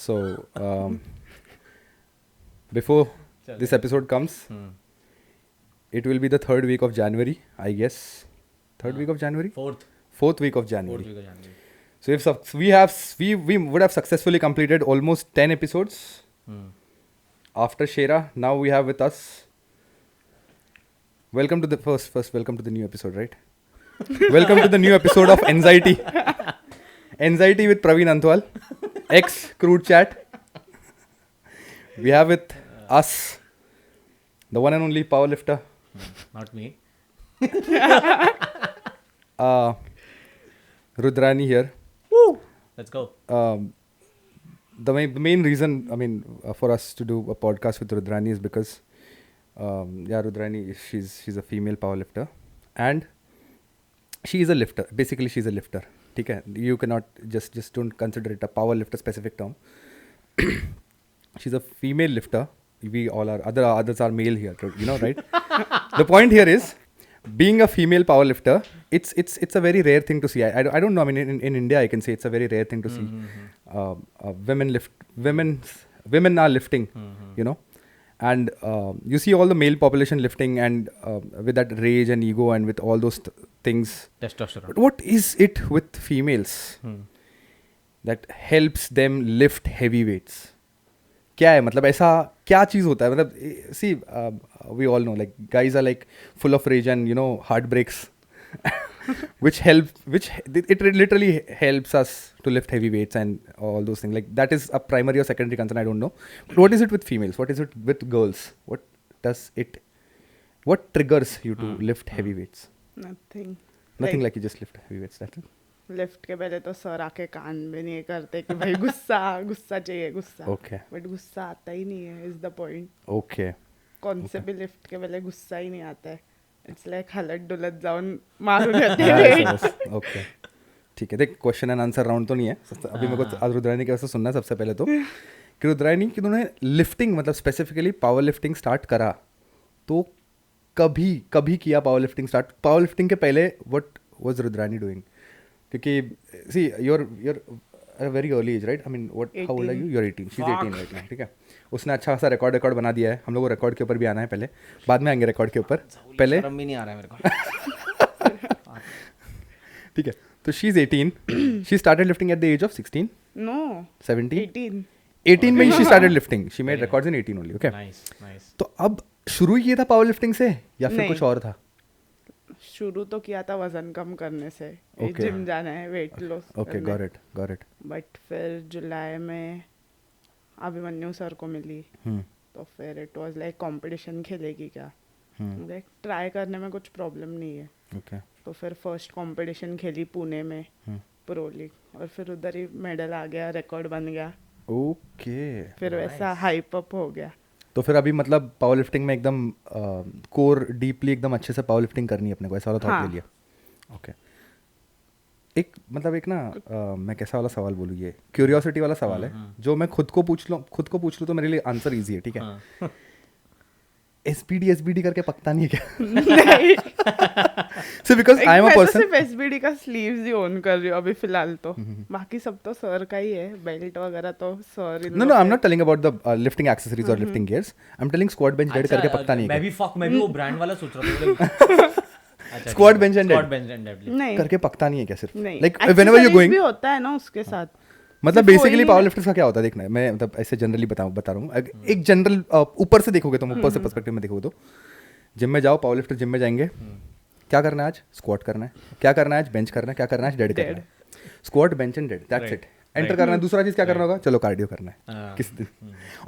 So, before this episode comes, it will be the third week of January, I guess. Third week of January? Fourth week of January. So if we would have successfully completed almost 10 episodes after Shera. Now we have with us. Welcome to the welcome to the new episode, right? Welcome to the new episode of Anxiety. Anxiety with Praveen Antwal, ex Crude Chat. We have with us the one and only powerlifter. Not me. Rudrani here. Woo! Let's go. The main reason, for us to do a podcast with Rudrani is because, Rudrani, she's a female powerlifter, and she is a lifter. Basically, she's a lifter. Okay? You cannot just don't consider it a powerlifter specific term. She's a female lifter. We all are. Others are male here. You know, right? The point here is, being a female powerlifter, it's a very rare thing to see. I don't know. I mean, in India, I can say it's a very rare thing to see. Women are lifting. You know, and you see all the male population lifting, and with that rage and ego and with all those things. Testosterone. But what is it with females that helps them lift heavy weights? क्या है मतलब ऐसा क्या चीज़ होता है मतलब see we all know like guys are like full of rage and you know heartbreaks which it literally helps us to lift heavy weights and all those things like that is a primary or secondary concern. I don't know, but what is it with females? What is it with girls? What triggers you to lift heavy weights? Nothing Like you just lift heavy weights, that's it. Lift के पहले तो sir आके कान में नहीं करते कि भाई गुस्सा चाहिए गुस्सा. Okay. बट गुस्सा आता ही नहीं है, इज द पॉइंट. Okay. कौन से भी लिफ्ट के पहले गुस्सा ही नहीं आता है. इट्स लाइक हलत डुलत जाऊन मारून येते. ओके ठीक है. देख क्वेश्चन एंड आंसर राउंड तो नहीं है अभी. मेरे को आज रुद्रानी के वैसे सुनना है सबसे पहले तो कि रुद्रानी कि उन्होंने लिफ्टिंग मतलब स्पेसिफिकली पावर लिफ्टिंग स्टार्ट करा तो कभी किया power lifting start? Power lifting के पहले व्हाट वाज रुद्रानी डूइंग? क्योंकि सी you're at a very early age, right? I mean, how old are you? You're 18. She's 18 right now. ठीक है. उसने अच्छा खासा रिकॉर्ड बना दिया है. हम लोग को रिकॉर्ड के ऊपर भी आना है पहले. बाद में आएंगे रिकॉर्ड के ऊपर. पहले शर्म भी नहीं आ रहा है मेरे को. ठीक है. तो she's 18. She started lifting at the age of 16? No 17? 18. 18 में she started lifting. She made records in 18 only. Okay. Nice. तो अब शुरू ही किया था पावर लिफ्टिंग से या फिर नहीं. कुछ और था? शुरू तो किया था वजन कम करने से. Okay. जिम जाना है, weight loss. Okay, got it. But फिर जुलाई में अभिमन्यु सर को मिली. तो फिर इट वाज लाइक कंपटीशन खेलेगी क्या? लाइक ट्राई करने में कुछ प्रॉब्लम नहीं है. Okay. तो फिर फर्स्ट कंपटीशन खेली पुणे में प्रो लीग, और फिर उधर ही मेडल आ गया, रिकॉर्ड बन गया. Okay. फिर वैसा हाइप अप हो गया. तो फिर अभी मतलब पावर लिफ्टिंग में एकदम कोर डीपली एकदम अच्छे से पावर लिफ्टिंग करनी है अपने को, ऐसा वाला थॉट ले लिया. ओके. एक मैं कैसा वाला सवाल बोलूँ, ये क्यूरियोसिटी वाला सवाल है जो मैं खुद को पूछ लूँ तो मेरे लिए आंसर इजी है. ठीक है. एसबीडी करके पकता नहीं है क्या? So because I am a person. सिर्फ एसबीडी का स्लीव्स ही ओन कर रही हूँ अभी फिलहाल तो. बाकी सब तो सर का ही है. बेल्ट वगैरह तो sir. No, I'm not telling about the lifting accessories or lifting gears. I'm telling squat bench dead करके पकता नहीं है. मैं भी वो ब्रांड वाला सोच रहा था. Squat bench and dead नहीं करके पकता नहीं है क्या सिर्फ? नहीं. Like whenever you're going. भी होता है ना उसके साथ. मतलब बेसिकली पावर लिफ्टर्स का क्या होता है देखना है. मैं मतलब ऐसे जनरली बता रहा हूँ. एक जनरल ऊपर से देखोगे तुम, ऊपर से पर्सपेक्टिव में देखोगे तो जिम में जाओ, पावर लिफ्टर जिम में जाएंगे, क्या करना है आज? स्क्वाट करना है. क्या करना है आज? बेंच करना है. क्या करना है आज? डेड करना है. Squat bench and dead, that's it. Enter करना है. दूसरा चीज क्या करना होगा? चलो कार्डियो करना है किस दिन.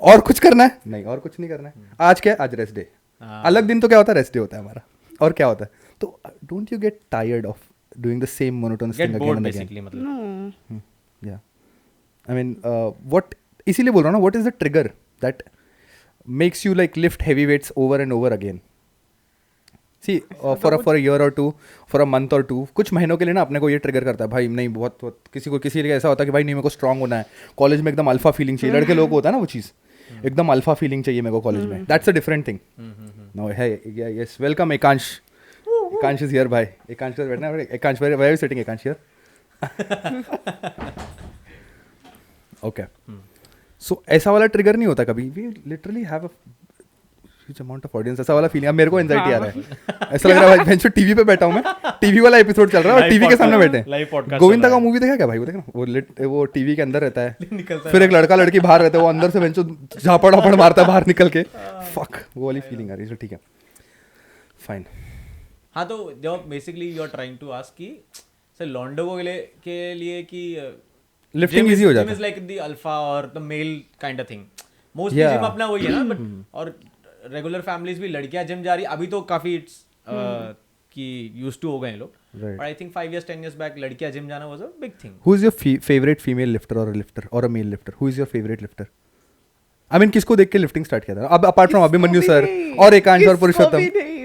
और कुछ करना है? नहीं, और कुछ नहीं करना है. आज क्या? आज रेस्ट डे. अलग दिन तो क्या होता है? रेस्ट डे होता है हमारा. और क्या होता है? तो don't you get tired of doing the same monotonous thing again and again? No. Yeah I mean, इसीलिए बोल रहा हूँ ना, what is the trigger that makes you like lift heavy weights over and over again? See, for a year or two, for a month or two, कुछ महीनों के लिए ना अपने को ये ट्रिगर करता है भाई. नहीं बहुत किसी लिए ऐसा होता है कि भाई नहीं मेरे को स्ट्रांग होना है, कॉलेज में एकदम अल्फा फीलिंग चाहिए. लड़के लोगों को होता है ना वो चीज़, एकदम अल्फा फीलिंग चाहिए मेरे को कॉलेज में. That's a different thing. No है. Yes, welcome Ekansh. Ekansh is here भाई. एकांश का बैठना है. Ekansh where are you sitting? Ekansh here. Okay. So ऐसा वाला ट्रिगर नहीं होता कभी? We literally have a huge amount of audience, ऐसा वाला फीलिंग। अब मेरे को एंजाइटी आ रहा है, ऐसा लग रहा है भाई टीवी पे बैठा हूँ मैं, टीवी वाला एपिसोड चल रहा है और टीवी के सामने बैठे लाइव हैं। पॉडकास्ट गोविंदा का मूवी देखा क्या भाई? वो देखना, वो टीवी के अंदर रहता है, निकलता फिर एक लड़का लड़की बाहर रहते हैं, वो अंदर से बेंचो झापड़ वापड़ मारता है बाहर निकल के, फक वो वाली फीलिंग आ रही है। ठीक है फाइन। हाँ, तो जब basically you are trying to ask कि सर लॉन्डो के लिए कि लिफ्टिंग इजी हो जाता है, है। लाइक द अल्फा और the male kind of thing. Mostly Yeah. Gym अपना वही है ना, बट और रेगुलर फैमिलीज भी लड़कियां जिम जा रही, अभी तो काफी कि यूज्ड टू हो गए हैं लोग, Right. But I think 5 years 10 years back लड़कियां जिम जाना was a big thing. Who is your favorite female lifter or a male lifter? Who is your favorite lifter? I mean, किसको देख के lifting start किया था? अब apart from Abhimanyu sir और एकांश और पुरुषोत्तम।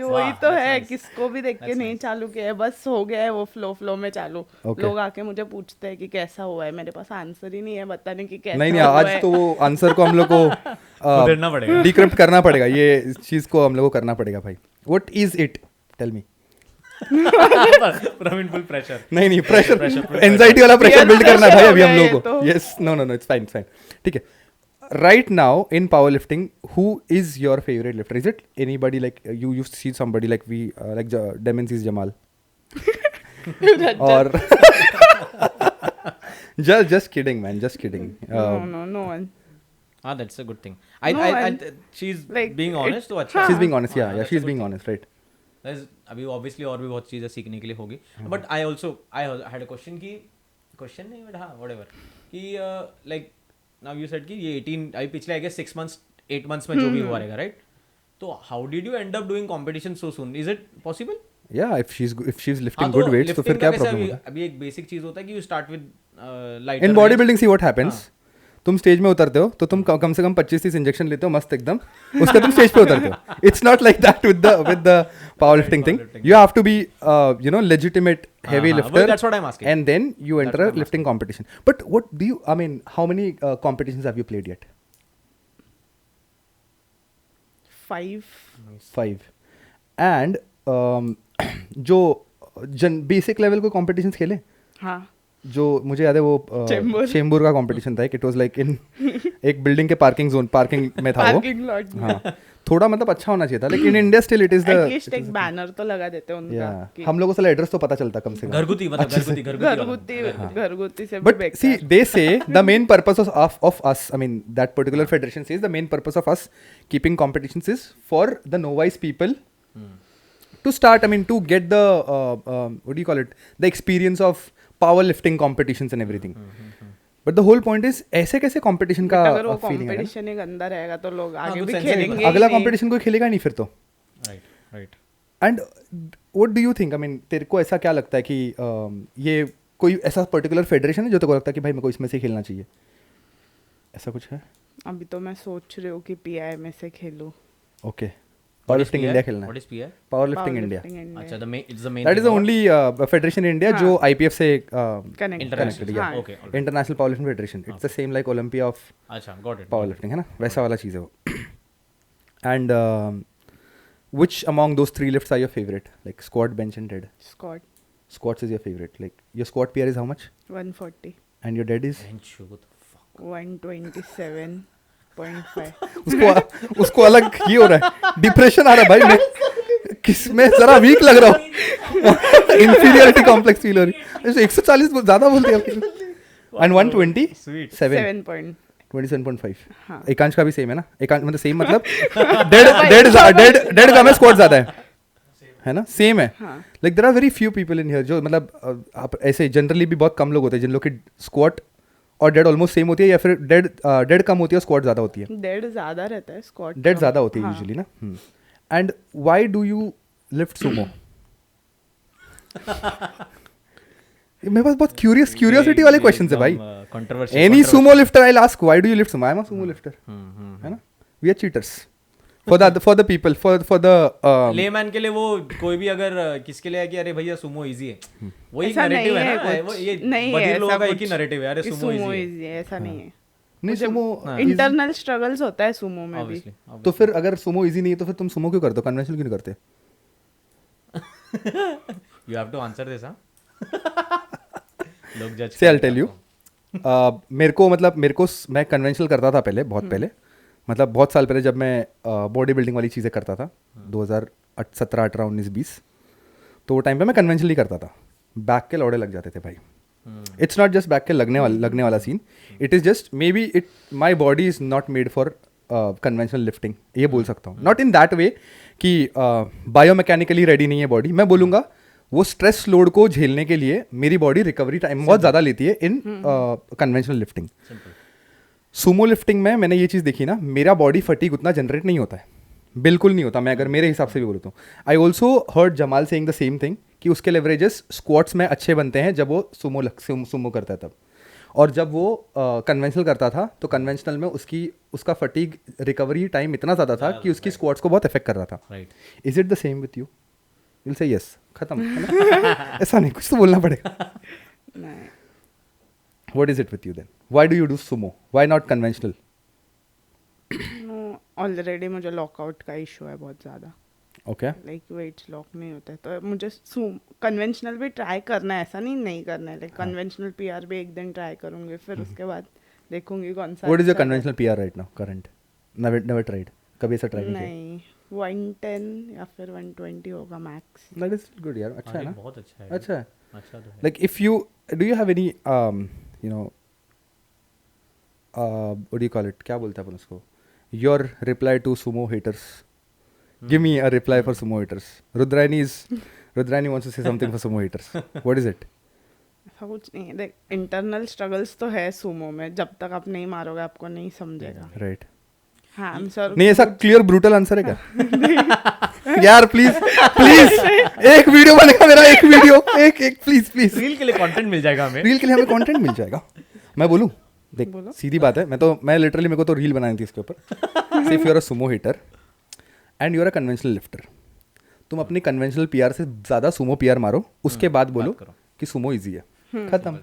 वही तो है, किसको भी देख के नहीं चालू किया है, बस हो गया है वो फ्लो में चालू। Okay. लोग आके मुझे पूछते हैं कि कैसा हुआ है, मेरे पास आंसर ही नहीं है बताने की कैसा नहीं हुआ आज है। तो वो आंसर को हम लोग को उधेड़ना पड़ेगा। डिक्रिप्ट करना पड़ेगा, ये चीज को हम लोग को करना पड़ेगा भाई। What is it? Tell me. Praveen full pressure. नहीं प्रेशर, pressure, एंजाइटी वाला प्रेशर Peer बिल्ड करना है भाई pressure अभी हो हम गया लोग ये को। तो। यस, नो इट्स फाइन ठीक है। Right now in powerlifting, who is your favorite lifter? Is it anybody like you used to see somebody like like Demon sees Jamal? Or just kidding man, just kidding. No one. हाँ, that's a good thing. No, and she's like being it- honest, तो अच्छा। She's being honest, yeah, that's a she's good being thing. honest, right? अभी obviously और भी बहुत चीज़ें सीखने के लिए होगी, but I had a question नहीं, बट हाँ व्हाटएवर कि लाइक नाउ यू सेड कि ये 18 अभी पिछले आई गेस 6 months 8 months में जो भी हुआ रहेगा, राइट? तो how did you and up doing competition so soon? Is it possible? Yeah, if she's lifting good weights, तो फिर क्या प्रॉब्लम होगा? अभी एक बेसिक चीज होता है कि you start with lighter. In body building see what happens, तुम स्टेज में उतरते हो तो तुम कम से कम 25-30 इंजेक्शन लेते हो मस्त एकदम, उसके तुम स्टेज पे उतरते हो। It's not like that with the power lifting thing. You have to be legitimate heavy lifter, that's what I'm asking. and then you enter That's a what I'm lifting competition. But what do you, I mean, how many competitions have you played yet? 5. 5. And जो basic level को competitions खेले, हाँ जो मुझे याद है वो चेंबूर का कंपटीशन था, इट वाज लाइक इन एक बिल्डिंग के पार्किंग में था वो। पार्किंग लॉट में। हाँ, थोड़ा मतलब अच्छा होना चाहिए था, लेकिन India still it is the at least एक बैनर तो लगा देते हैं उनका कि हम लोगों से एड्रेस तो पता चलता कम से कम। घरगुती मतलब घरगुती से भी But बेकार। see, they say the main purpose of us, I mean, that particular federation says the main purpose of us keeping competitions is for the novice people to start, I mean, to get the, what do you call it, the experience of powerlifting competitions and everything. But the whole point is, ऐसे कैसे competition का अगर वो feeling है? Competition ही गंदा रहेगा तो लोग आगे कुछ भी sense नहीं खेलेंगे ही अगला नहीं। competition कोई खेलेगा नहीं फिर तो। Right. And what do you think, I mean, तेरे को ऐसा क्या लगता है कि ये कोई ऐसा पर्टिकुलर फेडरेशन है जो तेरे को लगता है कि भाई मेरे को इसमें से खेलना चाहिए, ऐसा कुछ है? अभी तो मैं सोच रही हूँ कि पीआई में से खेलूं। ओके, पावर लिफ्टिंग इंडिया खेलना है। What is PR? Power lifting India, अच्छा, it's the main, that is the only federation in India जो आईपीएफ से कनेक्ट connected, yeah. हाँ। Okay, international power lifting federation. It's the same like Olympia of अच्छा, got it. Power lifting, है ना, वैसा वाला चीज़ है वो। And which among those 3 lifts are your favorite, like squat, bench and dead? Squat Squats is your favorite, like your squat PR is how much 140 and your dead is? Bench what the fuck? 127.5 उसको अलग ये हो रहा है, depression आ रहा है भाई, मैं किसमें जरा वीक लग रहा हूँ, इंफीरियरिटी कॉम्प्लेक्स फील हो रही है। 140 ज्यादा बोलती है एंड 127 7 point 27.5। हाँ। एकांश का भी सेम है ना, एकांश मतलब सेम मतलब डेड का में स्क्वाट ज्यादा है ना, सेम है। हाँ। Like there are very few people in here जो मतलब आप ऐसे जनरली भी बहुत कम लोग होते हैं जिन लोग की स्क्वाट और डेड ऑलमोस्ट सेम होती है, या फिर डेड कम होती है और स्क्वाट ज्यादा होती है। डेड ज्यादा रहता है स्क्वाट डेड ज्यादा होती है हाँ। यूजुअली ना। And why do you lift sumo? मेरे पास बहुत क्यूरियोसिटी वाले क्वेश्चंस है भाई। Controversial. Any sumo lifter I ask why do you lift sumo? I am a sumo lifter, है ना, we are cheaters for the people, for the layman के लिए वो कोई भी अगर किसके लिए है कि अरे भैया सुमो इजी है, वो एक ऐसा नैरेटिव नहीं है है ना, कुछ। वो ये नहीं है बधिर ऐसा लोगों का एक ही कुछ नैरेटिव है, अरे कि सुमो सुमो इजी इजी है, ऐसा नहीं है। नहीं सुमो इंटरनल स्ट्रगल्स होता है सुमो में भी। ऑब्वियसली। तो फिर अगर सुमो इजी नहीं है तो फिर तुम सुमो क्यों करते हो, कन्वेंशनल क्यों नहीं करते? You have to answer this, हां। लोग जज Say, I'll tell you. मेरे को मैं कन्वेंशनल करता था पहले, बहुत पहले, मतलब बहुत साल पहले जब मैं बॉडी बिल्डिंग वाली चीज़ें करता था, 2017 18 19 20, तो वो टाइम पे मैं कन्वेंशनली करता था. बैक के लौड़े लग जाते थे भाई. इट्स नॉट जस्ट बैक के लगने वाला scene, it is just maybe it my body is not made for conventional lifting, ये बोल सकता हूँ. नॉट इन दैट वे कि बायोमैकेनिकली रेडी नहीं है बॉडी. मैं बोलूँगा वो स्ट्रेस लोड को झेलने के लिए मेरी बॉडी रिकवरी टाइम बहुत ज़्यादा लेती है इन कन्वेंशनल लिफ्टिंग. सुमो लिफ्टिंग में मैंने ये चीज़ देखी ना, मेरा बॉडी फटीग उतना जनरेट नहीं होता है, बिल्कुल नहीं होता. मैं अगर मेरे हिसाब से भी बोलूँ तो I also heard Jamal saying the same thing कि उसके लेवरेजेस स्क्वाट्स में अच्छे बनते हैं जब वो सुमो करता है तब. और जब वो कन्वेंशनल करता था तो कन्वेंशनल में उसका फटीग रिकवरी टाइम इतना ज़्यादा था कि उसकी स्क्वाट्स को बहुत इफेक्ट कर रहा था. Is it the same with you? Will say yes, खत्म. ऐसा नहीं, कुछ तो बोलना पड़ेगा. What is it with you then? Why do you do sumo? Why not conventional? Already मुझे लॉकआउट का इशू है बहुत ज़्यादा. Okay. लाइक वेट्स लॉक नहीं होते, तो मुझे कन्वेंशनल भी ट्राई करना है, ऐसा नहीं करना है. लाइक कन्वेंशनल पीआर भी एक दिन ट्राई करूँगी, फिर उसके बाद देखूंगी कौन सा. What is your conventional PR right now? Current? Never tried. कभी ऐसा ट्राई नहीं नहीं, 110 या फिर 120 होगा मैक्स. किया? That is good यार, अच्छा है ना? बहुत अच्छा है. अच्छा है. अच्छा तो है. Like if you do you have any you know what do you call it? क्या बोलते हैं अपन उसको? Your reply to sumo haters. Give me a reply for sumo haters. Rudraini wants to say something for sumo haters. What is it? ऐसा कुछ नहीं है. देख, internal struggles तो है सुमो में, जब तक आप नहीं मारोगे आपको नहीं समझेगा. Right. हाँ, I'm sure. नहीं, ऐसा क्लियर ब्रूटल आंसर है क्या? यार प्लीज एक वीडियो बनेगा मेरा, एक वीडियो, एक प्लीज रील के लिए कंटेंट मिल जाएगा हमें. रील के लिए हमें कंटेंट मिल जाएगा. मैं बोलूं, देख सीधी बात है, मैं लिटरली मेरे को तो रील बनानी थी इसके ऊपर. If you are a sumo hitter and you are a conventional lifter, तुम अपनी कन्वेंशनल पीआर से ज़्यादा सुमो पीआर मारो, उसके बाद बोलो कि सुमो ईजी है. खत्म.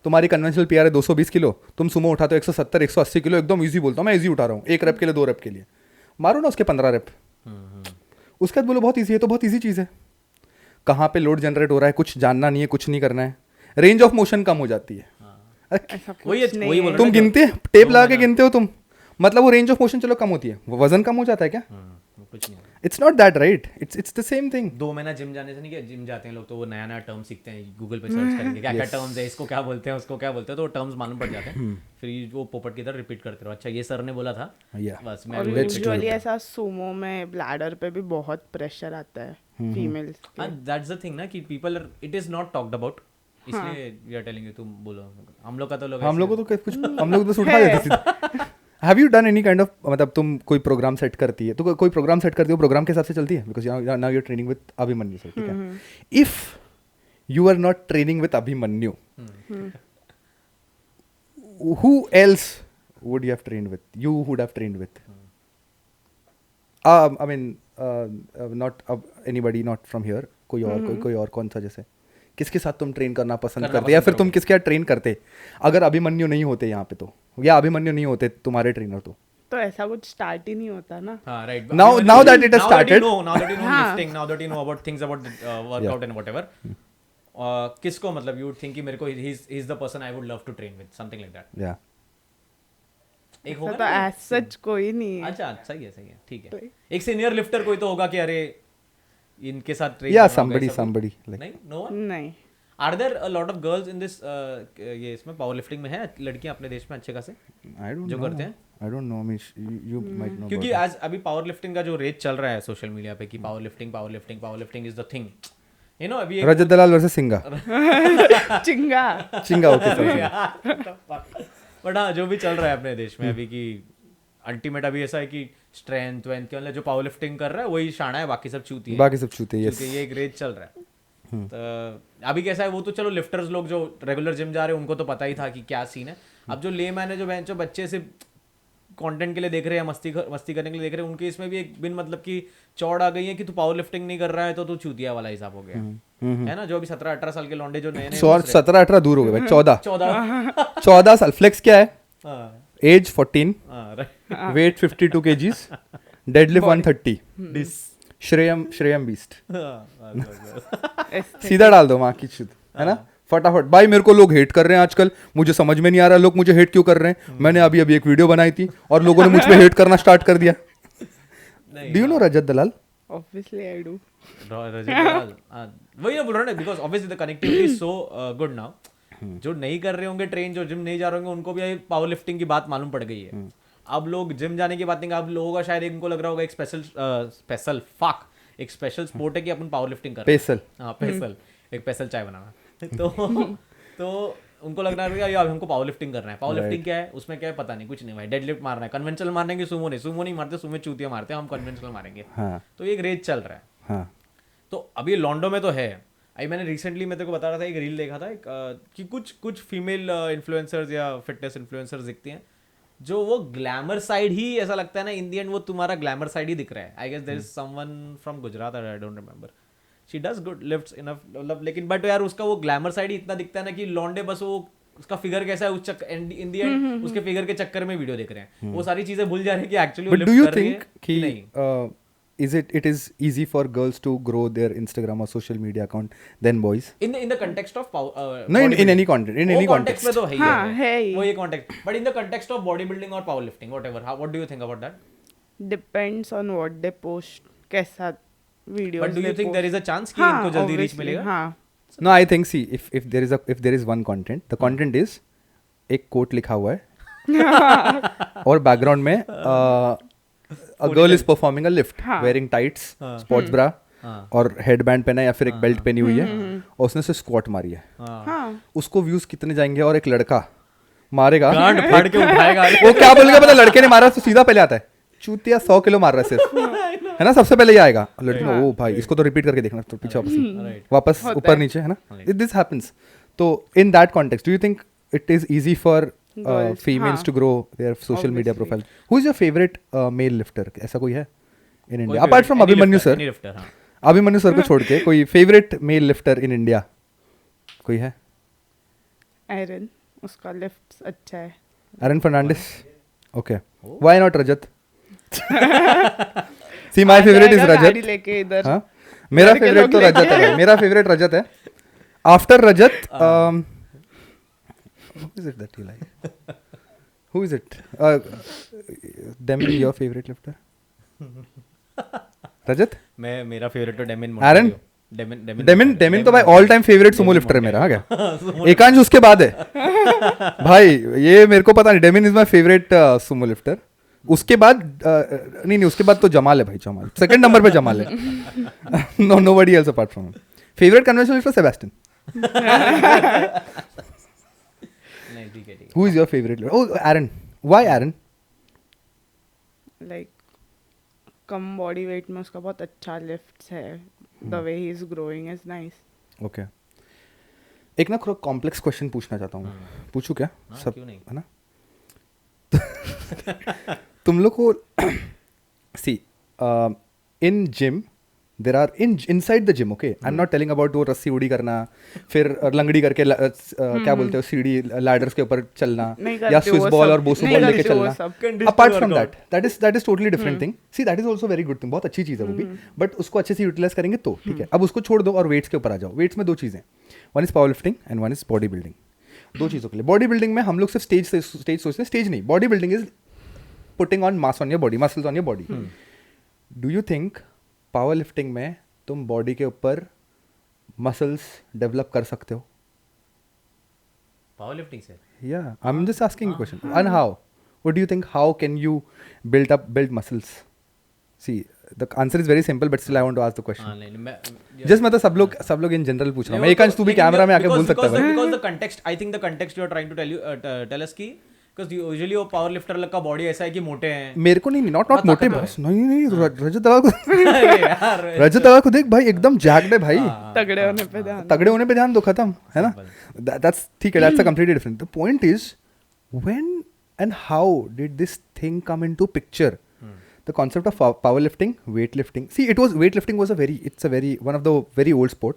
तुम्हारी कन्वेंशनल पीआर है 220 किलो, तुम सुमो उठाते हो 170 180 किलो, एकदम ईजी बोलता हूँ मैं, ईजी उठा रहा हूँ, 1 रेप के लिए 2 रेप के लिए मारो ना उसके 15 रेप. उसके बाद बोलो बहुत ईजी है, तो बहुत ईजी चीज़ है. कहाँ पे लोड जनरेट हो रहा है कुछ जानना नहीं है, कुछ नहीं करना है, रेंज ऑफ मोशन कम हो जाती है. वही बोल तुम गिनते हैं, टेप लगा के गिनते हो तुम, मतलब वो रेंज ऑफ मोशन चलो कम होती है, वजन कम हो जाता है क्या? कुछ नहीं. It's not that right, it's the same thing. 2 महीना जिम जाने से नहीं, क्या जिम जाते हैं लोग तो वो नया नया टर्म सीखते हैं, गूगल पे सर्च करेंगे क्या क्या टर्म्स है, इसको क्या बोलते हैं, उसको क्या बोलते हैं, तो वो टर्म्स मालूम पड़ जाते हैं. फिर वो पोपट की तरह रिपीट करते रहो, अच्छा ये सर ने बोला था. बस मैं और यूजुअली ऐसा सुमो में ब्लैडर पे भी बहुत प्रेशर आता है फीमेल्स. दैट्स द थिंग ना कि people it is not talked about, इसलिए वी आर टेलिंग यू. तुम बोलो, हम लोग का तो हम लोग को तो कुछ हम लोग बस उठा देते सीधे. Have you done any kind of, मतलब तुम कोई प्रोग्राम सेट करती है तो कोई प्रोग्राम सेट करती हो, प्रोग्राम के हिसाब से चलती है? Because now you are training with Abhimanyu sir, ठीक है. If you are not training with Abhimanyu, who else would you have trained with? You would have trained with? I mean, not anybody, not from here. कोई और कौन सा, जैसे किसके साथ तुम ट्रेन करना पसंद करते, या फिर तुम किसके साथ ट्रेन करते अगर अभिमन्यु नहीं होते यहाँ पे, तो या अभिमन्यु नहीं होते तुम्हारे ट्रेनर तो ऐसा कुछ स्टार्ट ही नहीं होता ना. हाँ, right. Now that it has started, now that you know lifting, now that you know about things about workout and whatever, किसको मतलब you would think कि मेरे को he's the person I would love to train with, something like that. Yeah. एक होगा तो as such कोई नहीं है. अच्छा, सही है, ठीक है. एक सीनियर लिफ्टर कोई तो होगा कि अरे इनके साथ ट्रेन. Yeah, somebody like. नहीं, no one. नहीं. Are there a lot of girls in this ये इसमें पावर लिफ्टिंग में है लड़कियां अपने देश में अच्छे खासे जो करते हैं? I don't know. I mean, you might know. क्योंकि आज अभी पावर लिफ्टिंग का जो रेट चल रहा है सोशल मीडिया पे कि power lifting is the thing, you know. अभी रजत दलाल वर्सेस सिंगा. चिंगा ओके. बट हाँ, जो भी चल रहा है अपने देश में अभी की अल्टीमेट अभी ऐसा है कि स्ट्रेंथ वेंथ के मतलब जो पावर लिफ्टिंग कर रहा है वही शाना है, बाकी सब चूती है. यस. ये एक रेट चल रहा है. तो अभी कैसा है, वो तो चलो लिफ्टर्स लोग जो रेगुलर जिम जा रहे हैं उनको तो पता ही था कि क्या सीन है. अब जो लेमैन है, जो बच्चे से कंटेंट के लिए देख रहे हैं, मस्ती करने के लिए देख रहे हैं, उनके इसमें भी एक बिन मतलब की चौड़ आ गई है कि तू पावर लिफ्टिंग नहीं कर रहा है तो तू चूतिया वाला हिसाब हो गया है ना. जो अभी 17-18 साल के लौंडे जो नए 17-18 दूर हो गए भाई, 14 साल. फ्लेक्स क्या है? Age 14, weight 52 kgs, deadlift 130. Shreyam beast. सीधा डाल दो माँ की चुद, है ना. फटाफट भाई मेरे को लोग हेट कर रहे हैं आजकल, मुझे समझ में नहीं आ रहा लोग मुझे हेट क्यों कर रहे हैं। मैंने अभी अभी एक वीडियो बनाई थी और लोगों ने मुझ पे हेट करना स्टार्ट कर दिया। Do you no Rajat Dalal? Obviously I do. वही ना बोल रहा हूँ ना, because obviously the connectivity is so good now. जो नहीं कर रहे होंगे ट्रेन, जो जिम नहीं जा रहे होंगे, उनको भी पावर लिफ्टिंग की बात मालूम पड़ गई है। अब लोग जिम जाने की बात नहीं, अब लोगों का शायद इनको लग रहा होगा एक एक स्पेशल स्पोर्ट है कि अपन पावर लिफ्टिंग कर रहे हैं। पेसल, हाँ पेसल, एक पेसल चाय बनाना। तो उनको लग रहा है यार अब हमको पावर लिफ्टिंग करना है। पावर लिफ्टिंग क्या है, उसमें क्या है पता नहीं, कुछ नहीं भाई, डेड लिफ्ट मारना है, कन्वेंशनल मारने की, सुमो नहीं मारते, सुमो चूतिया मारते हैं, हम कन्वेंशनल मारेंगे। तो ये एक रेस चल रहा है। हाँ तो अभी लॉन्डो में तो है। अभी मैंने रिसेंटली मैं तेरे को बता रहा था, एक रील देखा था कि कुछ फीमेल इन्फ्लुएंसर्स या फिटनेस इन्फ्लुएंसर्स दिखती हैं जो वो ग्लैमर साइड ही ऐसा लगता है ना, इन दी एंड वो तुम्हारा ग्लैमर साइड ही दिख रहा है। I guess there is someone from Gujarat, I don't remember, she does good lifts enough, मतलब लेकिन बट यार उसका वो ग्लैमर साइड ही इतना दिखता है ना कि लॉन्डे बस वो उसका फिगर कैसा है उस इन दी एंड उसके फिगर के चक्कर में वीडियो देख रहे हैं, वो सारी चीजें भूल जा रहे हैं कि एक्चुअली वो लिफ्ट कर रही है कि नहीं। Is it is easy for girls to grow their Instagram or social media account than boys? In the context of No, in any content, in any context. में तो है ही हाँ, है ही। वो ये context, but in the context of bodybuilding or powerlifting, whatever, what do you think about that? Depends on what they post, कैसा video. But do you think there is a chance कि इनको जल्दी reach मिलेगा? हाँ। No, I think see if there is one content, the content is एक quote लिखा हुआ है और background में a girl is performing a lift, wearing tights, sports bra और headband पहना है या फिर एक बेल्ट पहनी हुई है और उसने से स्क्वाट मारी है। उसको व्यूज कितने जाएंगे? और एक लड़का मारेगा, गांड फाड़ के उठाएगा, वो क्या बोलेगा पता, लड़के ने मारा तो सीधा पहले आता है चूतिया 100 किलो मार रहा है सिर्फ, है ना, सबसे पहले ये आएगा। लड़की में ओ भाई इसको तो रिपीट करके देखना, तो पीछे वापस ऊपर नीचे, है ना, दिस हैपेंस। तो in that context do you think it is easy for females to grow their social media profile? Who is your favorite male lifter? ऐसा कोई है in India apart from Abhimanyu sir? Abhimanyu sir को छोड़ के कोई favorite male lifter in India कोई है? Aaron, उसका लिफ्ट अच्छा है। Aaron Fernandez. Okay. Why not Rajat? See, my favorite is Rajat. लेके इधर। हाँ, मेरा favorite तो रजत है, मेरा favorite रजत है। After Rajat, who is it that you like? Who is it? Demin, your favorite lifter? Rajat? मेरा फेवरेट तो डेमिन Aaron? डेमिन तो भाई all time favourite Sumo lifter है मेरा। हाँ क्या? एकांश उसके बाद है भाई, ये मेरे को पता नहीं। डेमिन is my favourite Sumo lifter. उसके बाद नहीं उसके बाद तो जमाल है भाई, जमाल सेकंड नंबर पे जमाल है। Nobody else apart from him. Favourite conventional lifter Sebastian. नहीं ठीक है। Who is your favorite lifter? Oh, Aaron. Why Aaron? Like come body weight में उसका बहुत अच्छा लिफ्ट्स है। The way he is growing is nice. Okay, एक ना थोड़ा कॉम्प्लेक्स क्वेश्चन पूछना चाहता हूँ, पूछूं क्या? सब क्यों नहीं, है ना। तुम लोग को see in gym there are inside the gym, okay, I am not telling about वो रस्सी उड़ी करना, फिर लंगड़ी करके क्या बोलते हो सीढ़ी लैडर्स के ऊपर चलना, या स्विस बॉल और बोसो बॉल लेके चलना। Apart from that is totally different thing. C that is also very good thing, बहुत अच्छी चीज़ है वो भी, बट उसको अच्छे से यूटिलाइज करेंगे तो ठीक है। अब उसको छोड़ दो और वेट्स के ऊपर आ जाओ। वेट्स में दो चीज़ें, one is power lifting and one is body building. दो चीज़ों के लिए बॉडी बिल्डिंग में हम लोग सिर्फ स्टेज सोचते हैं, स्टेज नहीं। Body building is putting on mass on your body, muscles on your body. Do you think power lifting में तुम बॉडी के ऊपर मसल्स डेवलप कर सकते हो? पावर लिफ्टिंग से? या I am just asking question. And how, what do you think, how can you build muscles? See the answer is very simple but still I want to ask the question. Just मतलब सब लोग in general पूछ रहा हूं मैं। एकांश तू भी camera में आके बोल सकता है। Because the context, I think the context you are trying to tell us की because usually वो पावर लिफ्टर का बॉडी ऐसा है कि मोटे हैं। मेरे को नहीं, नॉट मोटे बस, नहीं रजत दलाल को देख भाई, एकदम जैक्ड है भाई। तगड़े होने पे ध्यान दो, खत्म, है ना। दैट्स ठीक है, that's a completely different. The point is when and how did this thing come into picture? The concept of power lifting, weightlifting. See, weightlifting was one of the very old sport.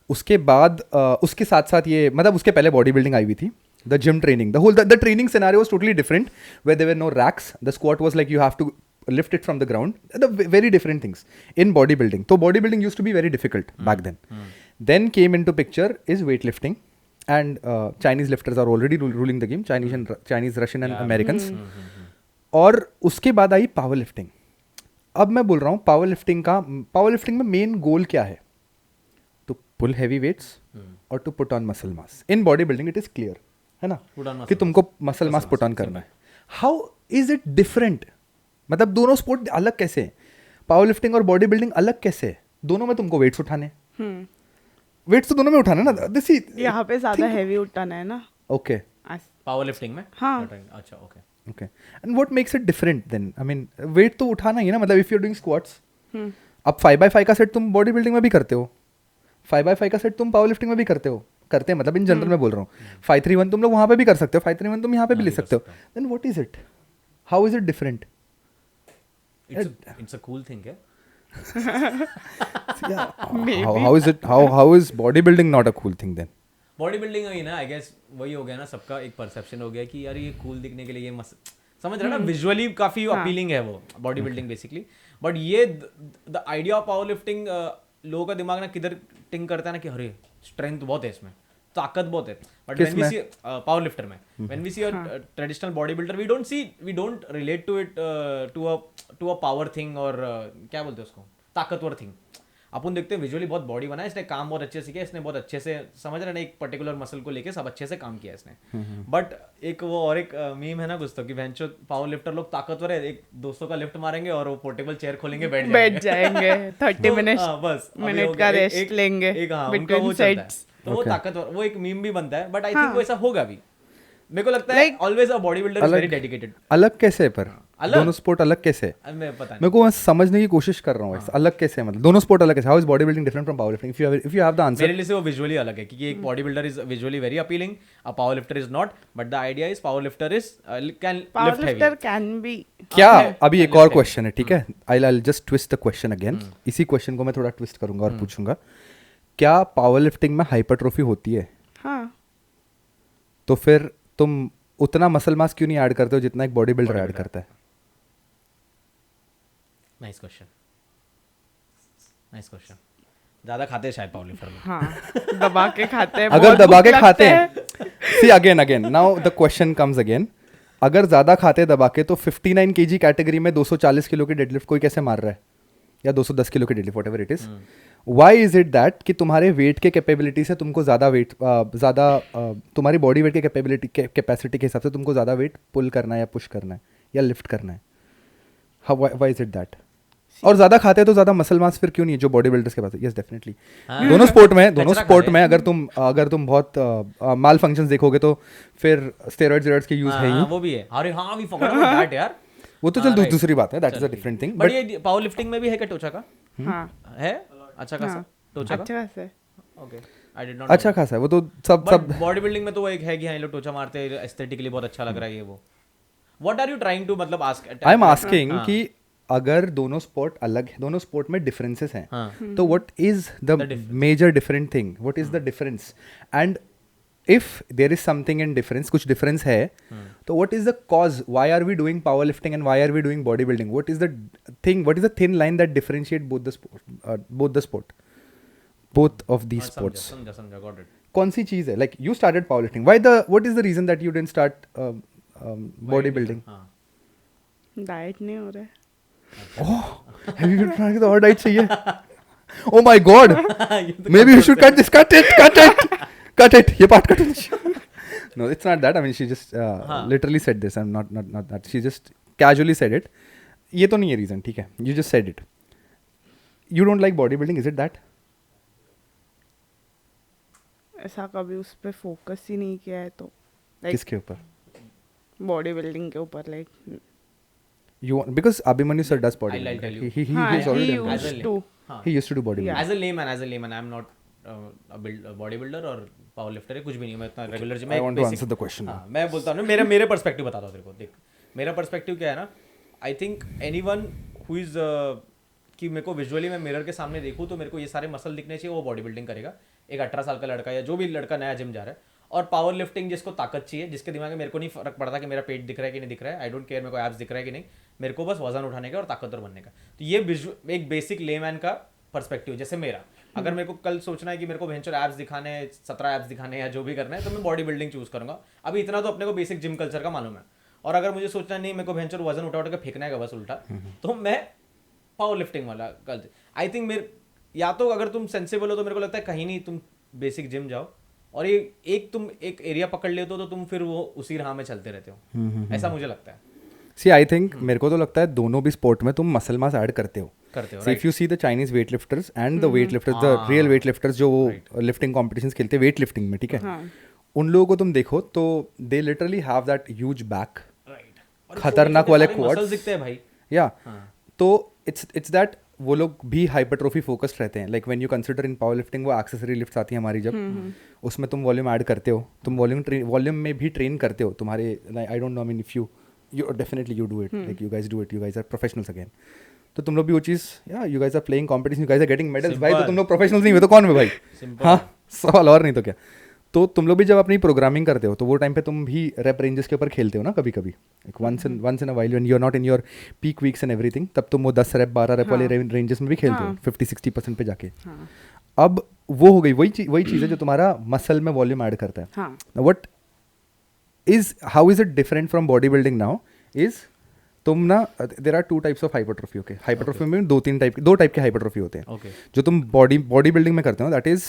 उसके बाद उसके साथ ये मतलब उसके पहले body building आई हुई थी। The gym training, the training scenario was totally different, where there were no racks. The squat was like you have to lift it from the ground. The very different things in bodybuilding. So bodybuilding used to be very difficult back then. Then came into picture is weightlifting, and Chinese lifters are already ruling the game. Chinese, Russian and Yeah. Americans. और उसके बाद आई power lifting. अब मैं बोल रहा हूँ power lifting में main goal क्या है? टू पुल हैवी वेट्स और to put on muscle mass. In body building it is clear, है ना, Put on muscle कि तुमको मसल मास पुट ऑन करना है. How is it different? मतलब दोनों स्पोर्ट अलग कैसे हैं? पावर लिफ्टिंग और बॉडी बिल्डिंग अलग कैसे है? दोनों में तुमको वेट्स उठाने, वेट्स तो दोनों में उठाना ना. दिस यहाँ पे ज्यादा हैवी उठाना है ना. ओके पावर लिफ्टिंग में. हाँ. अच्छा okay. Okay. And what makes it different then? I mean weight तो उठाना ही है ना. मतलब if you are doing squats, अब 5x5 का सेट तुम बॉडी बिल्डिंग में भी करते हो, 5x5 का सेट तुम पावर लिफ्टिंग में भी करते हो. करते हैं मतलब इन जनरल में बोल रहा हूँ. 5-3-1 तुम लोग वहाँ पे भी कर सकते हो, 5-3-1 तुम यहाँ पे भी ले सकते हो. Then what is it? How is it different? It's a cool thing, है. How is bodybuilding not a cool thing then? Body building हुई ना, आई गेस वही हो गया ना, सबका एक परसेप्शन हो गया कि यार ये कूल दिखने के लिए ये समझ रहा ना, विजुअली काफी अपीलिंग है वो बॉडी बिल्डिंग बेसिकली. बट ये the idea of power lifting, लोगों का दिमाग ना किधर टिंग करता है ना कि अरे स्ट्रेंथ बहुत है इसमें, ताकत बहुत है. But when we see power lifter में, when we see a traditional body builder, we don't relate to it to a power thing, और क्या बोलते हैं उसको, ताकतवर थिंग. अपन देखते हैं विजुअली बहुत बॉडी बना है इसने, काम बहुत अच्छे से किया इसने, बहुत अच्छे से समझ रहे ना, एक पर्टिकुलर मसल को लेके सब अच्छे से काम किया इसने. बट एक वो और एक मीम है ना कुछ तो, कि वेंचो पावर लिफ्टर लोग ताकतवर है, एक 200 का लिफ्ट मारेंगे और वो पोर्टेबल चेयर खोलेंगे, बैठ जाएंगे 30 बस मिनट का रेस्ट लेंगे बिटवीन सेट्स. तो वो ताकतवर, वो एक मीम भी बनता है. बट आई थिंक वो ऐसा होगा भी. मेरे को लगता है always a body builder is very dedicated. अलग कैसे है पर? दोनों स्पोर्ट अलग कैसे है? मैं पता नहीं, मेरे को समझने की कोशिश कर रहा हूँ. अलग कैसे है मतलब दोनों स्पोर्ट अलग कैसे? How is body building different from power lifting? If you have the answer. मेरे लिए से वो विजुअली अलग है, क्योंकि एक body builder is visually very appealing, a power lifter is not. But the idea is power lifter is can lift heavy. Can be. क्या अभी एक और क्वेश्चन है, ठीक है? I just twist the question again. इसी क्वेश्चन को मैं थोड़ा ट्विस्ट करूंगा और पूछूंगा, क्या पावर लिफ्टिंग में हाइपरट्रोफी होती है? हाँ. तो फिर तुम उतना मसल मास क्यों नहीं ऐड करते हो जितना एक बॉडी बिल्डर ऐड करता है? Nice question. ज्यादा खाते हैं शायद पावर लिफ्टर में. हाँ, दबा के खाते हैं. अगर दबा के खाते हैं, see again now the question comes again. अगर ज्यादा खाते दबा के, तो 59 kg कैटेगरी में 240 किलो की डेडलिफ्ट कोई कैसे मार रहा है, या 210 किलो की deadlift, whatever it is. Why is it that कि तुम्हारे वेट के कैपेबिलिटी से तुमको तुम्हारी बॉडी वेट के कैपेसिटी के हिसाब से तुमको ज़्यादा वेट पुल करना है या पुश करना है या लिफ्ट करना है? Why is it that? और ज़्यादा खाते हैं तो ज़्यादा मसल मास फिर क्यों नहीं है जो बॉडी बिल्डर्स के पास है? Yes definitely. दोनों स्पोर्ट में अगर तुम बहुत माल फंक्शंस देखोगे तो फिर स्टेरॉइड्स के यूज है ही. वो भी है. अरे हाँ, वी फॉरगॉट अबाउट दैट यार. वो तो चल दूसरी बात है, that is a different thing. But ये पावर लिफ्टिंग में भी है क्या टोचा का? हाँ है. अच्छा खासा टोचा का. अच्छा खासा है. Okay, I did not. अच्छा खासा है वो तो सब बॉडी बिल्डिंग में तो वो एक है कि हाँ, ये लोग टोचा मारते हैं, एस्थेटिकली बहुत अच्छा लग रहा है ये वो. What are you trying to मतलब आस्क? आई एम आस्किंग कि अगर दोनों स्पोर्ट अलग है, दोनों स्पोर्ट में डिफरेंसेस हैं, तो what is the major different thing? What is the difference? And if there is something in difference, कुछ डिफरेंस है, तो what is the cause? Why are we doing power lifting and why are we doing body building? What is the thing? What is the thin line that differentiate both of these sports? समझा, got it. कौन सी चीज है? Like you started power lifting, what is the reason that you didn't start body building? Diet नहीं हो रहा है. Have you tried the और डाइट चाहिए? Oh my god, maybe you should cut it. ये part cut. No, it's not that. I mean, she just literally said this. I'm not that. She just casually said it. ये तो नहीं है reason, ठीक है? You just said it. You don't like bodybuilding, is it that? ऐसा कभी उस पे फोकस ही नहीं किया है तो. किसके ऊपर? बॉडी बिल्डिंग के ऊपर. Like you want, because Abhimanyu sir does bodybuilding. I'll tell you. He is already done used that. to. He used to do bodybuilding. As a layman, I'm not a bodybuilder और power lifter है, कुछ भी नहीं. मैं इतना regular gym. I want to answer the question. मैं बोलता हूँ ना, मेरे पर्सपेक्टिव बताता हूँ तेरे को. देख, मेरा पर्सपेक्टिव क्या है ना, I think anyone who is कि मेरे को विजुअली मैं मिरर के सामने देखूँ तो मेरे को ये सारे मसल दिखने चाहिए, वो बॉडी बिल्डिंग करेगा. एक 18 साल का लड़का या जो भी लड़का नया जिम जा रहा है, और पावर लिफ्टिंग जिसको ताकत चाहिए, जिसके दिमाग में मेरे को नहीं फर्क पड़ता कि मेरा पेट दिख रहा है कि नहीं दिख रहा है, आई डोंट केयर मेरे को एब्स दिख रहा है कि नहीं, मेरे को बस वजन उठाने का और ताकतवर बनने का. तो ये एक बेसिक लेमैन का पर्सपेक्टिव जैसे मेरा. अगर मेरे को कल सोचना है कि मेरे को वेंचर एप्स दिखाने हैं, 17 एप्स दिखाने हैं या जो भी करना है, तो मैं बॉडी बिल्डिंग चूज करूंगा। अभी इतना तो अपने को बेसिक जिम कल्चर का मालूम है। और अगर मुझे सोचना नहीं मेरे को वेंचर वजन उठा के फेंकना है बस उल्टा, तो मैं पावर लिफ्टिंग वाला कल आई थिंक मेरे, या तो अगर तुम सेंसिबल हो तो मेरे को लगता है कहीं नहीं तुम बेसिक जिम जाओ, और ये तुम एक एरिया पकड़ लेते हो तो तुम फिर वो उसी राह में चलते रहते हो, ऐसा मुझे लगता है। सी आई थिंक मेरे को तो लगता है दोनों भी स्पोर्ट में तुम मसल मास ऐड करते हो। If you see the Chinese weight lifters and the weight lifters, the real weight lifters जो वो लिफ्टिंग कॉम्पिटिशंस खेलते हैं वेट लिफ्टिंग में, ठीक है, उन लोगों को तुम देखो तो they literally have that huge back, खतरनाक वाले क्वाड्स दिखते हैं भाई। या तो इट्स दैट वो लोग भी हाइपरट्रोफी फोकस्ड रहते हैं। Like when you consider in power lifting वो एक्सेसरी लिफ्ट्स आती है हमारी, जब उसमें तुम वॉल्यूम ऐड करते हो, तुम वॉल्यूम में भी ट्रेन करते हो तुम्हारे, I don't know, I mean if you definitely you do it, like you guys do it, you guys are professionals again, तो तुम लोग भी वो चीज़, या you guys are playing competition, you guys are getting medals भाई, तो तुम लोग प्रोफेशनल्स नहीं हुए तो कौन है भाई? हाँ, सवाल और नहीं तो क्या। तो तुम लोग भी जब अपनी प्रोग्रामिंग करते हो तो वो टाइम पे तुम भी रेप रेंजेस के ऊपर खेलते हो ना कभी कभी, like once in a while when you are not in your peak weeks and everything, तब तुम वो 10 रेप 12 रेप वाले रेंजेस में भी खेलते हो 50-60% पे जाके। अब वो हो गई वही चीज़ है जो तुम्हारा मसल में वॉल्यूम ऐड करता है। What is, how is it different from body building now is, तुम ना, there are 2 types of hypertrophy. Okay, hypertrophy में 2 टाइप के हाइपरट्रोफी होते हैं। जो तुम बॉडी बिल्डिंग में करते हो दैट इज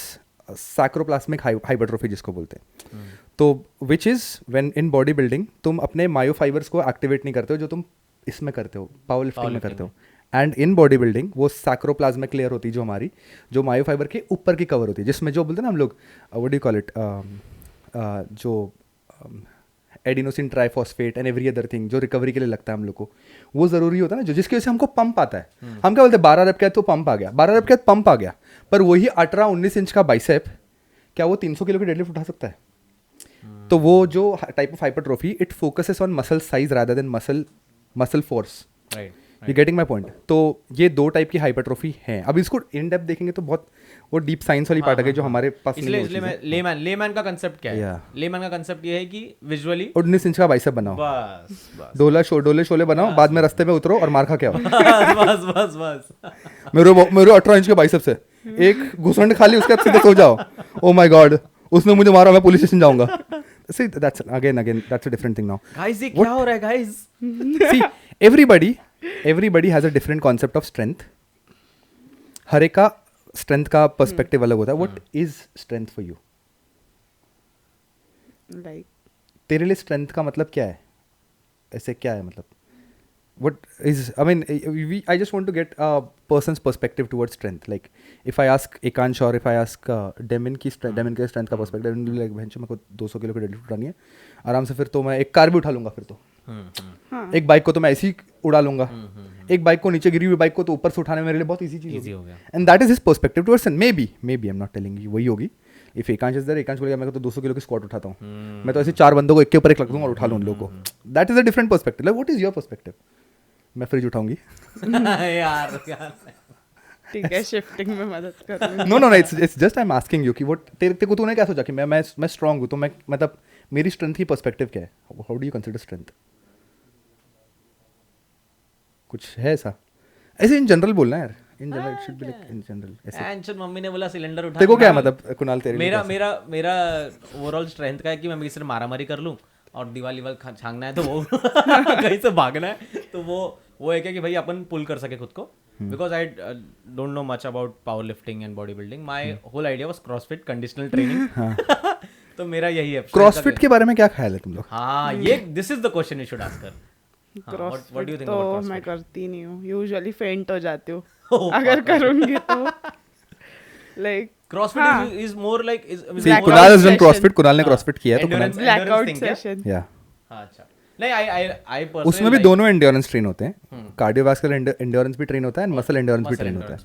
सैक्रोप्लास्मिक हाइपरट्रोफी जिसको बोलते हैं। तो which is when in body building तुम अपने मायोफाइबर्स को एक्टिवेट नहीं करते हो जो तुम इसमें करते हो, पावर लिफ्टिंग में करते हो। एंड इन बॉडी बिल्डिंग वो सैक्रोप्लाज्मिक लेयर होती है जो हमारी, जो मायोफाइबर के ऊपर की कवर होती है, जिसमें जो बोलते हैं ना हम लोग, what do you call it, जो adenosine triphosphate and every other thing जो रिकवरी के लिए लगता है हम लोग को, वो जरूरी होता है ना, जो जिसकी वजह से हमको पंप आता है। हम क्या बोलते हैं 12 रेप के बाद तो पंप आ गया, 12 रेप के बाद पंप आ गया, पर वही 18-19 इंच का बाइसेप क्या वो 300 किलो की डेडलिफ्ट उठा सकता है? तो वो जो type of hypertrophy, it focuses on muscle size rather than muscle force. You getting my point? तो ये 2 टाइप की हाइपरट्रोफी है। अब इसको इन डेप्थ देखेंगे तो बहुत वो डीप साइंस वाली पार्ट है जो हमारे पास नहीं है। इसलिए लेमैन का कांसेप्ट क्या है? लेमैन का कांसेप्ट ये है कि विजुअली 19 इंच का बाइसेप बनाओ, बस डोले शोले बनाओ, बाद में रास्ते में उतरो और मार खा के आओ। बस मेरे 18 इंच के बाइसेप से एक घुसंड खा ली, उसके बाद सीधे सो जाओ, ओ माय गॉड उसने मुझे मारा, मैं पुलिस स्टेशन जाऊंगा। See, that's again that's a different thing now. Guys, ये क्या हो रहा है guys? See, everybody has a different concept of strength. हर एक का स्ट्रेंथ का पर्सपेक्टिव अलग होता है. What is strength for you? Like तेरे लिए स्ट्रेंथ का मतलब क्या है? ऐसे क्या है मतलब? What is, I mean, I just want to get a person's perspective towards strength. Like, if I ask Ekansh or if I ask Demin के strength का perspective, like भैंचो मेरे को 200 किलो की डेडलिफ्ट उठानी है आराम से, फिर तो मैं एक कार भी उठा लूंगा, फिर तो एक बाइक को तो मैं ऐसे ही उड़ा लूंगा, एक बाइक को नीचे गिरी हुई बाइक को तो ऊपर से उठाने मेरे लिए बहुत इजी चीज हो गया. And that is his perspective towards strength. May be I am not telling you वही होगी. If Ekansh is there, Ekansh बोलेगा मैं तो 200 किलो की स्क्वाट उठाता हूँ, मैं तो ऐसे 4 बंदों को एक के ऊपर एक रख दूंगा और उठा लूँ उन लोगों को. That is a different perspective. Like what is your perspective? मैं फ्रिज उठाऊंगी यार ठीक है, शिफ्टिंग में मदद कर. No it's just I am asking you कि वो तेरे को तूने क्या सोचा कि मैं स्ट्रांग हूँ तो मैं मतलब मेरी स्ट्रेंथ की पर्सपेक्टिव क्या है? How do you consider strength? कुछ है ऐसा? ऐसे इन जनरल बोलना है यार. In general it should be like in general. ऐसे एंशन मम्मी ने बोला सिलेंडर उठा. देखो क्या मतलब कुणाल तेरे मेरा ओवरऑल स्ट्रेंथ का है कि मैं सिर्फ मारामारी कर लूं और दीवार छांगना है तो वो कहीं से भागना है तो वो एक है कि भाई अपन पुल कर सके खुद को. Because I don't know much about power lifting and body building. My whole idea was CrossFit conditional training. तो मेरा यही है. क्रॉसफिट के बारे में क्या ख्याल है तुम लोग? हाँ, ये this is the question you should ask her. CrossFit तो मैं करती नहीं हूँ. यूजुअली फेंट हो जाती हूँ अगर करूँगी तो. Like CrossFit is more like Kunal has done CrossFit. Kunal ने CrossFit किया है तो Kunal ब्लैकआउट सेशन. या अच्छा नहीं I personally उसमें भी दोनों एंड्योरेंस ट्रेन होते हैं. कार्डियोवास्कुलर एंड्योरेंस भी ट्रेन होता है एंड मसल एंड्योरेंस भी ट्रेन होता है.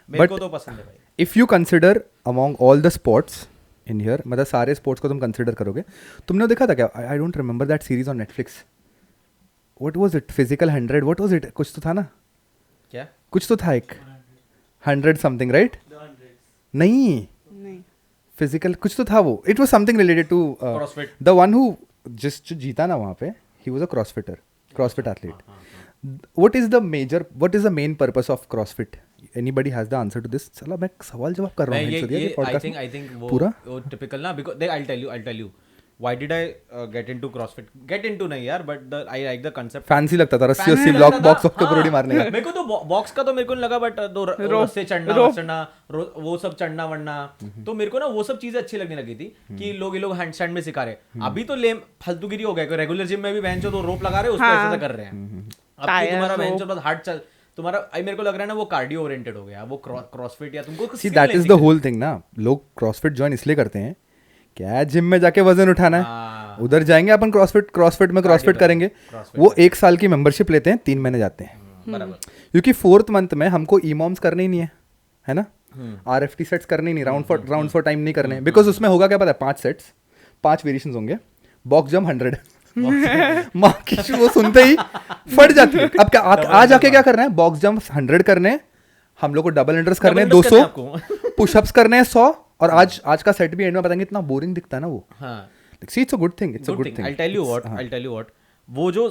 मेरे को तो पसंद है भाई. If you consider among all the sports in here, मतलब सारे स्पोर्ट्स को तुम कंसिडर करोगे, तुमने देखा था क्या? आई don't remember that series on Netflix. What was it? Physical 100. What was it? कुछ तो था ना. क्या कुछ तो था एक 100 समथिंग राइट? नहीं फिजिकल कुछ तो था वो. It was something related to the one who just जीता ना वहाँ पे. He was a CrossFit athlete. What is the main purpose of CrossFit? anybody has the answer to this, चला मैं सवाल जवाब कर रहा हूँ I think पूरा वो typical ना, because I'll tell you why did I get into CrossFit? Get into नहीं यार, but I like the concept. Fancy लगता था, रस्सी रस्सी ब्लॉक बॉक्स ऑफ के ऊपर उड़ी मारने का. मेरे को तो बॉक्स का तो मेरे को नहीं लगा, बट दो रस्से चढ़ना वो सब चढ़ना वढ़ना, तो मेरे को ना वो सब चीजें अच्छी लगने लगी थी कि लोग ये लोग हैंडस्टैंड में सिखा रहे. अभी तो लेम फालतूगिरी हो गया, रेगुलर जिम में भी बहन तो रोप लगा रहे उस पे ऐसा कर रहे हैं. अब तुम्हारा बहन चो हार्ड चल तुम्हारा, मेरे को लग रहा है ना वो कार्डियो ओरिएंटेड हो गया, वो क्रॉसफिट या तुमको. See that is the whole thing ना, लोग क्रॉसफिट ज्वाइन इसलिए करते हैं, क्या जिम में जाके वजन उठाना है, उधर जाएंगे अपन क्रॉसफिट में क्रॉसफिट करेंगे. वो 1 साल की मेंबरशिप लेते हैं, 3 महीने जाते हैं, क्योंकि 4th मंथ में हमको ईमॉम्स करने ही नहीं है ना, RFT सेट्स करने ही नहीं, राउंड फॉर टाइम नहीं करने, बिकॉज उसमें होगा क्या पता है, 5 सेट्स 5 वेरिएशंस होंगे, बॉक्स जंप 100. माँ की वो सुनते ही फट जाती है. अब क्या आज आके क्या करना है, बॉक्स जंप 100 करने, हम लोग को डबल अंडर्स करने हैं 200, पुशअप्स करने हैं 100, और आज का सेट भी एंड में बताएंगे, इतना बोरिंग दिखता है ना वो. See it's a good thing, it's a good thing. I'll tell you what वो जो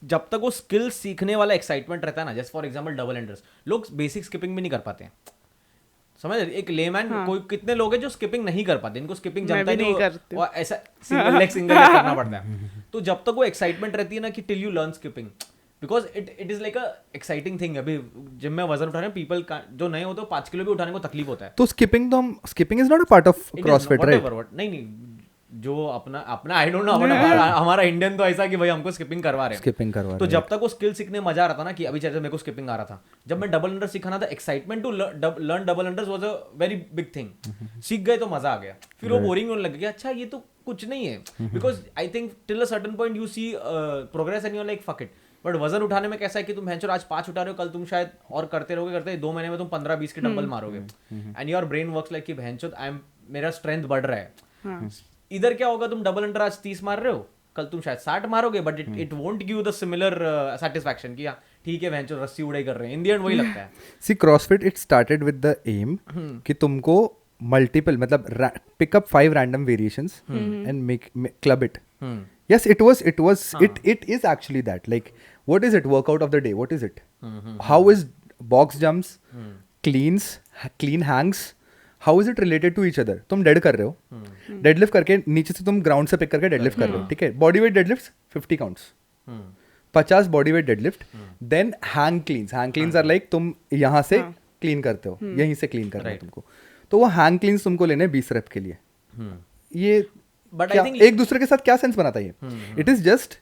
जब तक वो स्किल सीखने वाला एक्साइटमेंट रहता है ना, जैसे फॉर एग्जांपल डबल अंडर्स, लोग बेसिक स्किपिंग भी नहीं कर पाते हैं, समझ. एक लेमैन कोई कितने लोग हैं जो स्किपिंग नहीं कर पाते, इनको स्किपिंग जमता ही नहीं, और ऐसा सिंगल लेग करना पड़ता है. तो जब तक वो एक्साइटमेंट रहती है ना कि till you learn skipping, because it is like a exciting thing. अभी जिम में वजन उठा रहे हैं पीपल जो नए होते हैं 5 किलो भी उठाने को तकलीफ होता है. तो skipping is not a part of CrossFit, right? नहीं, जो अपना आई डोंट नो, हमारा इंडियन तो ऐसा कि भाई हमको स्किपिंग करवा रहे हैं. तो जब तक वो स्किल सीखने मजा आ रहा था ना, कि अभी जैसे मेरे को स्किपिंग आ रहा था, जब मैं डबल अंडर सीखना था, excitement to learn double unders was a very big thing. सीख गए तो मजा आ गया, फिर वो बोरिंग होने लग गया. अच्छा ये तो कुछ नहीं है, because I think till a certain point you see progress and you are like fuck it. But वजन उठाने में कैसा है कि तुम भैंचो आज 5 उठा रहे हो, कल तुम शायद और करते रहोगे 2 महीने में तुम 15-20 के डंबल मारोगे, and your brain works like कि भैंचो मेरा स्ट्रेंथ बढ़ रहा है. इधर क्या होगा, तुम डबल अंडर आज 30 मार रहे हो, कल तुम शायद 60 मारोगे, but it won't give the similar satisfaction कि ठीक है भैंचो रस्सी उड़ाई कर रहे हैं. इन द एंड वही लगता है. See CrossFit it started with the aim कि तुमको मल्टीपल मतलब pick up 5 random variations and make club it. Yes, it was. It is actually that. Like, what is it? Workout of the day. What is it? How is box jumps, clean hangs? How is it related to each other? तुम dead कर रहे हो, deadlift करके नीचे से तुम ground से pick करके डेडलिफ्ट कर रहे हो, ठीक है. Body weight deadlift 50 counts, 50 body weight deadlift. Then hang cleans are like तुम यहाँ से क्लीन करते हो, यहीं से क्लीन करना है तुमको. तो वो हैंग क्लीन्स तुमको लेने 20 रेप के लिए. ये बट आई थिंक एक दूसरे के साथ क्या सेंस बनाता है ये? It is just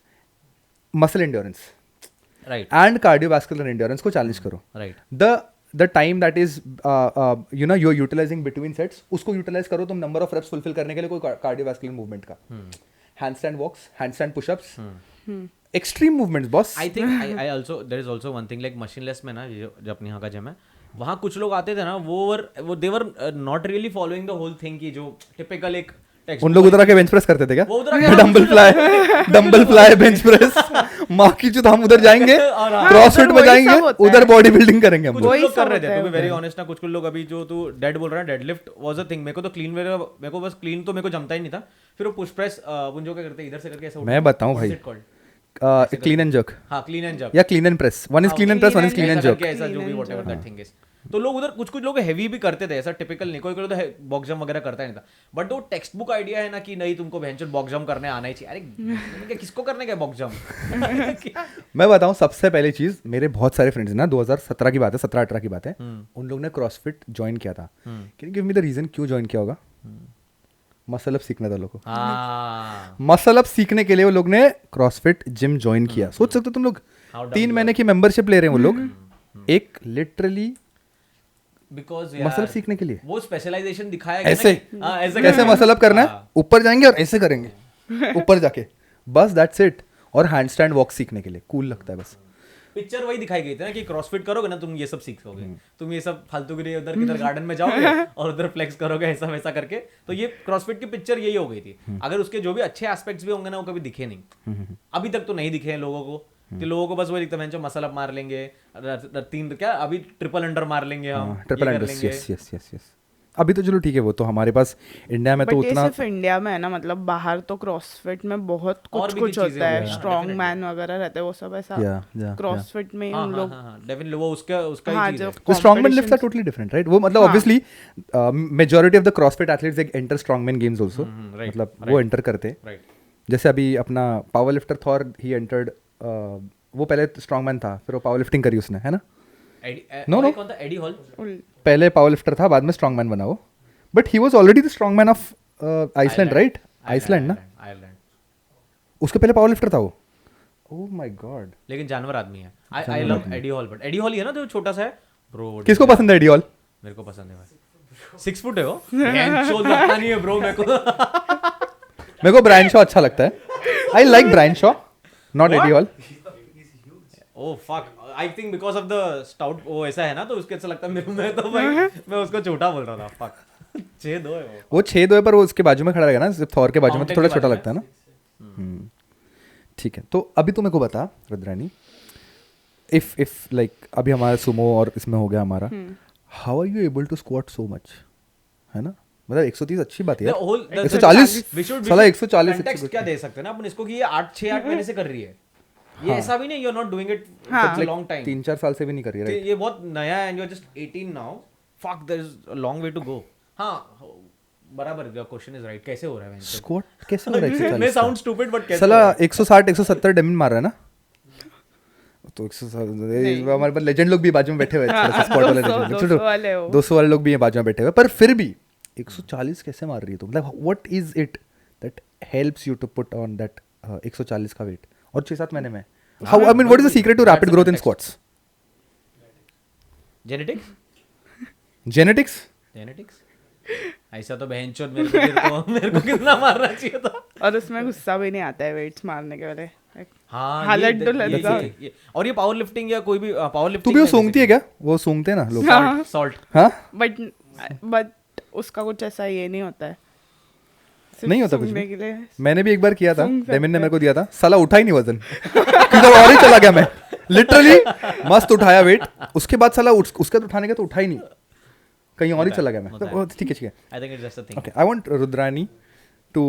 muscle endurance, right, and cardiovascular endurance को चैलेंज करो. Right. The time that is you know you're utilizing between sets, उसको यूटिलाइज करो तुम नंबर ऑफ रेप्स फुलफिल करने के लिए कोई कार्डियोवास्कुलर मूवमेंट का. Handstand walks, handstand pushups, extreme movements boss. I think I also there is also one thing like machineless में ना, जो अपने यहाँ का जिम है, वहाँ कुछ लोग आते थे ना, वो they were not really following the whole thing की जो टिपिकल एक उन लोग उधर आके बेंच प्रेस करते थे क्या? वो उधर आके डंबल फ्लाई बेंच प्रेस. माँ की जो हम उधर जाएंगे, क्रॉसफिट में जाएंगे, उधर बॉडी बिल्डिंग करेंगे हम. कुछ लोग कर रहे थे, टू बी वेरी ऑनेस्ट ना. कुछ लोग अभी जो तू डेड बोल रहा है, डेडलिफ्ट वाज अ थिंग. मेरे को तो क्लीन, मेरे को बस क्लीन तो मेरे को जमता ही नहीं था. फिर वो पुश प्रेस उन जो क्या करते इधर से करके ऐसा. मैं बताऊं भाई, क्लीन एंड जर्क. हां, क्लीन एंड जर्क या clean and press. One is clean and press, one is clean and jerk, ऐसा जो भी व्हाटएवर दैट थिंग इज. तो लोग उधर कुछ लोग हैवी भी करते थे, ऐसा टिपिकल नहीं. कोई तो बॉक्स जंप वगैरह करता नहीं था. बट वो टेक्स्ट बुक आइडिया है ना कि नहीं तुमको भैंचो बॉक्स जंप करने आना ही चाहिए. अरे किसको करने का बॉक्स जंप? मैं बताऊं, सबसे पहली चीज, मेरे बहुत सारे फ्रेंड्स ना, 2017 की बात है, 17-18 की बात है, उन लोग ने क्रॉसफिट ज्वाइन किया था. Can you give me the reason क्यों ज्वाइन किया होगा? मसल अप सीखना था लोगों को. मसल अप सीखने के लिए वो लोग ने क्रॉसफिट जिम ज्वाइन किया. सोच सकते हो तुम लोग, 3 महीने की मेंबरशिप ले रहे हैं वो लोग, एक लिटरली बिकॉज मसल सीखने के लिए. वो स्पेशलाइजेशन दिखाया ऐसे कैसे मसल अप करना है, ऊपर जाएंगे और ऐसे करेंगे ऊपर जाके, बस दैट्स इट. और हैंडस्टैंड वॉक सीखने के लिए कूल लगता है बस. पिक्चर वही दिखाई गई थी ना कि क्रॉसफिट करोगे ना तुम ये सब सीखोगे. तुम ये सब फालतू के उधर किधर गार्डन में जाओगे और उधर फ्लेक्स करोगे ऐसा वैसा करके. तो ये क्रॉसफिट की पिक्चर यही हो गई थी. अगर उसके जो भी अच्छे एस्पेक्ट्स भी होंगे ना, वो कभी दिखे नहीं. अभी तक तो नहीं दिखे हैं लोगों को. कि लोगों को बस वही दिखता है जो मसल अप मार लेंगे, 3 क्या अभी ट्रिपल अंडर मार लेंगे हम, ट्रिपल अंडर. यस. अभी तो चलो ठीक है, वो तो हमारे पास इंडिया में बट तो ये उतना सिर्फ इंडिया में है ना, मतलब बाहर तो क्रॉसफिट में बहुत और कुछ भी कुछ चीजें होता है, होती हैं, स्ट्रॉन्ग definitely. मैन वगैरह रहते हैं, वो सब ऐसा या क्रॉसफिट में ही हाँ उन हाँ लोग, हाँ हाँ डेफिनेटली वो उसका हाँ, ही चीज जो है. तो strongman lifts are competitions- totally different right. वो मतलब हाँ. Obviously majority of the CrossFit athletes एक enter strongman games also, right, मतलब वो right. एंटर करते हैं. राइट. जैसे अभी अपना power lifter Thor he entered, वो पहले स्ट्रॉन्गमैन था, फिर वो पावर लिफ्टिंग करी उसने, है ना. No, no. कौन था? Eddie Hall. पहले पावर लिफ्टर था, बाद में स्ट्रॉन्गमैन बना वो. But he was already the strongman of Iceland right. Iceland ना, आयरलैंड. उसके पहले पावर लिफ्टर था वो. Oh my god. लेकिन जानवर आदमी है. I love Eddie Hall, but Eddie Hall ही है ना जो छोटा सा है ब्रो. किसको पसंद है एडी हॉल? मेरे को पसंद है भाई. 6 फुट है वो. शो लगता नहीं है ब्रो मेरे को. मेरे को ब्रायन शॉ अच्छा लगता है. I like Brian Shaw, not Eddie Hall. Oh fuck, I think because of the stout वो ऐसा है ना, तो उसके अच्छा लगता है मेरे को. मैं तो भाई मैं उसको छोटा बोल रहा था. फक. 6'2" है वो. 6'2" है, पर वो उसके बाजू में खड़ा रहेगा ना, थॉर के बाजू में, तो Mountain थोड़ा के छोटा बाजू लगता है ना. ठीक है, तो अभी तो मेरे को बता रुद्रानी, इफ लाइक अभी हमारा सुमो और इसमें हो गया हमारा, how are you able to squat so much, है ना. मतलब 130 अच्छी बात है यार. 140 साला 140 context क्या दे सकते हैं ना अपन इसको कि ये 6-8 महीने से कर रही है. ये ऐसा भी नहीं you are not doing it for a long time. 3-4 साल से भी नहीं कर रही है राइट. ये बहुत नया है and you are just 18 now. Fuck, there is a long way to go. हां बराबर, योर क्वेश्चन इज राइट. कैसे हो रहा है स्क्वाट कैसे हो रहा है 140? मैं साउंड स्टूपिड बट कैसे साला 160 170 डेमिन मार रहा है ना. तो 160 हमारे पास लेजेंड लोग भी बाजू में बैठे हुए हैं, स्क्वाट वाले 200 वाले हो. 200 वाले लोग भी हैं बाजू में बैठे हुए, पर फिर भी 140 कैसे मार रही है तुम. मतलब what is it that helps you to put on that 140 का वेट और 6-7 महीने में. How, I mean what is the secret to rapid growth in squats? Genetics. Genetics. ऐसा तो बहनचोद मेरे को कितना मारना चाहिए था. और उसमें गुस्सा भी नहीं आता है वेट्स मारने के वाले. हाँ, हालत डुल जाता ये और ये पावर लिफ्टिंग या कोई भी पावर तू लिफ्टिंग भी वो सूंघती है क्या? वो सूंघते हैं ना लोग. सॉल्ट. हाँ, बट उसका कुछ ऐसा ये नहीं होता है. सिर्फ नहीं होता कुछ सूंघने भी? के लिए. मैंने भी एक बार किया था, सूंघ सकते डेमिन ने हैं. मेरे को दिया था, साला उठा ही नहीं वजन. किधर और ही चला गया मैं. लिटरली मस्त उठाया वेट, उसके बाद साला उसका तो उठाने का तो उठा ही नहीं, कहीं और ही चला गया मैं. तो ठीक है. I think it's just a thing. Okay, I want Rudrani to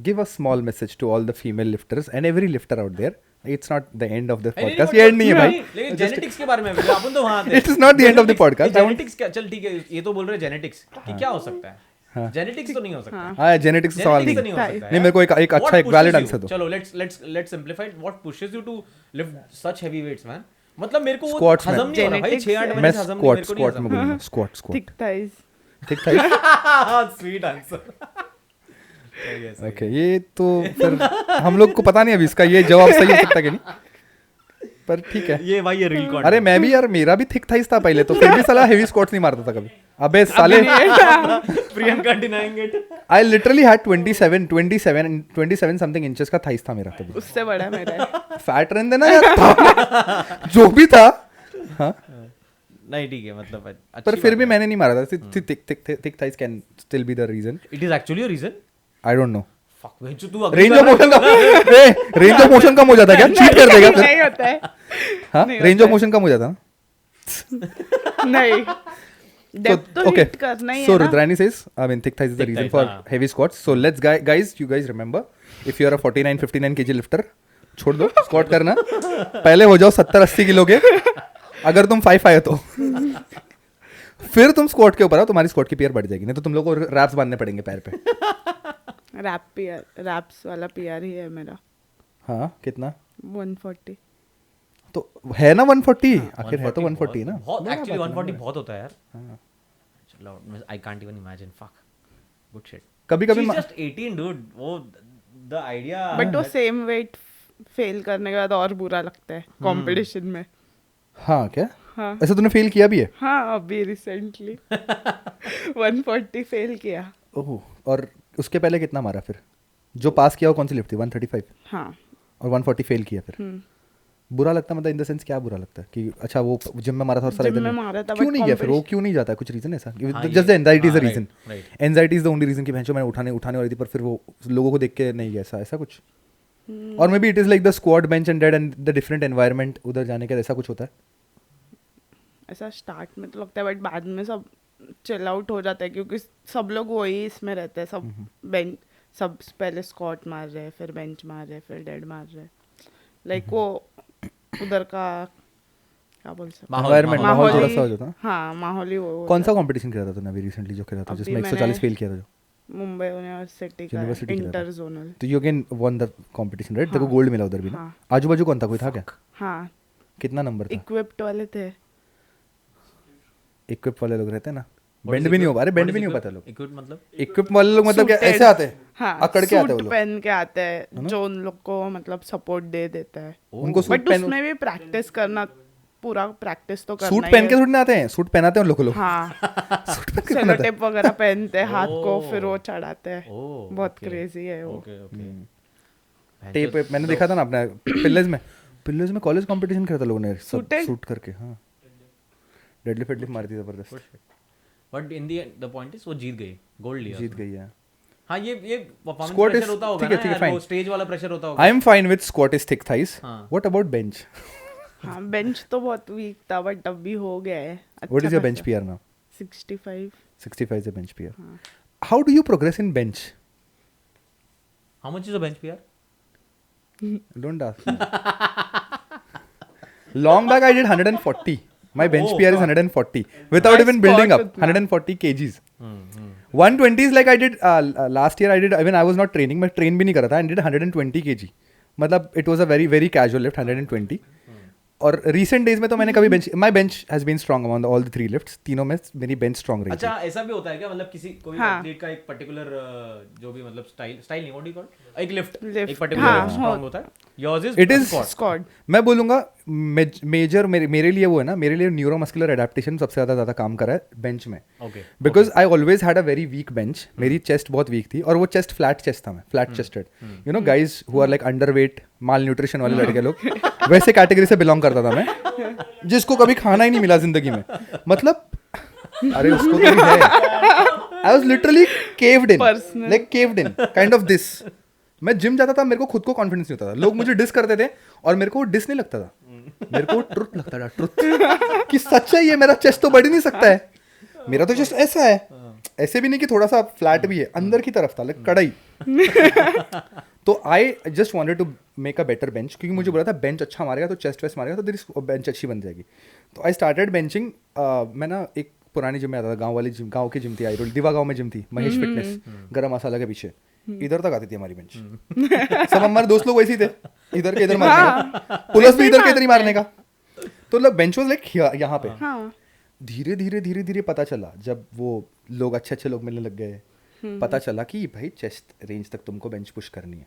give a small message to all the female lifters and every lifter out there. It's not the end of the podcast. ये end नहीं है भाई. लेकिन genetics के बारे में अपन तो वहां थे. It is not the end of the podcast. Genetics क्या, चल ठीक है, ये तो बोल रहे जेनेटिक्स कि क्या हो सकता है. जेनेटिक्स तो नहीं हो सकता. हाँ, genetics का सवाल Genetics तो नहीं. नहीं हो सकता. नहीं, मेरे को एक अच्छा एक valid answer दो. चलो let's simplify it. What pushes you to lift such heavy weights, man? मतलब मेरे को वो Squats में. हजम नहीं हो रहा भाई. 6-8 मैं महीने से हजम नहीं, मेरे को नहीं squat में हजम. बोलूँगा. Squat. Thick thighs. ठीक था. Sweet answer. Okay, ये तो फिर हम लोग को पता नहीं अभी इसका ये जवाब सही हो सकता कि नहीं, पर ठीक है. ये भाई ये रील कॉन्टेंट. अरे मैं भी यार, मेरा भी थिक थाइस था पहले, तो फिर भी साला हेवी स्क्वाट्स नहीं मारता था कभी. अबे साले, Priyanka denying it. I literally had 27 something inches का थाइस था मेरा तभी. उससे बड़ा मेरा है. फैट रहने देना यार, था जो भी था. हाँ, नहीं ठीक है, मतलब पर फिर भी मैंने नहीं मारा था. Thick thighs can still be the reason. It is actually a reason. I don't know. Fuck वेंचू, तू अगली रेंज ऑफ बार- मोशन कम, रेंज ऑफ मोशन कम हो जाता है क्या? चीट कर देगा फिर. नहीं होता है. हाँ, नहीं रेंज होता ऑफ मोशन कम हो जाता. नहीं. डेप्थ तो okay. hit करना ही So है ना. Rudrani says, I mean, thick thighs is the Thick reason thighs, for हाँ. heavy squats. So let's guys, you guys remember, if you are a 49-59 kg lifter, छोड़ दो स्क्वाट करना, पहले हो जाओ 70-80 किलो के. अगर तुम 5 तो फिर तुम स्क्वाट के ऊपर आओ, तुम्हारी स्क्वाट की पीआर बढ़ जाएगी. नहीं तो तुम लोग को रैप्स बांधने पड़ेंगे पैर पे. रैप्स वाला पीआर ही है मेरा. हाँ, कितना 140. तो है ना 140. आखिर है तो 140 ना. बहुत एक्चुअली 140 बहुत होता है यार. चलो I can't even imagine. Fuck good shit. कभी शी कभी इज जस्ट 18 डूड. वो द आइडिया. बट वो सेम वेट फेल करने के बाद और बुरा लगता है कंपटीशन में. हाँ क्या? हाँ. ऐसा तूने फेल किया भी है? हाँ, अभी रिसेंटली 140 फेल किया. ओह, और उसके पहले कितना मारा फिर? जो पास किया वो कौन सी लिफ्ट थी? 135. हाँ. और 140 फेल किया फिर. बुरा लगता, मतलब इन द सेंस क्या बुरा लगता है कि अच्छा वो जिम में मारा था और साला जिम इधर में नहीं. मारा था, क्यों but नहीं गया फिर? वो competition- क्यों नहीं जाता? कुछ रीजन ऐसा? हाँ, just the anxiety is the हाँ, reason. right. Anxiety is the only reason कि भैंचो मैंने उठाने वाली थी, पर फिर वो लोगों को देख के नहीं गया. ऐसा कुछ. और may be it is like the squad, bench and dead and the different environment उधर जाने का, ऐसा कुछ होता है. ऐसा स्टार्ट में तो लगता है, बट बाद में सब चिल आउट हो जाता है क्योंकि सब लोग वही इसमें रहते हैं, सब बेंच, सब पहले स्क्वाट मार रहे हैं, फिर बेंच मार रहे हैं, फिर डेड मार रहे हैं, लाइक वो उधर का क्या बोल सकते माहौल- Environment, माहौल- माहौल माहौल थोड़ा ही- सा हो जाता है। हाँ माहौल ही वो कौन सा कंपटीशन खेला था तूने अभी रिसेंटली जो खेला था अभी जिसमें मैंने- 140 फेल किया था जो? मुंबई यूनिवर्सिटी का यूनिवर्सिटी खेला था। Inter zonal. तो you again won the competition right, तेरे को हाँ। गोल्ड मिला उधर भी ना? हाँ। आजू बाजू कौन था, कोई था क्या? हाँ कितना नंबर था? इक्विप्ड वाले थे। इक्विप वाले लोग रहते हैं ना, What बेंड is भी नहीं हो equip- पा रहे, बेंड what भी is नहीं हो equip- पाता लोग। equip मतलब इक्विप वाले लोग मतलब क्या Suited. ऐसे आते हैं? हाँ अकड़ के आते हैं वो सूट लोग। पहन के आते हैं है ना? जो उन लोग को मतलब सपोर्ट दे देता है। उनको सूट बट पहन उसमें भी प्रैक्टिस करना, पूरा प्रैक्टिस तो करना सूट ही पहन के है। थोड़ी ना आते हैं, सूट पहनाते हैं लोग हाँ सूट पहन के सेलो बनाते हैं। टेप वगैरह पहनते हैं हाथ को, Oh. फिर वो चढ़ाते हैं। ओह, बहुत okay. क्रेजी है वो। ओके ओके टेप वेप मैंने देखा था ना अपने पिल्लर्स में कॉलेज कंपटीशन खेला था लोगों ने सब Suited? सूट करके। हाँ डेडलिफ्ट वेडलिफ्ट मारी थी जबरदस्त, but in the point is वो जीत गई, गोल्ड लिया जीत उसने। गई है। हाँ ये परफॉर्मेंस Squat प्रेशर is- होता होगा ठीक है, ना ठीक है, यार, वो fine. स्टेज वाला प्रेशर होता होगा। I am fine with squat is thick thighs, हाँ। What about bench? हाँ बेंच तो बहुत वीक था बट अब भी हो गया है। व्हाट इज योर बेंच खासा। PR now? 65। 65 is a bench PR. हाँ। How do you progress in bench? How much is a bench PR? Don't ask me. Long back I did 140. My bench Oh, PR is God. 140 without My even building squat up. उतना। 140 kgs. 120 is like I did last year. I did even I was not training. मैं train भी नहीं कर रहा था. I did 120 kg. मतलब it was a very very casual lift 120. और recent days में तो मैंने कभी bench, my bench has been strong among all the 3 lifts. तीनों में मेरी bench strong रही थी. अच्छा ऐसा भी होता है क्या, मतलब किसी कोई हाँ। एथलीट का एक पर्टिकुलर जो भी मतलब स्टाइल नहीं, व्हाट डू यू कॉल, एक लिफ्ट Lift, एक पर्टिकुलर हाँ, स्ट्रांग होता है, yours is It is squad. मैं बोलूंगा मेजर मेरे लिए वो है ना, मेरे लिए न्यूरोमस्कुलर एडेप्टेशन सबसे ज़्यादा काम करा है बेंच में। Okay because I always had a very weak bench, मेरी चेस्ट बहुत वीक थी और वो चेस्ट फ्लैट चेस्ट था, मैं flat chested, you know guys who are like under weight malnutrition वाले लड़के लोग, वैसे कैटेगरी से बिलोंग करता था मैं, जिसको कभी खाना ही नहीं मिला जिंदगी में, मतलब अरे उसको तो भी है, I was literally caved in, Personal. Like caved in kind of this. मैं जिम जाता था, मेरे को खुद को कॉन्फिडेंस नहीं होता था, लोग मुझे डिस करते थे और मेरे को डिस नहीं लगता था, मेरे को ट्रुथ लगता था, ट्रुथ कि सच है ये, मेरा चेस्ट तो बढ़ ही नहीं सकता है, मेरा तो चेस्ट ऐसा है, ऐसे भी नहीं कि थोड़ा सा फ्लैट भी है, अंदर की तरफ था लाइक कड़ाई। तो I just wanted to make a better bench, क्योंकि मुझे बोला था बेंच अच्छा मारेगा तो चेस्ट वेस्ट मारेगा तो तेरी बेंच अच्छी बन जाएगी। तो आई स्टार्टेड बेंचिंग। मैं ना एक पुरानी जिम में आता था, गांव वाली जिम, गांव की जिम थी, आई दिवा गांव में जिम थी, महेश फिटनेस गरम मसाला के पीछे, इधर तक आती थी हमारी बेंच। सब हमारे दोस्त लोग वैसे ही थे, इधर के इधर मारने का, पुलिस भी इधर के इधर ही मारने का, तो मतलब बेंच वाज लाइक यहाँ पे। हाँ धीरे धीरे पता चला, जब वो लोग अच्छे लोग मिलने लग गए, पता चला कि भाई चेस्ट रेंज तक तुमको बेंच पुश करनी है,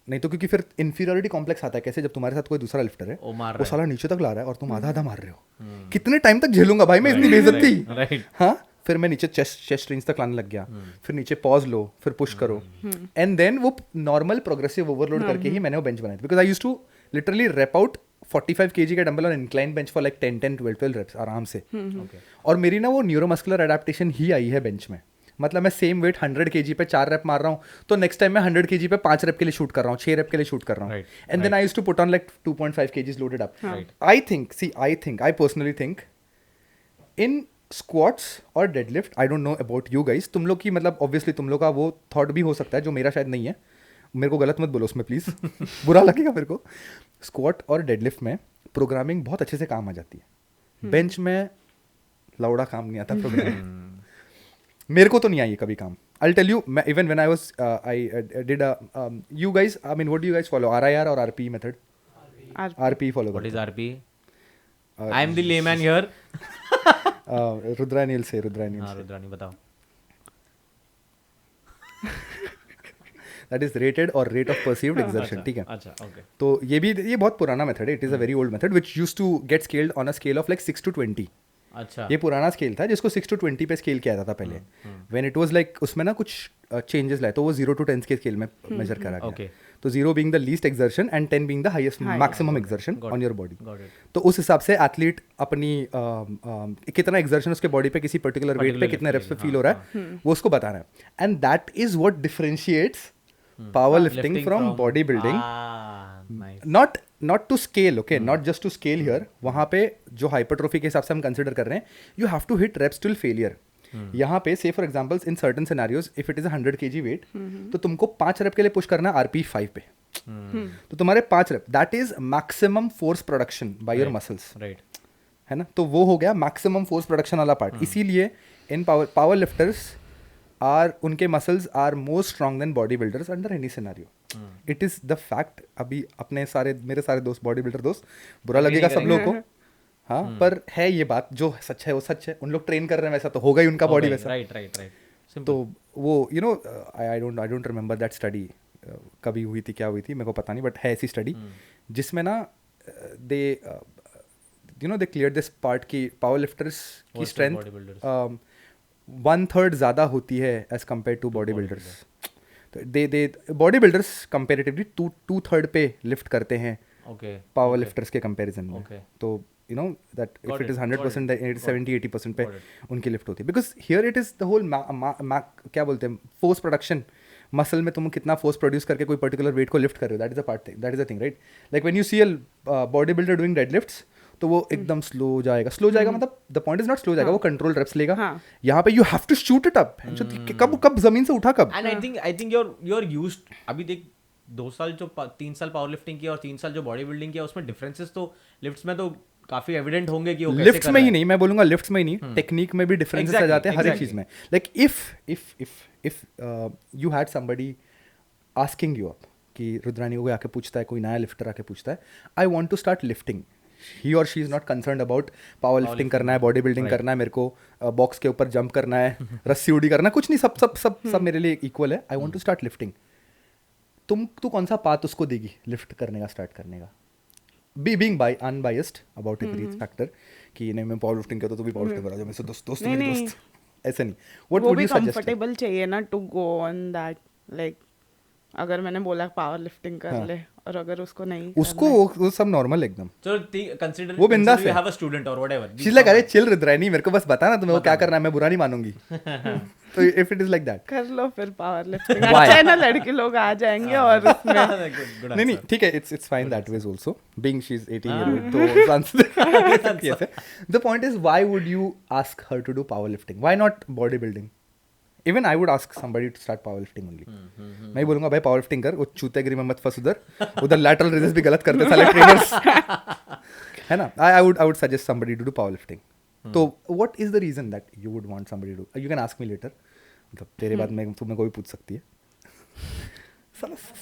नहीं तो क्योंकि फिर इंफीरियरिटी कॉम्प्लेक्स आता है। कैसे, जब तुम्हारे साथ कोई दूसरा लिफ्टर है, वो मार वो रहा है। साला नीचे तक ला रहा है और तुम आधा आधा मार रहे हो, कितने टाइम तक झेलूंगा भाई मैं इतनी बेइज्जती। राइट हाँ, फिर मैं नीचे चेस्ट रेंज तक लाने लग गया, फिर नीचे पॉज लो, फिर पुश करो, एंड देन वो नॉर्मल प्रोग्रेसिव ओवरलोड करके ही मैंने वो बेंच बनाया, because I used to literally rep out 45 kg का डंबल और incline bench for like 10-12 reps आराम से। और मेरी ना वो न्यूरोमस्कुलर एडेप्टेशन ही आई है बेंच में, मतलब मैं सेम वेट 100 kg पे 4 रैप मार रहा हूँ, तो नेक्स्ट टाइम मैं 100 kg पे 5 रैप के लिए शूट कर रहा हूँ, 6 रैप के लिए शूट कर रहा हूँ, Right, and then I used to put on like 2.5 kgs loaded up. I personally think in squats और deadlift, I don't know about you guys, तुम लोग की मतलब ऑब्वियसली तुम लोग का वो थॉट भी हो सकता है जो मेरा शायद नहीं है, मेरे को गलत मत बोलो उसमें प्लीज बुरा लगेगा मेरे को। स्क्वाट और डेडलिफ्ट में प्रोग्रामिंग बहुत अच्छे से काम आ जाती है, बेंच में लौड़ा काम नहीं आता प्रोग्रामिंग, मेरे को तो नहीं आई कभी काम। I'll tell you, even when I was I did a you guys, I mean what do you guys follow, RIR or RPE method? RPE follow what is करते RP? I am the layman here. हैं। Rudrani will say, Rudrani will हां say. Rudrani बताओ। That is rated or rate of perceived exertion, ठीक है। अच्छा okay तो ये बहुत पुराना मेथड है, it is a very old method which use to get scaled on a scale of like 6 to 20। अच्छा ये पुराना स्केल था जिसको 6 to 20 पे स्केल किया जाता था पहले, व्हेन इट वाज लाइक उसमें ना कुछ चेंजेस लाए, तो वो 0 to 10 के स्केल में मेजर करा गया। Okay. तो 0 being the least exertion and 10 being the highest maximum exertion Got on it. Your body. Got it. तो उस हिसाब से एथलीट अपनी कितना एक्सर्शन उसके बॉडी पे किसी पर्टिकुलर वेट पे Particular कितने lift रेप्स पे के फील लिए, हो रहा है वो उसको बता रहा है, and that is what differentiates power lifting from body building, nice not to scale, okay, not just to scale here. वहाँ पे जो हाइपरट्रोफी के हिसाब से हम कंसिडर कर रहे हैं, you have to hit reps till failure. यहाँ पे से for examples in certain scenarios if it is 100 kg weight, तो तुमको 5 रेप के लिए पुश करना है RP 5 पे. तो तुम्हारे 5 rep, that is maximum force production by your muscles, right. है ना. तो वो हो गया मैक्सिमम फोर्स प्रोडक्शन वाला पार्ट. इसीलिए इन पावर लिफ्टर्स आर, उनके muscles are more strong than body builders under any scenario. It is the fact. अभी अपने मेरे सारे दोस्त बॉडी बिल्डर दोस्त, बुरा लगेगा सब लोगों को, हाँ, पर है ये बात, जो सच है वो सच है. उन लोग ट्रेन कर रहे हैं वैसा, तो होगा ही उनका बॉडी वैसा. राइट. तो वो you know I don't remember that study कभी हुई थी, क्या हुई थी मेरे को पता नहीं, बट है ऐसी स्टडी जिसमें ना they they clear this part की पावर लिफ्टर्स की स्ट्रेंथ 1/3 ज़्यादा होती है as compare to body builders. तो दे बॉडी बिल्डर्स कंपेरेटिवली 2/3 पे लिफ्ट करते हैं पावर लिफ्टर्स के कंपैरिजन में. तो you know that if it is 100% then it is 70-80% पे उनकी लिफ्ट होती है. Because here it is the whole क्या बोलते हैं, फोर्स प्रोडक्शन. मसल में तुम कितना फोर्स प्रोड्यूस करके कोई पर्टिकुलर वेट को लिफ्ट कर रहे हो, that is a part thing, that is a thing, right. Like when you see a body builder doing deadlifts, तो वो एकदम स्लो जाएगा मतलब the point is not slow जाएगा, वो कंट्रोल रेप्स लेगा. यहाँ पे you have to shoot it up. कब जमीन से उठा कब. And I think you are used. अभी देख 2 साल जो 3 साल पावर लिफ्टिंग किया और 3 साल जो बॉडी बिल्डिंग किया, उसमें डिफरेंसेस तो लिफ्ट्स में तो काफी एविडेंट होंगे कि वो कैसे लिफ्ट्स में ही नहीं, मैं बोलूंगा लिफ्ट्स में ही नहीं, टेक्निक में भी डिफरेंसेस आ जाते हैं हर एक चीज में. Like if you had somebody asking you up कि रुद्रानी को आके पूछता है, कोई नया लिफ्टर आके पूछता है, I want to start lifting, he और she is not concerned about power lifting करना है, बॉडी बिल्डिंग करना है, मेरे को बॉक्स के ऊपर जंप करना है, रस्सी उड़ी करना है, कुछ नहीं, सब सब सब सब मेरे लिए इक्वल है. I want to start lifting. तू कौन सा पाथ उसको देगी लिफ्ट करने का, स्टार्ट करने का? being unbiased about every factor कि नहीं मैं पावर लिफ्टिंग करता तो भी पावर लिफ्टिंग करा, जो मेरे से दोस्त मेरे दोस्त, ऐसे नहीं. What would you suggest? Comfortable चाहिए ना to go on that. Like अगर मैंने बोला पावर लिफ्टिंग कर ले और अगर उसको नहीं, उसको वो सब नॉर्मल एकदम. चलो कंसीडर वो बिंदास है. यू हैव अ स्टूडेंट और व्हाटएवर, शी इज लाइक अरे चिल रुद्रानी, मेरे को बस बता ना तुम्हें वो क्या करना है, मैं बुरा नहीं मानूंगी. तो if it is like that, कर लो फिर पावर लिफ्टिंग. अच्छा है ना, लड़के लोग आ जाएंगे और उसमें नहीं ठीक है, it's fine that was also, being she is 18 year old. तो आंसर yes है. The point is why would you ask her to do power lifting, why not body building? Even I would ask somebody to start power lifting only. मैं ही बोलूंगा भाई power lifting कर, वो चूतेगिरी में मत फंस उधर लैटरल रेजेस भी गलत करते साले ट्रेनर्स, है ना. I would suggest somebody to do power lifting. तो what is the reason that you would want somebody to, you can ask me later, मतलब तेरे बाद में तुम्हें कोई पूछ सकती है.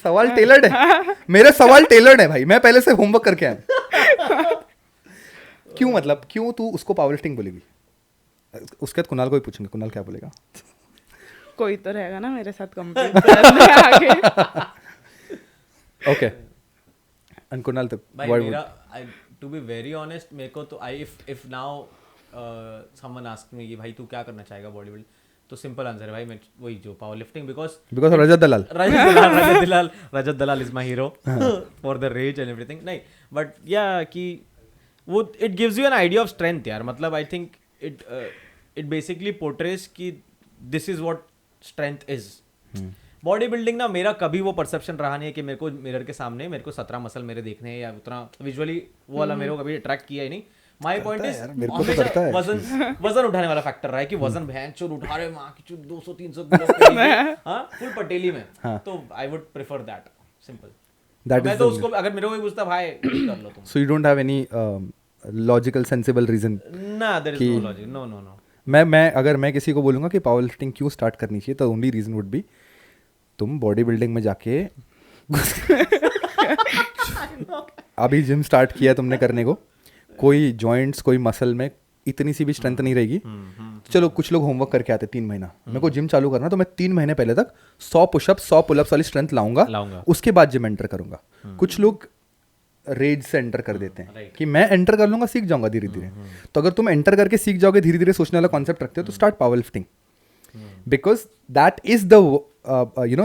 सवाल टेलर्ड है, मेरे सवाल टेलर्ड है भाई, मैं पहले से होमवर्क करके आया. क्यों, मतलब क्यों तू उसको पावर लिफ्टिंग बोलेगी? उसके बाद कुणाल को ही पूछेंगे, कुणाल क्या बोलेगा? कोई तो रहेगा ना मेरे साथ कंप्लीट करने आगे. ओके. एंड कुणाल तो मेरा, टू बी वेरी ऑनेस्ट, मेरे को तो if now someone ask me कि भाई तू क्या करना चाहेगा बॉडी बिल्ड, तो सिंपल आंसर है भाई मैं वही जो power lifting, because Rajat Dalal is my hero for the rage and everything. नहीं बट या कि वो it gives you an idea of strength यार. मतलब I think it basically portrays कि this is what strength is. Body building ना, मेरा कभी वो परसेप्शन रहा नहीं है कि मेरे को मिरर के सामने मेरे को 17 मसल मेरे देखने हैं या उतना विजुअली वो वाला मेरे को कभी अट्रैक्ट किया ही नहीं. माय पॉइंट इज वजन उठाने वाला फैक्टर रहा है कि वजन भैंस चोर उठा रहे मां की 200-300 किलो हां फुल पटेली में. तो I would prefer that simple. मैं तो उसको अगर मेरे को भी पूछता भाई कर लो तुम. So you don't have any logical sensible reason? ना, there is no logic. No. मैं अगर मैं किसी को बोलूंगा कि पावर लिफ्टिंग क्यों स्टार्ट करनी चाहिए, तो ओनली रीजन वुड बी तुम बॉडी बिल्डिंग में जाके अभी जिम स्टार्ट किया तुमने करने को, कोई जॉइंट्स कोई मसल में इतनी सी भी स्ट्रेंथ नहीं रहेगी. चलो कुछ लोग होमवर्क करके आते 3 महीना, मेरे को जिम चालू करना तो मैं 3 महीने पहले तक 100 पुशअप 100 पुलअप्स वाली स्ट्रेंथ लाऊंगा, उसके बाद जिम एंटर करूंगा. कुछ लोग रेज से एंटर कर देते हैं कि मैं एंटर कर लूंगा, सीख जाऊंगा धीरे धीरे. तो अगर तुम एंटर करके सीख जाओगे, धीरे धीरे सोचने वाला कॉन्सेप्ट रखते हो, तो start power lifting, because that is the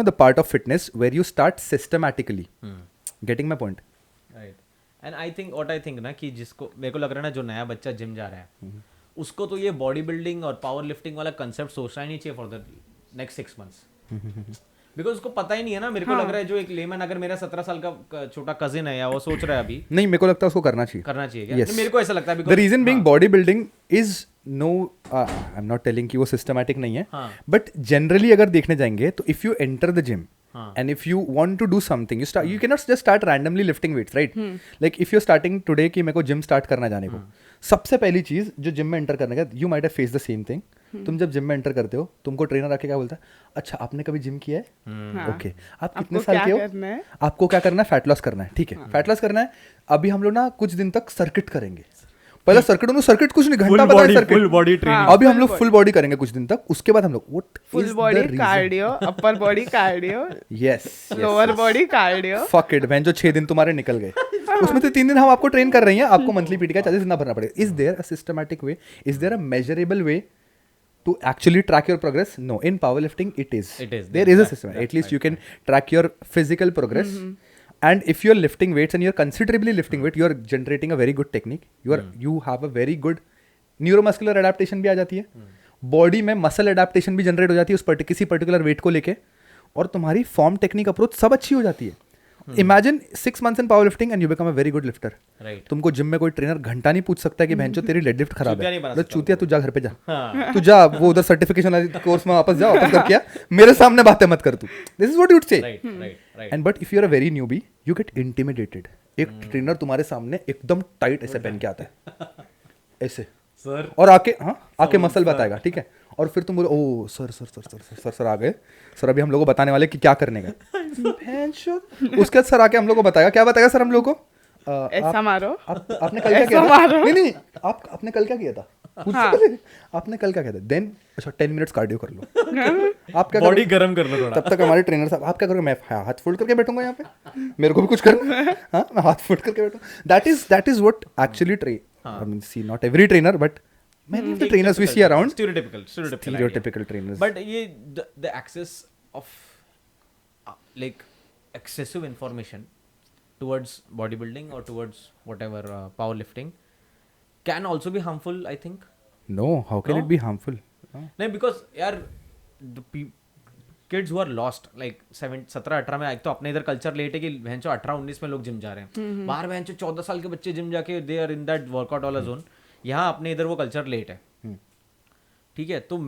the part of fitness where you start systematically. Getting my point? Right. And I think ना कि जिसको मेरे को लग रहा है ना, जो नया बच्चा जिम जा रहा है उसको तो ये बॉडी बिल्डिंग और पावर लिफ्टिंग वाला कंसेप्ट सोचना ही नहीं चाहिए for the next 6 months. Because उसको पता ही नहीं है ना. मेरे को लग रहा है जो एक लेमन, अगर मेरा 17 साल का छोटा कजिन है या वो सोच रहा है अभी नहीं, मेरे को लगता है उसको करना चाहिए. क्या. Yes. मेरे को ऐसा लगता है The reason being body building is no, I'm not telling कि वो systematic नहीं है, हाँ. but generally अगर देखने जाएंगे तो if you enter the gym हाँ. and if you want to do something, you cannot just start randomly lifting weights, right? Like if you're starting today कि मेरे को gym start करना जाने को, सबसे पहली चीज जो जिम में एंटर करने का, you might have faced the same thing. तुम जब जिम में एंटर करते हो, तुमको ट्रेनर आके क्या बोलता है, अच्छा आपने कभी जिम किया है, ओके, आप कितने साल के हो, आपको क्या करना है, फैट लॉस करना है, ठीक है, फैट लॉस करना है. अभी हम लोग ना कुछ दिन तक सर्किट करेंगे. पहला सर्किट कुछ नहीं, घंटा बता सर्किट, फुल बॉडी ट्रेनिंग. अभी हम लोग फुल बॉडी करेंगे कुछ दिन तक. उसके बाद हम लोग what full body cardio, upper body cardio, yes, lower body cardio. Fuck it man, जो 6 दिन तुम्हारे निकल गए उसमें से 3 दिन हम आपको ट्रेन कर रहे हैं, आपको मंथली पीटी का चार्जेस इतना भरना पड़ेगा. Is there a systematic way, is there a measurable way to actually track your progress? No, in powerlifting it is there is a system. At least you can track your physical progress. And if you're lifting weights and you're considerably lifting weight, you're generating a very good technique. You have a very good neuromuscular adaptation भी आ जाती है, body में muscle adaptation भी generate हो जाती है उस किसी पर्टिकुलर वेट को लेके, और तुम्हारी फॉर्म, टेक्निक, अप्रोच सब अच्छी हो जाती है. Imagine 6 months in powerlifting and you become a very good lifter. तुमको जिम में कोई ट्रेनर घंटा नहीं पूछ सकता है कि बहनचो तेरी डेडलिफ्ट खराब है, चूतिया तू जा घर पे जा, तू जा वो उधर सर्टिफिकेशन वाले कोर्स में वापस जा, वापस करके आ, मेरे सामने बातें मत कर तू. This is what you would say. And but if you are a very newbie, you get intimidated. एक ट्रेनर तुम्हारे सामने एकदम टाइट ऐसे पहन के आता है ऐसे सर, और आके मसल बताएगा, ठीक है, और फिर तुम बोलो ओ सर आ गए सर, अभी हम लोग को बताने वाले कि क्या करने का. उसके बाद सर आके हम लोग को बताएगा, क्या बताएगा सर हम लोग को, ऐसा मारो, आपने कल क्या किया था, नहीं आपने कल क्या किया था, आपने कल क्या किया था, देन अच्छा 10 minutes कार्डियो कर लो, आप क्या बॉडी गर्म कर लो थोड़ा. तब तक हमारे ट्रेनर साहब, आप क्या करोगे, मैं हाथ फोल्ड करके बैठूंगा यहाँ पे, मेरे को भी कुछ करना है, मैं हाथ फोल्ड करके बैठूंगा. That is what actually I mean, see, not every trainer, but many of the trainers we see around, stereotypical trainers. But the access of like excessive information towards bodybuilding or towards whatever powerlifting can also be harmful, I think. No, how can it be harmful? No, because yaar, the kids who are lost, like 17-18 में, एक तो अपने इधर culture late है कि भैंचो 18-19 में लोग gym जा रहे हैं, बाहर भैंचो 14 साल के बच्चे जिम जाके they are in that workout वाला जोन. यहाँ अपने इधर वो कल्चर लेट है, ठीक है. तो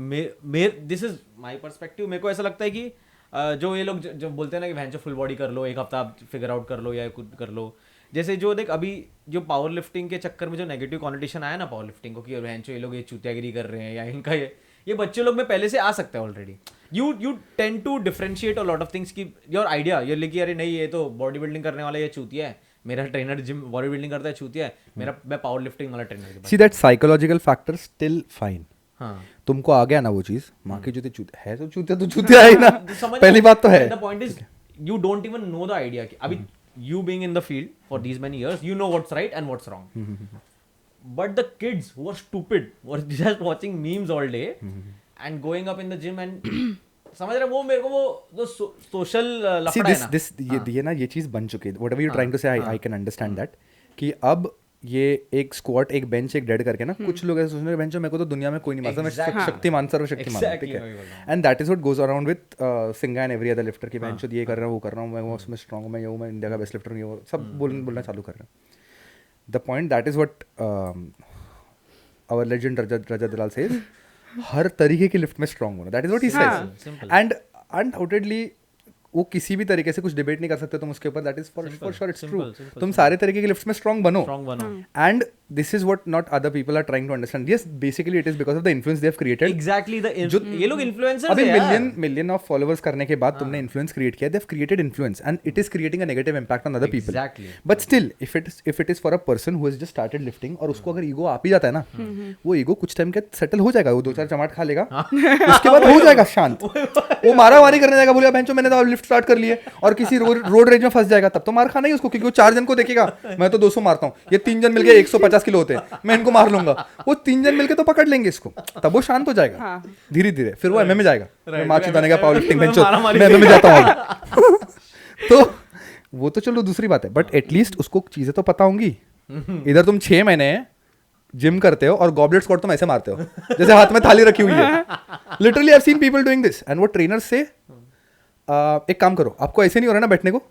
दिस इज माय पर्सपेक्टिव. मेरे को ऐसा लगता है कि जो ये लोग जो बोलते हैं ना कि भैंचो फुल बॉडी कर लो, एक हफ्ता आप फिगर आउट कर लो या कुछ कर लो, जैसे जो देख अभी जो पावर लिफ्टिंग के चक्कर में जो नेगेटिव कॉन्नोटेशन आया ना पावर लिफ्टिंग को, कि भैंचो ये लोग ये चूतियागिरी कर रहे हैं या इनका ये बच्चे लोग में पहले से आ सकता है already. You tend to differentiate a lot of things की योर आइडिया, ये लेके अरे नहीं ये तो बॉडी बिल्डिंग करने वाला ये चूतिया है, मेरा ट्रेनर जिम बॉडी बिल्डिंग करता है चूतिया है, मैं पावर लिफ्टिंग वाला trainer. See that psychological factor still fine. हाँ, तुमको आ गया ना वो चीज, माँ की जूते चूतिया है तो चूतिया है ना, पहली बात तो है. The point is you don't even know the idea कि अभी you being in the field for these many years, you know what's right and what's wrong. But the kids who are stupid, who are just watching memes all day and going up in the gym and समझ रहे वो मेरे को वो social लफड़ा है ना. ये ना ये चीज बन चुकी है. व्हाटएवर यू ट्राइंग टू से आई कैन अंडरस्टैंड दैट कि अब ये एक स्क्वाट, एक बेंच, एक डेड करके ना कुछ लोग ऐसे सोच रहे हैं बेंचो मेरे को तो दुनिया में कोई नहीं मारता, मैं शक्तिमान, सर्वशक्तिमान, ठीक है. And that is what goes around with सिंगा एंड एवरी अदर लिफ्टर की बेंचो ये कर रहा हूं, वो कर रहा हूं, मैं उसमें स्ट्रांग हूं, मैं ये हूं, मैं इंडिया का बेस्ट लिफ्टर हूं, सब बोलना चालू कर रहे हैं. The point that is what our legend Rajat Dalal says, हर तरीके की लिफ्ट में स्ट्रांग होना, that is what he says. And undoubtedly वो किसी भी तरीके से कुछ डिबेट नहीं कर सकते तुम उसके ऊपर, that is for sure it's true. तुम सारे तरीके की लिफ्ट्स में स्ट्रांग बनो. And this is what not other people are trying to understand. Yes, basically it is because of the influence they have created. Exactly, ये लोग influencers हैं. अभी मिलियन ऑफ फॉलोअर्स करने के बाद तुमने इन्फ्लुएंस क्रिएट किया, दे have created influence and it is creating a negative impact on other people. But still if it is for a person who has just started lifting और उसको अगर ego आप ही जाता है ना, वो ईगो कुछ टाइम के सेटल हो जाएगा, वो 2-4 चमाट खा लेगा, उसके बाद हो जाएगा शांत. वो मारामारी करने जाएगा, बोलेगा बेंचो मैंने तो लिफ्ट स्टार्ट कर लिए, और किसी रोड रेंज में फंस जाएगा, तब तो मार खाना ही उसको, क्योंकि वो 4 जन को देखेगा, मैं तो 200 मारता हूँ, ये 3 जन मिलके 150 किलो होते हैं, मैं इनको मार लूंगा. वो 3 जन मिलके तो पकड़ लेंगे इसको, तब वो शांत हो जाएगा धीरे धीरे. फिर वो एमएमए जाएगा, मैं मार चिताने का पावर लिफ्टिंग बेंचो, मैं एमएमए जाता हूँ. तो वो तो चलो दूसरी बात है, बट एटलीस्ट उसको चीजें तो पता होंगी. इधर तुम 6 महीने जिम करते हो और गॉबलेट स्क्वाट तुम ऐसे मारते हो जैसे हाथ में थाली रखी हुई है. Literally I have seen people doing this and वो ट्रेनर्स से एक काम करो, आपको ऐसे नहीं हो रहा ना बैठने को,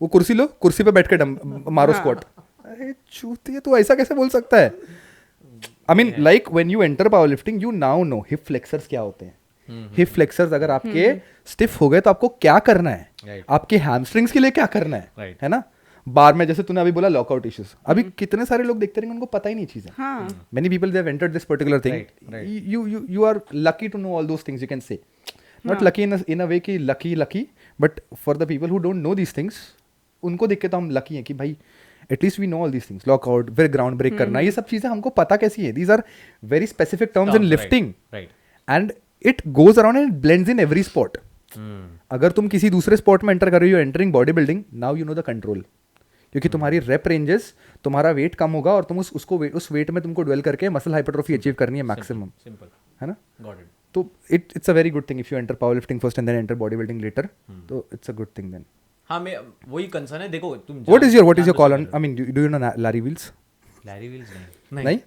वो कुर्सी लो, कुर्सी पे बैठ के मारो स्क्वाट। अरे चूतिया, तू ऐसा कैसे बोल सकता है? I mean like when you enter power lifting you now know hip flexors क्या होते हैं। हिप फ्लेक्सर्स अगर आपके स्टिफ हो गए तो आपको क्या करना है, Right. आपके हैमस्ट्रिंग्स के लिए क्या करना है, Right. है ना? बार में जैसे तूने अभी बोला लॉकआउट इश्यूज, अभी कितने सारे लोग देखते रहेंगे उनको पता ही नहीं चीजें। हाँ Many people they have entered this particular thing. Right. You are lucky to know all those things. You can say, not lucky in a way कि lucky, but for the people who don't know these things, उनको देख के तो हम lucky हैं कि भाई at least we know all these things. Lockout, फिर ground break करना, ये सब चीजें हमको पता कैसी है. These are very specific terms in lifting, Right. and it goes around and blends in every sport. अगर तुम किसी दूसरे स्पोर्ट में एंटर कर रही हो, entering body building, now you know the control, क्योंकि तुम्हारी रेप रेंजेस, तुम्हारा वेट कम होगा और तुम उस वेट में तुमको ड्वेल करके मसल हाइपरट्रोफी अचीव करनी है मैक्सिमम, Simple. है ना? Got it. तो it's a very good thing if you enter power lifting first and then enter body building later, तो it's a good thing then. हाँ, मैं वही कंसर्न है. देखो तुम what is your call on, I mean do you know Larry Wheels? Larry Wheels नहीं. नहीं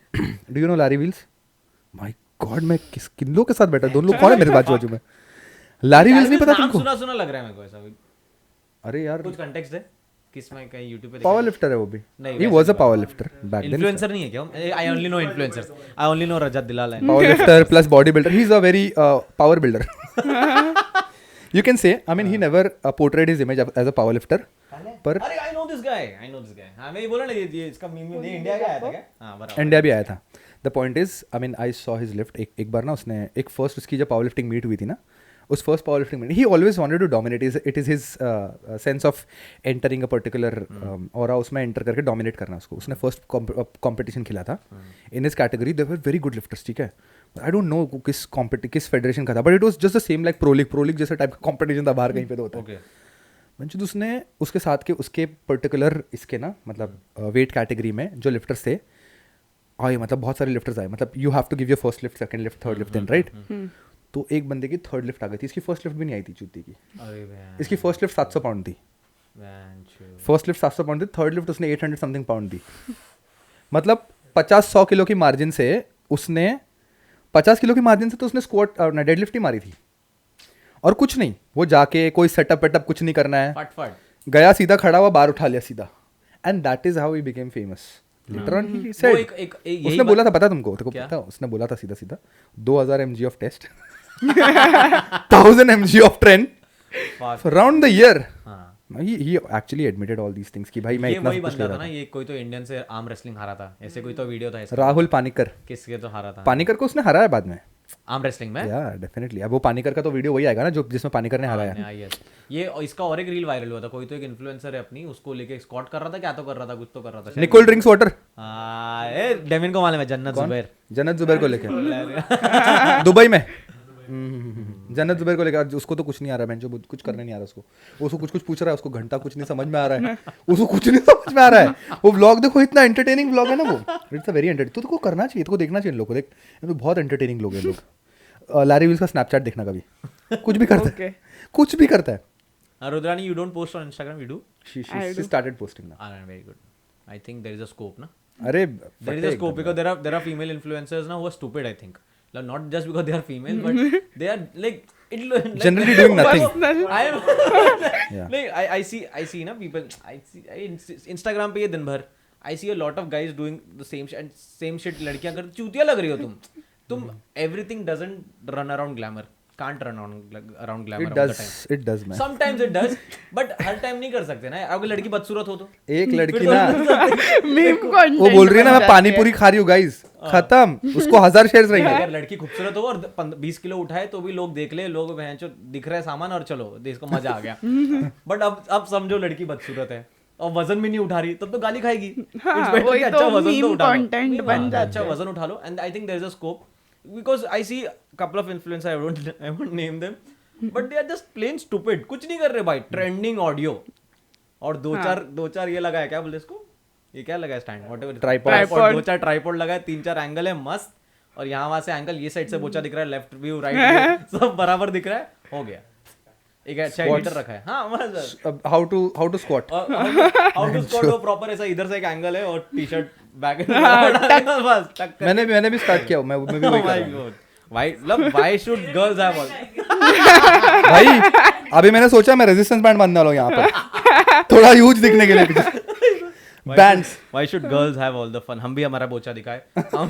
do you know Larry Wheels? My God, मैं किन लोगों के साथ बैठा, दोनों लोग कौन है मेरे बाजू में? लैरी व्हील्स नहीं पता तुमको? सुना लग रहा है मेरे को ऐसा. अरे यार कुछ कंटेक्स्ट है किस में कहीं YouTube पे पावर लिफ्टर है वो भी. नहीं, he was a power lifter back then. Influencer नहीं है क्या? I only know influencers. I only know Rajat Dalal है. Power lifter plus body builder. He is a very power builder. You can say, I mean, he never portrayed his image as a power lifter. पर अरे I know this guy. हाँ, मैं ये बोला ना, ये इसका मीम ये इंडिया का आया था क्या? हाँ, बराबर. इंडिया भी आया था. The point is, I mean I saw his lift. एक बार ना उसने एक फर्स्ट उसकी जब पावर लिफ्टिंग मीट हुई थी ना, उस फर्स्ट पावर लिफ्टिंग मीट ही always wanted to dominate. It is his sense of entering a particular और उसमें एंटर करके डोमिनेट करना उसको. उसने फर्स्ट कॉम्पिटिशन खेला था in his category. They were very good lifters, ठीक है. आई डोंट नो किस फेडरेशन का था, but it was just the same like pro league जैसा टाइप का कॉम्पिटिशन था बाहर कहीं पे तो होता है. ओके. मंचूद उसने उसके साथ के उसके पर्टिकुलर इसके ना मतलब वेट कैटेगरी में जो लिफ्टर्स थे आए, मतलब बहुत सारे लिफ्टर्स आए. मतलब you have to give your first lift, second lift, third lift, then right. तो एक बंदे की थर्ड लिफ्ट आ गई थी, इसकी फर्स्ट लिफ्ट भी नहीं आई थी चूती की. अरे भैया. इसकी फर्स्ट लिफ्ट 700 पाउंड थी. वैंचो. फर्स्ट लिफ्ट 700 पाउंड थी, थर्ड लिफ्ट उसने 800 समथिंग पाउंड दी. मतलब 50-100 किलो की मार्जिन से उसने 50 किलो की मार्जिन से तो उसने स्क्वाट और डेड लिफ्ट ही मारी थी. और कुछ नहीं, वो जाके कोई सेटअप वेटअप कुछ नहीं करना है, फट गया सीधा खड़ा हुआ, बार उठा लिया सीधा. And that is how he became famous. Later on he said, वो एक यही उसने बोला था, पता तुमको क्या? पता, उसने बोला था सीधा 2000 mg of test 1000 mg of tren around the year. हाँ. he actually admitted all these things कि भाई मैं ये इतना वही सब कुछ बंदा ले था रहा ना, था. ये कोई तो इंडियन से आर्म रेसलिंग हारा था, ऐसे कोई तो वीडियो था इसका. राहुल पानीकर. किसके तो हारा था पानीकर को उसने हराया बाद में. आर्म रेसलिंग में. या डेफिनेटली. अब वो पानीकर का तो वीडियो वही आएगा ना जो जिसमें पानीकर ने हराया. हाँ, yes. ये इसका और एक रील वायरल हुआ था. कोई तो एक इन्फ्लुएंसर है अपनी, उसको लेके स्क्वाट कर रहा था, क्या तो कर रहा था, कुछ तो कर रहा था. Nicole drinks water. हाँ, ए डेविन को मालूम है. जन्नत जुबैर. जन्नत जुबैर को लेके दुबई में. जन्नत जुबैर को लेकर, उसको तो कुछ नहीं आ रहा है, जो कुछ करने नहीं आ रहा उसको कुछ पूछ रहा है, उसको घंटा कुछ नहीं समझ में आ रहा है, उसको कुछ नहीं समझ में आ रहा है. वो व्लॉग देखो, इतना एंटरटेनिंग व्लॉग है ना वो. It's a very entertaining. तो करना चाहिए, तो देखना चाहिए लोगों को. देख तो बहुत एंटरटेनिंग लोग हैं लोग. लैरी व्हील्स का स्नैपचैट देखना कभी. कुछ भी करता है, कुछ भी करता है. Rudrani, you don't post on Instagram, you do? She started posting now. Very good. I think there is a scope, na? अरे There is a scope because there are female influencers now who are stupid, I think. Like, not just because they are female, but they are like generally doing nothing. I am Yeah. like I see na people. Instagram पे ये दिन भर I see a lot of guys doing the same shit. लड़कियां कर चूतिया लग रही हो तुम. Everything doesn't run around glamour. Can't run around glamour all the time. It does man. Sometimes it does, but her time नहीं कर सकते ना. अगर लड़की बदसूरत हो तो एक लड़की ना मीम कंटेंट वो बोल रही है ना, मैं पानी पूरी खा रही हूँ गाइस, खत्म. उसको 1000 शेयर्स रहेंगे. अगर लड़की खूबसूरत हो और 20 किलो उठाए तो भी लोग देख ले, लोग भैंचो दिख रहा है सामान और चलो इसको मजा आ गया. बट अब समझो लड़की बदसूरत है और वजन भी नहीं उठा रही, तब तो गाली खाएगी. हाँ, It's better वही कि अच्छा तो वजन तो meme उठा लो. content बन हाँ, जाता अच्छा है. वजन उठा लो. And I think there is a scope because I see couple of influencers, I won't name them, but they are just plain stupid. कुछ नहीं कर रहे भाई. ट्रेंडिंग ऑडियो और दो चार ये लगाया, क्या बोलते इसको, ये क्या लगाया स्टैंड, व्हाटएवर, ट्राइपॉड. 2-4 ट्राइपॉड लगाया, 3-4 एंगल है मस्त. और यहाँ वहां से एंगल, ये साइड से बोचा दिख रहा है, लेफ्ट व्यू राइट व्यू सब बराबर दिख रहा है. हो गया. एक अच्छा एडिटर रखा है. हाँ बस. How to squat. How to squat वो प्रॉपर ऐसा, इधर से एक एंगल है और टी-शर्ट बैक बस टक्कर. मैंने भी स्टार्ट किया. मैं भी वही कर रहा हूँ. Why should girls have all? भाई अभी मैंने सोचा मैं रेजिस्टेंस बैंड बांधने वाला हूँ यहाँ पर थोड़ा ह्यूज दिखने के लिए bands Why should girls have all the fun? हम भी हमारा बोचा दिखाए,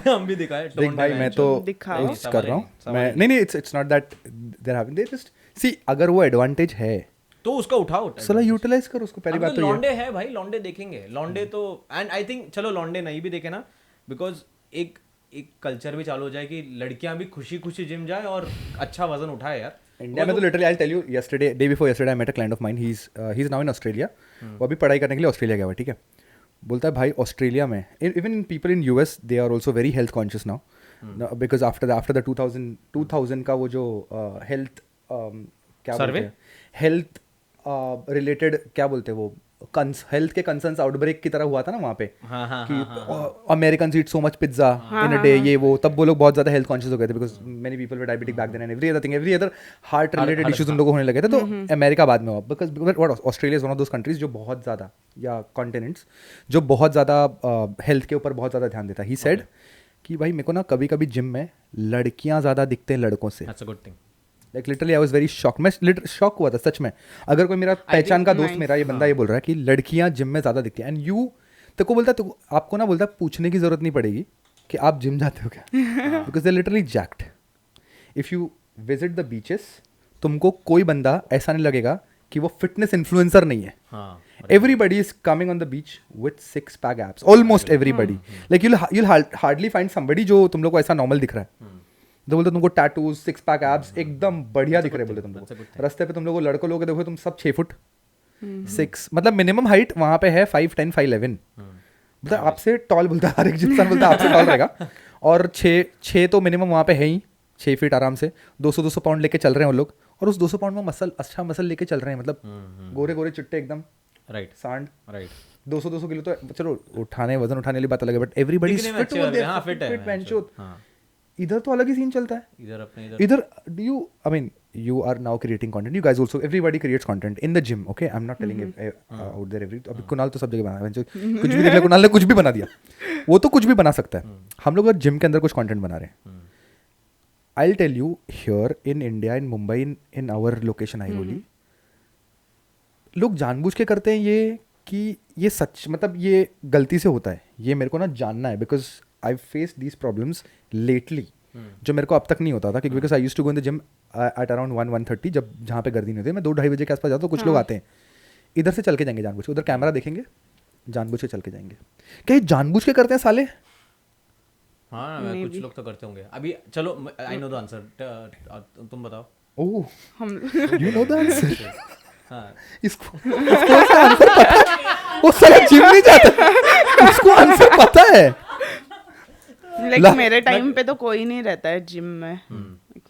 हम भी दिखाए. देख भाई मैं तो दिखाओ। post कर रहा हूँ मैं नहीं it's not that there having they just see अगर वो एडवांटेज है तो उसका उठाओ. साला यूटिलाइज कर उसको पहली अब बात तो ये लॉन्डे है भाई, लॉन्डे देखेंगे, लॉन्डे तो एंड आई थिंक चलो लॉन्डे नहीं भी देखे ना, बिकॉज एक कल्चर भी चालू हो जाए कि लड़कियां भी खुशी खुशी जिम जाए और अच्छा वजन उठाए यार. इंडिया में तो literally I tell you yesterday day before yesterday I met a client of mine he is now in Australia. वो अभी पढ़ाई करने के लिए ऑस्ट्रेलिया गया हुआ ठीक है. बोलता है भाई ऑस्ट्रेलिया में even in people in US they are also very health conscious now because after the 2000 का वो जो हेल्थ क्या बोलते हैं हेल्थ रिलेटेड क्या बोलते हैं वो हेल्थ के कंसर्न्स आउटब्रेक की तरह हुआ था ना वहाँ पे कि American eat so much pizza in a day ये वो तब वो लोग बहुत ज्यादा हेल्थ कॉन्शियस हो गए थे because many people were diabetic back then and every other heart related issues उन लोगों को होने लगे थे. तो अमेरिका बाद में हुआ because what Australia is one of those countries जो बहुत ज्यादा या कॉन्टिनेंट्स जो बहुत ज्यादा हेल्थ के ऊपर बहुत ज्यादा ध्यान देता है. ही सेड कि भाई मेरे को ना कभी कभी जिम में लड़कियां ज्यादा दिखते हैं लड़कों से. That's a good thing. Like literally I was very shock. मैं शॉक हुआ था सच में. अगर कोई मेरा पहचान का दोस्त मेरा ये बंदा ये बोल रहा है कि लड़कियां जिम में ज़्यादा दिखती हैं एंड यू तो को बोलता है आपको ना बोलता है पूछने की ज़रूरत नहीं पड़ेगी कि आप जिम जाते हो क्या because they literally jacked. If you visit the beaches तुमको कोई बंदा ऐसा नहीं लगेगा कि वो फिटनेस इन्फ्लुएंसर नहीं है. Everybody is coming on the beach with 6-pack abs. Almost everybody. Like you'll hardly find somebody जो तुम लोग को ऐसा नॉर्मल दिख रहा है. तो बोलते तुमको टैटूज 6-pack abs एकदम बढ़िया दिख रहे बोले तुम लोग. रास्ते पे तुम लोग लड़कों लोग देखो तुम सब 6 फुट 6 मतलब मिनिमम हाइट वहाँ पे है 5'10", 5'11". मतलब आपसे टॉल बोलता है हर एक जिंसान बोलता है आपसे टॉल रहेगा. और 6 तो मिनिमम वहाँ पे है ही 6 फीट आराम से. 200 पाउंड लेके चल रहे हैं वो लोग और उस 200 पाउंड में अच्छा मसल लेके चल रहे हैं. मतलब गोरे गोरे चिट्टे एकदम राइट सांड राइट 200 किलो तो चलो वजन उठाने वाली बात अलग है but everybody is fit over there. हां फिट है बेंचो. इधर तो अलग ही सीन चलता है. इधर do you I mean you are now creating content. You guys also everybody creates content in the gym. Okay I am not telling out there every. अभी कुणाल तो सब जगह बना है. कुछ भी देख ले कुणाल ने कुछ भी बना दिया. वो तो कुछ भी बना सकता है. हम लोग अगर जिम के अंदर कुछ कंटेंट बना रहे हैं I will tell you here in India in Mumbai in our location Airoli लोग जानबूझ के करते हैं ये कि ये सच मतलब ये गलती से होता है. ये मेरे को ना जानना है because I face these problems lately जो मेरे को अब तक नहीं होता था. Because I used to go in the gym at around 1:30 जब जहाँ पे गर्दी नहीं होती. मैं 2-2:30 बजे के आसपास जाता हूँ. कुछ लोग आते हैं इधर से चल के जाएंगे जानबूझ के. उधर कैमरा देखेंगे जानबूझ के चल के जाएंगे. क्या ये जानबूझ के करते हैं साले? हाँ कुछ लोग तो करते होंगे. अभी चलो आई नो द आंसर. तुम बताओ. Oh you know the answer. हाँ इसको आंसर पता है. वो साला जिम नहीं जाता इसको आंसर पता है. लाइक मेरे टाइम पे तो कोई नहीं रहता है जिम में.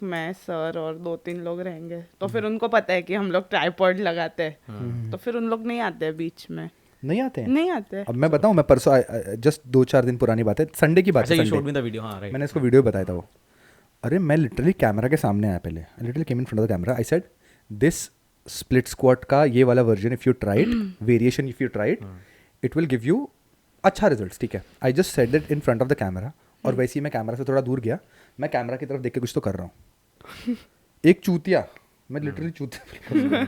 मैं सर और 2-3 लोग रहेंगे तो फिर उनको पता है कि हम लोग ट्राइपॉड लगाते हैं तो फिर उन लोग नहीं आते हैं बीच में. नहीं आते. अब मैं बताऊं मैं परसों जस्ट 2-4 दिन पुरानी बात है. संडे की बात है. मैंने इसको वीडियो बताया था वो. अरे मैं लिटरली कैमरा के सामने आया पहले. I literally came in front of the camera. I said this split squat का ये वाला version if you try it variation if you try it will give you अच्छा रिजल्ट. ठीक है. I just said it in front of the camera और वैसे ही मैं camera से थोड़ा दूर गया. मैं कैमरा की तरफ देख के कुछ तो कर रहा हूँ. एक चूतिया मैं लिटरली चूतिया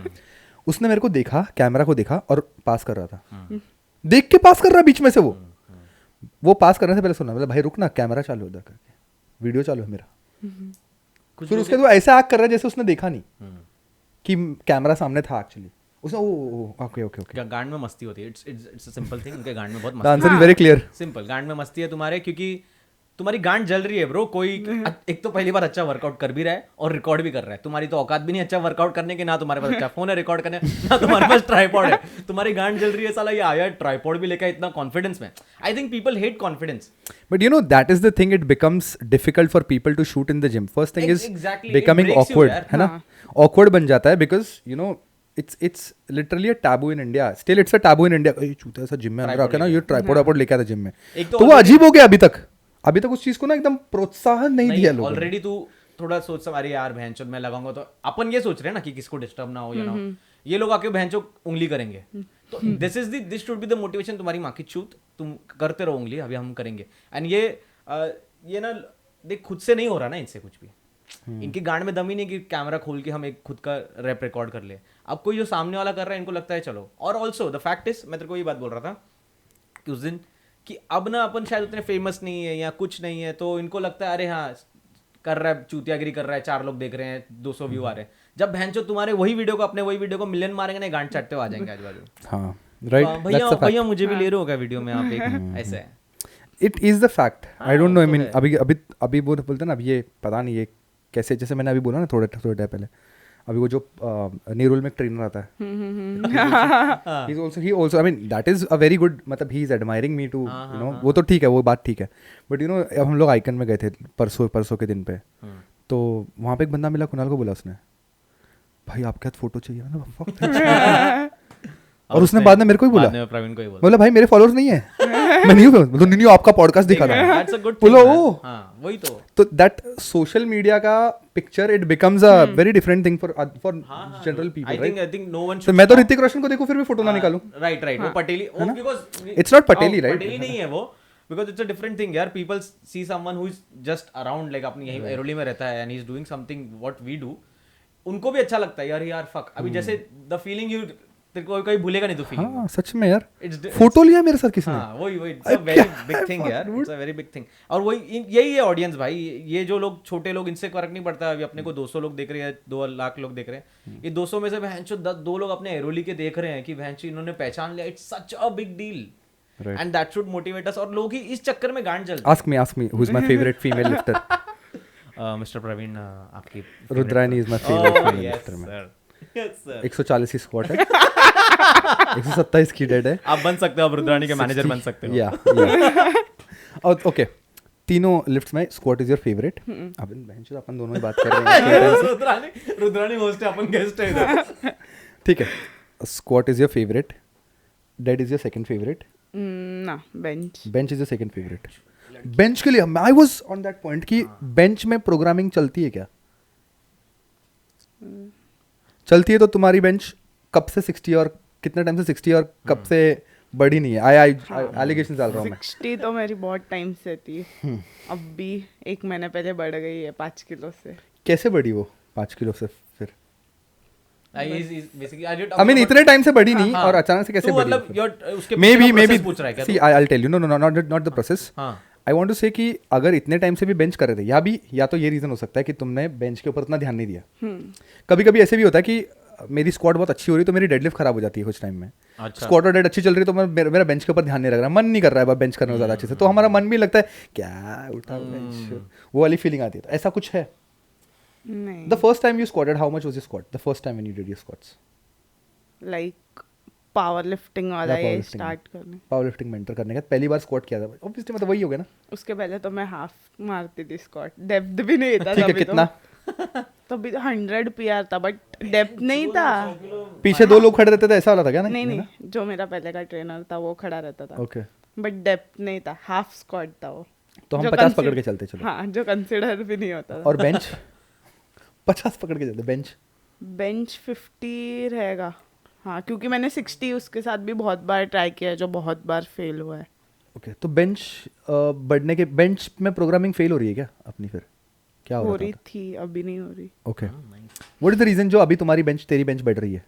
उसने मेरे को देखा कैमरा को देखा और पास कर रहा था. देख के पास कर रहा बीच में से. वो पास करने से पहले सुना मतलब भाई रुक ना कैमरा चालू उधर करके वीडियो चालू है मेरा. फिर उसके बाद ऐसा एक्ट कर रहा है जैसे उसने देखा नहीं कि कैमरा सामने था एक्चुअली. उसने ओके गांड में मस्ती होती है. It's a simple thing. उनके गांड में बहुत मस्ती. The answer is very clear. Simple. गांड में मस्ती है तुम्हारे क्योंकि तुम्हारी गांड जल रही है ब्रो. कोई एक तो पहली बार अच्छा वर्कआउट कर भी रहा है और रिकॉर्ड भी कर रहा है. तुम्हारी तो औकात भी नहीं अच्छा वर्कआउट करने के. ना तुम्हारे पास अच्छा फोन है रिकॉर्ड करने ना तुम्हारे पास ट्राइपॉड है. तुम्हारी गांड जल रही है साला. ये आया ट्राइपॉड भी लेकर इतना कॉन्फिडेंस में. I think people hate confidence. But you know that is the thing. It becomes difficult for people to shoot in the gym. First thing is Exactly. becoming It breaks you, awkward. यार. है ना? Awkward बन जाता है because you know it's literally a taboo in India. Still it's a taboo in India. ये चूता ऐसा gym में अंदर आके ना ये ट्राइपॉड लेके आता जिम में. तो वो अजीब हो गया अभी तक उस चीज को ना एकदम प्रोत्साहन नहीं दिया लोगों ने. ऑलरेडी तू थोड़ा सोच अरे यार भैंचो मैं लगाऊंगा तो अपन ये सोच रहे हैं ना कि किसको डिस्टर्ब ना हो या ना हो. ये लोग आके भैंचो उंगली करेंगे तो this should be the motivation. तुम्हारी माँ की चूत तुम करते रहो उंगली. अभी हम करेंगे. एंड ये ना देख खुद से नहीं हो रहा ना इनसे कुछ भी. इनकी गांड में दम ही नहीं कि कैमरा खोल के हम एक खुद का रैप रिकॉर्ड कर ले. अब कोई जो सामने वाला कर रहा है इनको लगता है चलो. और ऑल्सो द फैक्ट इज, मैं तेरे को ये बात बोल रहा था कि उस दिन कि अब ना अपन शायद उतने फेमस नहीं है या कुछ नहीं है, तो इनको लगता है अरे हाँ कर रहा है, चूतियागिरी कर रहा है, 4 लोग देख रहे हैं, 200 व्यू आ रहे हैं. जब भैंचो तुम्हारे वही वीडियो को, अपने वही वीडियो को मिलियन मारेंगे ना, गांड चाटते हुए आ जाएंगे आजू बाजू. हाँ राइट, भैया भैया मुझे भी ले रहे होगा वीडियो में आप एक, ऐसा है. It is the fact. I don't know, I तो मीन है. अभी वो बोलते हैं ना, अब ये पता नहीं ये कैसे, जैसे मैंने अभी बोला ना थोड़े टाइम पहले, अभी वो जो नेरुल में एक ट्रेनर आता है, he also I mean that is a very good, मतलब he is admiring me to you know, वो तो ठीक है, वो बात ठीक है, बट यू नो अब हम लोग आइकन में गए थे परसों के दिन पे, तो वहाँ पे एक बंदा मिला, कुणाल को बोला उसने, भाई आपके हाथ फोटो चाहिए. मैंने कहा, "Fuck, thanks." और उसने बाद में मेरे को ही बोला, प्रवीण को ही बोला, बोला भाई मेरे फॉलोअर्स नहीं है, मैं नहीं हूँ, मतलब नहीं आपका पॉडकास्ट दिखा रहा That's a good thing, बोलो man. ओ, हाँ, वही तो दैट सोशल मीडिया का picture it becomes a very different thing for general people, right. I think no one तो मैं तो ऋतिक रोशन को देखूं फिर भी फोटो ना निकालूं. राइट वो पटेली, बिकॉज It's not पटेली, right? पटेली नहीं है वो, because it's a different thing यार. People see someone who is just around, like अपनी यही एरोली में रहता है and he is doing something what we do. उनको भी अच्छा लगता है यार फक. अभी जैसे द फीलिंग यू, तेरे को कोई भूलेगा नहीं तो फीलिंग. हाँ सच में यार, It's- फोटो लिया मेरे सर किसने. हाँ वही it's a very big thing यार, it's a very big thing. और वही यही है ऑडियंस भाई. ये जो लोग छोटे लोग, इनसे फर्क नहीं पड़ता. अभी अपने को 200 लोग देख रहे हैं, 2 लाख लोग देख रहे हैं, ये 200 में से भैंचो 2 लोग अपने एरोली के देख रहे हैं कि भैंचो इन्होंने पहचान लिया. It's such a big deal and that should motivate us. और लोग ही इस चक्कर में गांड जलते. Ask me who is my favourite female lifter. Mister Praveen, आपकी Rudrani is my favourite female yes lifter. में सर 140 की स्क्वाट है, 127 की डेड है. आप बन सकते हो, आप रुद्रानी के मैनेजर बन सकते हो. या और ओके, तीनों लिफ्ट्स में स्क्वाट इज योर फेवरेट. अब बहनचोद अपन दोनों ही बात कर रहे हैं. रुद्रानी होस्ट है, अपन गेस्ट है इधर. ठीक है, squat is your favourite, dead is your second favourite, ना bench. Bench is your second favourite. Bench के लिए I was on that point कि बेंच में प्रोग्रामिंग चलती है क्या? चलती है तो तुम्हारी बेंच कब से 60 और कितने टाइम से 60 और कब से बढ़ी नहीं है? आई एलिगेशन डाल रहा हूँ मैं. 60 तो मेरी बहुत टाइम से थी, अब भी 1 महीने पहले बढ़ गई है 5 किलो से. कैसे बढ़ी वो 5 किलो से फिर? बेसिकली आई मीन इतने टाइम से बढ़ी नहीं और अचानक से कैसे बढ़ी? मतलब उसके मे बी पूछ रहा है क्या see I will tell you. No not the process. हाँ आई वांट टू से कि अगर इतने टाइम से भी बेंच कर रहे थे, या तो ये रीजन हो सकता है कि तुमने बेंच के ऊपर इतना ध्यान नहीं दिया. कभी कभी ऐसे भी होता है कि मेरी स्क्वाट बहुत अच्छी हो रही तो मेरी डेडलिफ्ट खराब हो जाती है कुछ टाइम में. अच्छा. स्क्वाट और डेड अच्छी चल रही तो मेरा बेंच के ऊपर ध्यान नहीं लग रहा, मन नहीं कर रहा है बेंच करने में ज़्यादा अच्छे से, तो हमारा मन भी लगता है क्या उठा बेंच, वो वाली फीलिंग आती है. तो ऐसा कुछ है? नहीं, the first time you squatted, how much was your squat the first time when you did your squats? Like power lifting वाला Yeah, ये powerlifting. स्टार्ट करने. पावर लिफ्टिंग मेंटर करने का पहली बार स्क्वाट किया था, ऑब्वियसली मतलब वही हो गया ना. उसके पहले तो मैं हाफ मारती थी स्क्वाट, डेप्थ भी नहीं था ठीक है, तभी. कितना? तो तभी 100 पीआर था बट डेप्थ नहीं था. पीछे 2 लोग खड़े रहते थे ऐसा वाला था क्या? नहीं, जो मेरा पहले का ट्रेनर था वो खड़ा रहता था, ओके, बट डेप्थ नहीं था, हाफ स्क्वाट था वो. तो हम जो 50 पकड़ के चलते. चलो. हाँ, जो कंसिडर भी नहीं होता था. और बेंच 50 पकड़ के चलते. बेंच 50 रहेगा. हाँ, क्योंकि मैंने 60 उसके साथ भी बहुत बार ट्राई किया है, जो बहुत बार फेल हुआ है. ओके, तो बेंच बढ़ने के बेंच में प्रोग्रामिंग फेल हो रही है क्या अपनी? फिर क्या हो रही रहा था? थी, अभी नहीं हो रही. Okay, what is the reason जो अभी तुम्हारी बेंच तेरी बेंच बढ़ रही है?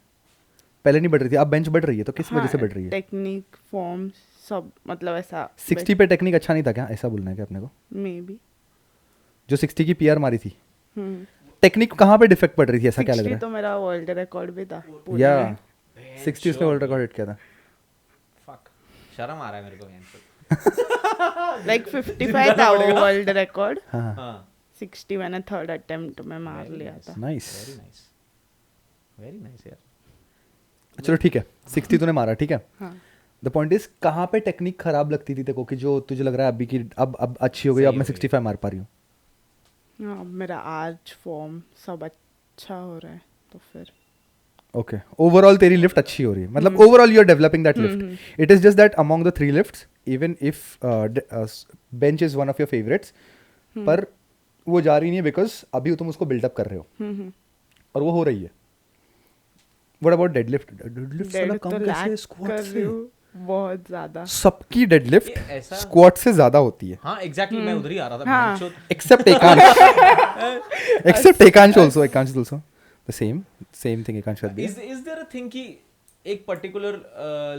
पहले नहीं बढ़ रही थी, अब बेंच बढ़ रही है, तो किस वजह से बढ़ रही है? टेक्निक, फॉर्म सब, मतलब ऐसा. 60 पे टेक्निक अच्छा नहीं था क्या, ऐसा बोलना है क्या अपने को? May be. जो 60 की पीआर मारी थी, टेक्निक कहाँ पे डिफेक्ट पड़ रही थी, ऐसा क्या लग 60 रहा तो मेरा वर्ल्ड रिकॉर्ड भी था है? पुणे या में. 60 उसने वर्ल्ड रिकॉर्ड हिट किया था. फक, शर्म आ रहा है मेरे को यहाँ पे. लाइक 55 था वो वर्ल्ड रिकॉर्ड. हाँ, हाँ 60 मैंने 3rd अटेम्प्ट में मार लिया था. नाइस. वेरी नाइस यार. चलो ठीक है, 60 तूने मारा, ठीक है. हाँ. द पॉइंट इज कहाँ पे टेक्निक खराब लगती थी तेरे को कि जो तुझे लग रहा है अभी की अब अच्छी हो गई, अब मैं 65 मार पा रही हूँ? हाँ, मेरा आर्च फॉर्म सब अच्छा हो रहा है तो फिर. ओके, ओवरऑल तेरी लिफ्ट अच्छी हो रही है, मतलब overall you are developing that lift. It is just that among the 3 lifts, even if bench is one of your favourites, पर वो जा रही नहीं है बिकॉज अभी तुम उसको बिल्डअप कर रहे हो और वो हो रही है. What about deadlift? डेडलिफ्ट साला डेड कम तो कैसे लैग स्क्वाट कर से? रही हूँ. बहुत ज्यादा सबकी डेडलिफ्ट ये ऐसा- स्क्वाट से ज्यादा होती है, हाँ एग्जैक्टली मैं उधर ही आ रहा था हाँ। बहनचोद। except Ekansh also. Ekansh is also the same thing Ekansh had. Is there a thing कि एक पर्टिकुलर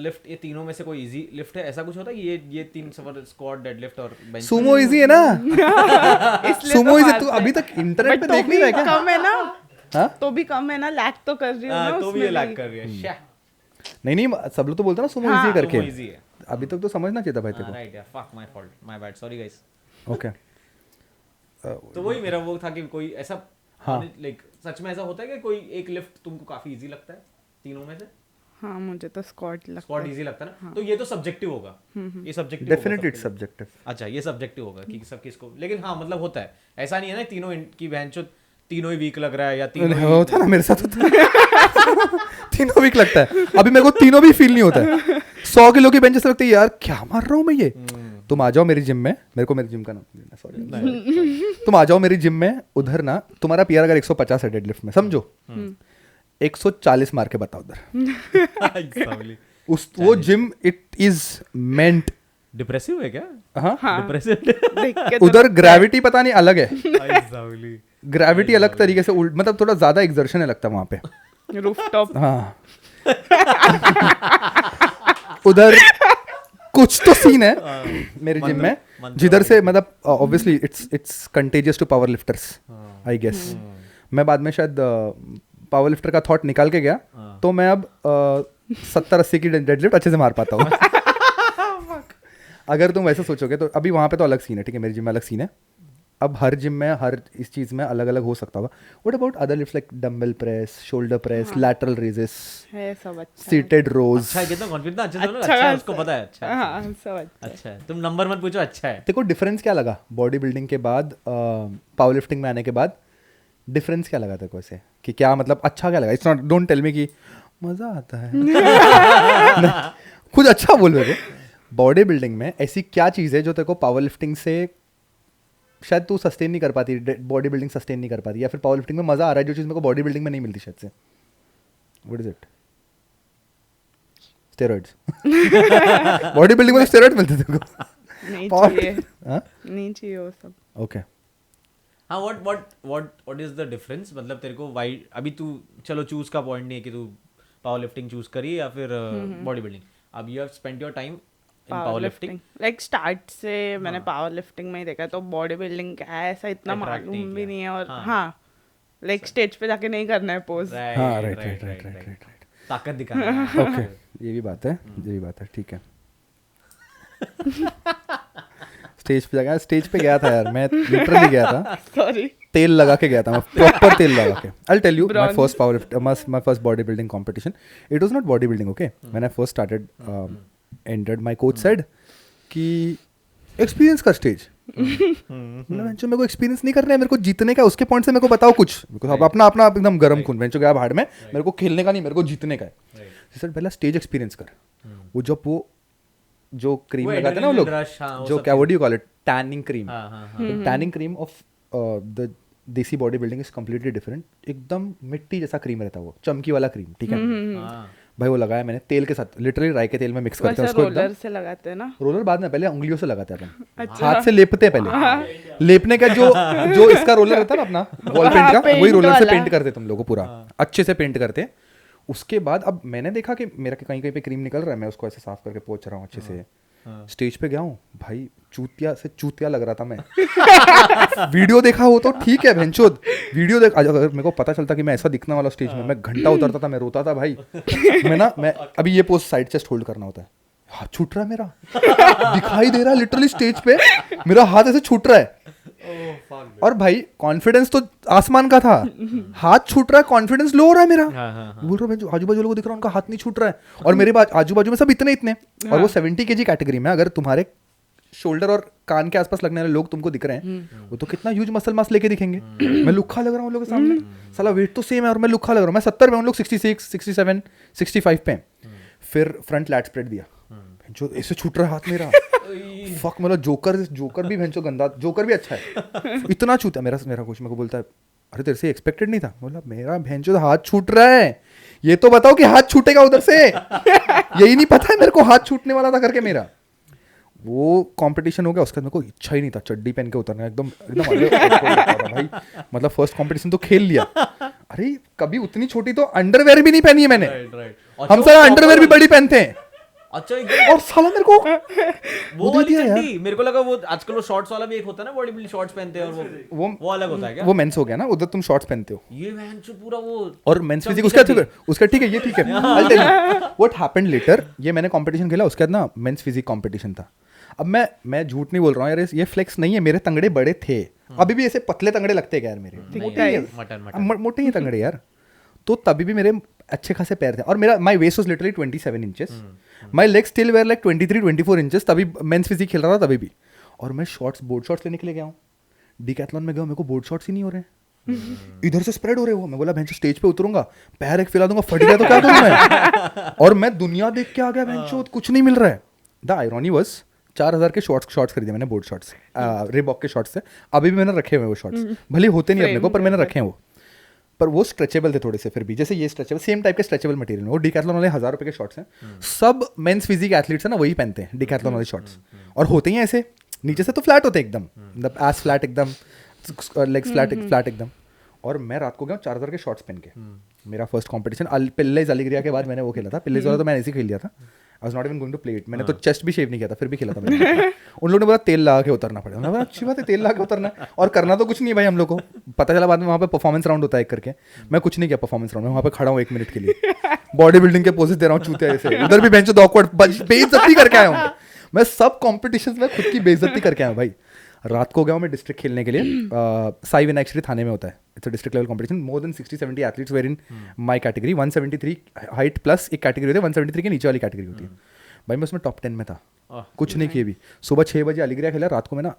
लिफ्ट ये तीनों में से कोई इजी लिफ्ट है, ऐसा कुछ होता है कि ये तीन सफर स्क्वाट, डेडलिफ्ट और बेंच? सुमो इजी है ना, इसलिए सुमो तो इजी। मारते तू हैं। अभी तक इंटरनेट But पे तो देख नहीं भी रहा है क्या? कम है ना, हाँ? तो भी कम है ना, लैग तो कर रही हूँ ना तो भी उसमें ये लैग भी। कर रही है। शे नहीं सब लोग तो बोलते हैं ना सुमो हाँ, इजी करके, सुमो इजी है। अभी तक तो समझना चाहिए था भाई तेरे राइट यार, fuck my fault, my bad, sorry guys. को। ओके, तो वही मेरा वो था कि कोई ऐसा हाँ। लाइक सच में ऐसा होता है कि कोई एक लिफ्ट तुमको काफी इजी लगता है तीनों में से? हाँ, मुझे तो स्क्वाट लगता स्क्वाट है। इजी लगता है ना, तो ये तो सब्जेक्टिव होगा, ये सब्जेक्टिव डेफिनेटली इट्स सब्जेक्टिव। अच्छा ये सब्जेक्टिव होगा कि सब किसको, लेकिन हाँ मतलब होता है, ऐसा नहीं है ना तीनों की बहनचोद तीनों ही वीक लग रहा है या तीनों ही होता ना मेरे साथ होता है। तीनों वीक लगता है, अभी मेरे को तीनों भी फील नहीं होता है। 100 किलो की बेंच से लगता है यार क्या मार रहा हूँ मैं ये। तुम आ जाओ मेरी जिम में, मेरे को मेरी जिम का नाम देना, सॉरी। तुम आ जाओ मेरी जिम में, उधर ना तुम्हारा पीआर अगर 150 है डेडलिफ्ट में, समझो 140 मार के बताओ उधर। Exactly. वो gym it is meant. Depressive है क्या? हाँ, डिप्रेसिव देख के तो उधर ग्रेविटी पता नहीं अलग है, Exactly. ग्रेविटी अलग तरीके से मतलब थोड़ा ज्यादा एक्सर्शन है लगता है वहां पे। रूफटॉप हाँ उधर कुछ तो सीन है मेरी जिम में जिधर से मतलब obviously it's contagious to power lifters I guess. मैं बाद में शायद पावर लिफ्टर का थॉट निकाल के गया, तो मैं अब 70-80 की डेडलिफ्ट अच्छे से मार पाता हूँ। अगर तुम वैसे सोचोगे तो अभी वहाँ पे तो अलग सीन है, ठीक है, मेरी जिम में अलग सीन है। अब हर जिम में हर इस चीज़ में अलग अलग हो सकता होगा। What about other lifts like dumbbell press, shoulder press, lateral raises, है, सब अच्छा है। सीटेड रोज? अच्छा है, कितना कॉन्फिडेंस, अच्छे से बोलो, अच्छा अच्छा है, है, उसको पता है, अच्छा है, हाँ, सब अच्छा है। अच्छा है। तुम नंबर मत पूछो, अच्छा है। देखो डिफरेंस क्या लगा बॉडी बिल्डिंग के बाद, पावर लिफ्टिंग में आने के बाद डिफरेंस क्या लगा तेरे को ऐसे कि क्या मतलब अच्छा क्या लगा? It's not, don't tell me कि मजा आता है। कुछ अच्छा बोल रहे थे। बॉडी बिल्डिंग में ऐसी क्या चीज़ है जो तेरे को पावर लिफ्टिंग से शायद तू सस्टेन नहीं कर पाती, बॉडी बिल्डिंग सस्टेन नहीं कर पाती, या फिर पावर लिफ्टिंग में मजा आ रहा है जो चीज़ मेरे को बॉडी बिल्डिंग में नहीं मिलती शायद से? What is it? Steroids. Body building में स्टेरॉइड मिलते तेरे को? नहीं Power- चाहिए, हाँ? नहीं चाहिए वो सब। ओके। हाँ, व्हाट इज द डिफरेंस? मतलब तेरे को वाई अभी तू चलो चूज का पॉइंट नहीं है कि तू पावर लिफ्टिंग चूज करी या फिर बॉडी बिल्डिंग। अब you have spent your time in power lifting. Like start से मैंने पावर लिफ्टिंग में ही देखा, तो बॉडी बिल्डिंग क्या है ऐसा इतना Attract मालूम नहीं भी किया। नहीं है। और हाँ। हाँ, लाइक स्टेज पे जाके नहीं करना है पोज। हाँ, राइट। ताकत दिखाना है। ओके, ये भी बात है, ठीक है। स्टेज पे गया था यार, मैं लिटरली गया था, सॉरी। तेल लगा के गया था मैं, प्रॉपर तेल लगा के। I tell you my Bronze. First power lift, my first body building competition, it was not body building, okay. When I first started entered, my coach said कि एक्सपीरियंस का स्टेज। मतलब जो मेरे को एक्सपीरियंस नहीं करना है, मेरे को जीतने का, उसके पॉइंट से मेरे को बताओ कुछ, बिकॉज अपना एकदम गर्म खून, बेंचो गया भाड़ में, मेरे को खेलने का नहीं, मेरे को जीतने का है। सर पहला स्टेज एक्सपीरियंस कर। वो जब वो जो क्रीम वो लगाते हैं ना वो लोग, adrenaline rush, हाँ, वो जो सब क्या, what do you call it, tanning cream. हाँ। टैनिंग क्रीम ऑफ द देसी body building is completely different. एकदम मिट्टी जैसा क्रीम रहता है वो, चमकी वाला क्रीम, ठीक है हाँ। भाई। वो लगाया मैंने तेल के साथ, लिटरली राई के तेल में मिक्स करते वैसे हैं उसको रोलर एकदम। से लगाते हैं ना। रोलर बाद में, पहले उंगलियों से लगाते हैं अपन, अच्छा। हाथ से लेपते हैं पहले। लेपने का जो इसका रोलर रहता है ना अपना वॉल पेंट का, paint वही रोलर से वाला। पेंट करते तुम लोग को पूरा अच्छे से पेंट करते। उसके बाद अब मैंने देखा कि मेरा कहीं कहीं पे क्रीम निकल रहा है, मैं उसको ऐसे साफ करके पोंछ रहा हूँ अच्छे से। स्टेज पे गया हूँ भाई, चूतिया से चूतिया लग रहा था मैं। वीडियो देखा हो तो ठीक है भैंचोद, वीडियो देख, अगर मेरे को पता चलता कि मैं ऐसा दिखने वाला स्टेज में, मैं घंटा उतरता था, मैं रोता था भाई। मैं अभी ये पोस्ट साइड चेस्ट होल्ड करना होता है, हाथ छूट रहा है मेरा, दिखाई दे रहा है लिटरली स्टेज पे, मेरा हाथ ऐसे छूट रहा है। और भाई कॉन्फिडेंस तो आसमान का था, हाथ छूट रहा है, कॉन्फिडेंस लो हो रहा है मेरा। बोल रहा है आजू बाजू लोगों को दिख रहा है, उनका हाथ नहीं छूट रहा है, और मेरे आजू बाजू में सब इतने। और वो 70 kg कैटेगरी में, अगर तुम्हारे शोल्डर और कान के आसपास लगने वाले लोग तुमको दिख रहे हैं, वो तो कितना ह्यूज मसल मास लेके दिखेंगे। मैं लुक्खा लग रहा हूँ उन लोगों के सामने, साला वेट तो सेम है और मैं लुक्खा लग रहा हूँ। मैं 70 पे, उन लोग 66, 67, 65 पे। फिर फ्रंट लैट स्प्रेड दिया, जो ऐसे छूट रहा है हाथ मेरा। फक, मतलब जोकर भी भैंचो गंदा, जोकर भी अच्छा है, इतना छूता मेरा कुछ। मेरे को बोलता है अरे तेरे से एक्सपेक्टेड नहीं था। बोला मेरा भैंचोद हाथ छूट रहा है, ये तो बताओ कि हाथ छूटेगा उधर से। यही नहीं पता है मेरे को हाथ छूटने वाला था करके मेरा। वो कंपटीशन हो गया, उसके बाद मेरे को इच्छा ही नहीं था चड्डी पहन के उतरना, एकदम एकदम भाई। मतलब फर्स्ट कंपटीशन तो खेल लिया, अरे कभी उतनी छोटी तो अंडरवेयर भी नहीं पहनी है मैंने। हम सारा अंडरवेयर भी बड़ी पहनते हैं। अच्छा और साला मेरे को वो वाली चड्डी, मेरे को लगा वो आजकल वो शॉर्ट्स वाला भी एक होता है ना, बॉडी बिल्डिंग शॉर्ट्स पहनते हैं, और वो अलग होता है क्या? वो मेंस हो गया ना, उधर तुम शॉर्ट्स पहनते हो। ये वैन जो पूरा वो और मेंस फिजिक उसका ठीक है, ये ठीक है। व्हाट हैपेंड लेटर, ये मैंने कंपटीशन खेला, उसके बाद ना मेंस फिजिक कंपटीशन था। अब मैं झूठ नहीं बोल रहा हूँ यार, ये फ्लेक्स नहीं है, मेरे तंगड़े बड़े थे, अभी भी ऐसे पतले तंगड़े लगते हैं यार मेरे, मोटे ही तंगड़े यार। तो तभी भी मेरे अच्छे खासे पैर थे, और मेरा my waist was literally 27 inches, my leg still were like 23-24 inches, तभी मेंस फिजिक खेल रहा था तभी भी। और मैं शॉर्ट्स, बोर्ड शॉर्ट्स लेने के लिए गया हूँ, डिकैथलॉन में गया, मेरे को बोर्ड शॉर्ट्स ही नहीं हो रहे हैं, इधर से स्प्रेड हो रहे हो। मैं बोला भैंचो स्टेज पे उतरूंगा, पैर एक फैला दूंगा, फट गया तो क्या करूँ मैं। और मैं दुनिया देख के आ गया, भैंचो कुछ नहीं मिल रहा है। द आयरॉनी वाज 4000 के शॉर्ट्स खरीदे मैंने, बोर्ड शॉर्ट्स, रिबॉक के शॉर्ट्स थे, अभी भी मैंने रखे हुए वो शॉर्ट्स, भले होते नहीं अपने को, पर मैंने रखे हैं वो। पर वो स्ट्रेचेबल थे थोड़े से, फिर भी जैसे ये स्ट्रेचेबल, सेम टाइप के स्ट्रेचेबल मटेरियल में। वो डिकैथलॉन वाले 1000 रुपए के शॉर्ट्स हैं, सब मेंस फिजिक एथलीट्स है ना वही पहनते हैं डिकैथलॉन वाले शॉर्ट्स। और होते ही ऐसे नीचे से तो फ्लैट होते हैं एकदम, मतलब एस फ्लैट एकदम, लेग्स फ्लैट एकदम। और मैं रात को गया 4000 के शॉर्ट्स पहन के, मेरा फर्स्ट कॉम्पिटिशन पिल्लेज अलीग्रिया के बाद मैंने वो खेला था। पिल्लेज वाला तो मैंने ऐसे ही खेल लिया था, I was not even going to play it. मैंने तो चेस्ट भी शेव नहीं किया था, फिर भी खेला था मैंने। उन लोगों ने बोला तेल लगा के उतरना पड़ेगा, मैंने बोला अच्छी बात है, तेल लगा के उतरना है, और करना तो कुछ नहीं भाई। हम लोग को पता चला बाद में वहाँ पे परफॉर्मेंस राउंड होता है एक करके, मैं कुछ नहीं किया परफॉर्मेंस राउंड में, वहाँ पे खड़ा हूँ 1 मिनट के लिए, बॉडी बिल्डिंग के पोजेस दे रहा हूँ चूते ऐसे, उधर भी बेंच ऑकवर्ड बेइज्जती करके आया हूँ मैं, सब कॉम्पिटिशन में खुद की बेइज्जती करके आया भाई। रात को गया मैं डिस्ट्रिक्ट खेलने के लिए, साई विनायक श्री थाने में होता है, it's a district level competition, more than 60-70 athletes were in my category, 173 height plus एक कैटेगरी होती है, 173 के नीचे वाली कैटेगरी होती है भाई। मैं उसमें टॉप 10 में था, कुछ नहीं किए भी। सुबह 6 बजे अलीग्रिया खेला, रात को मैं ना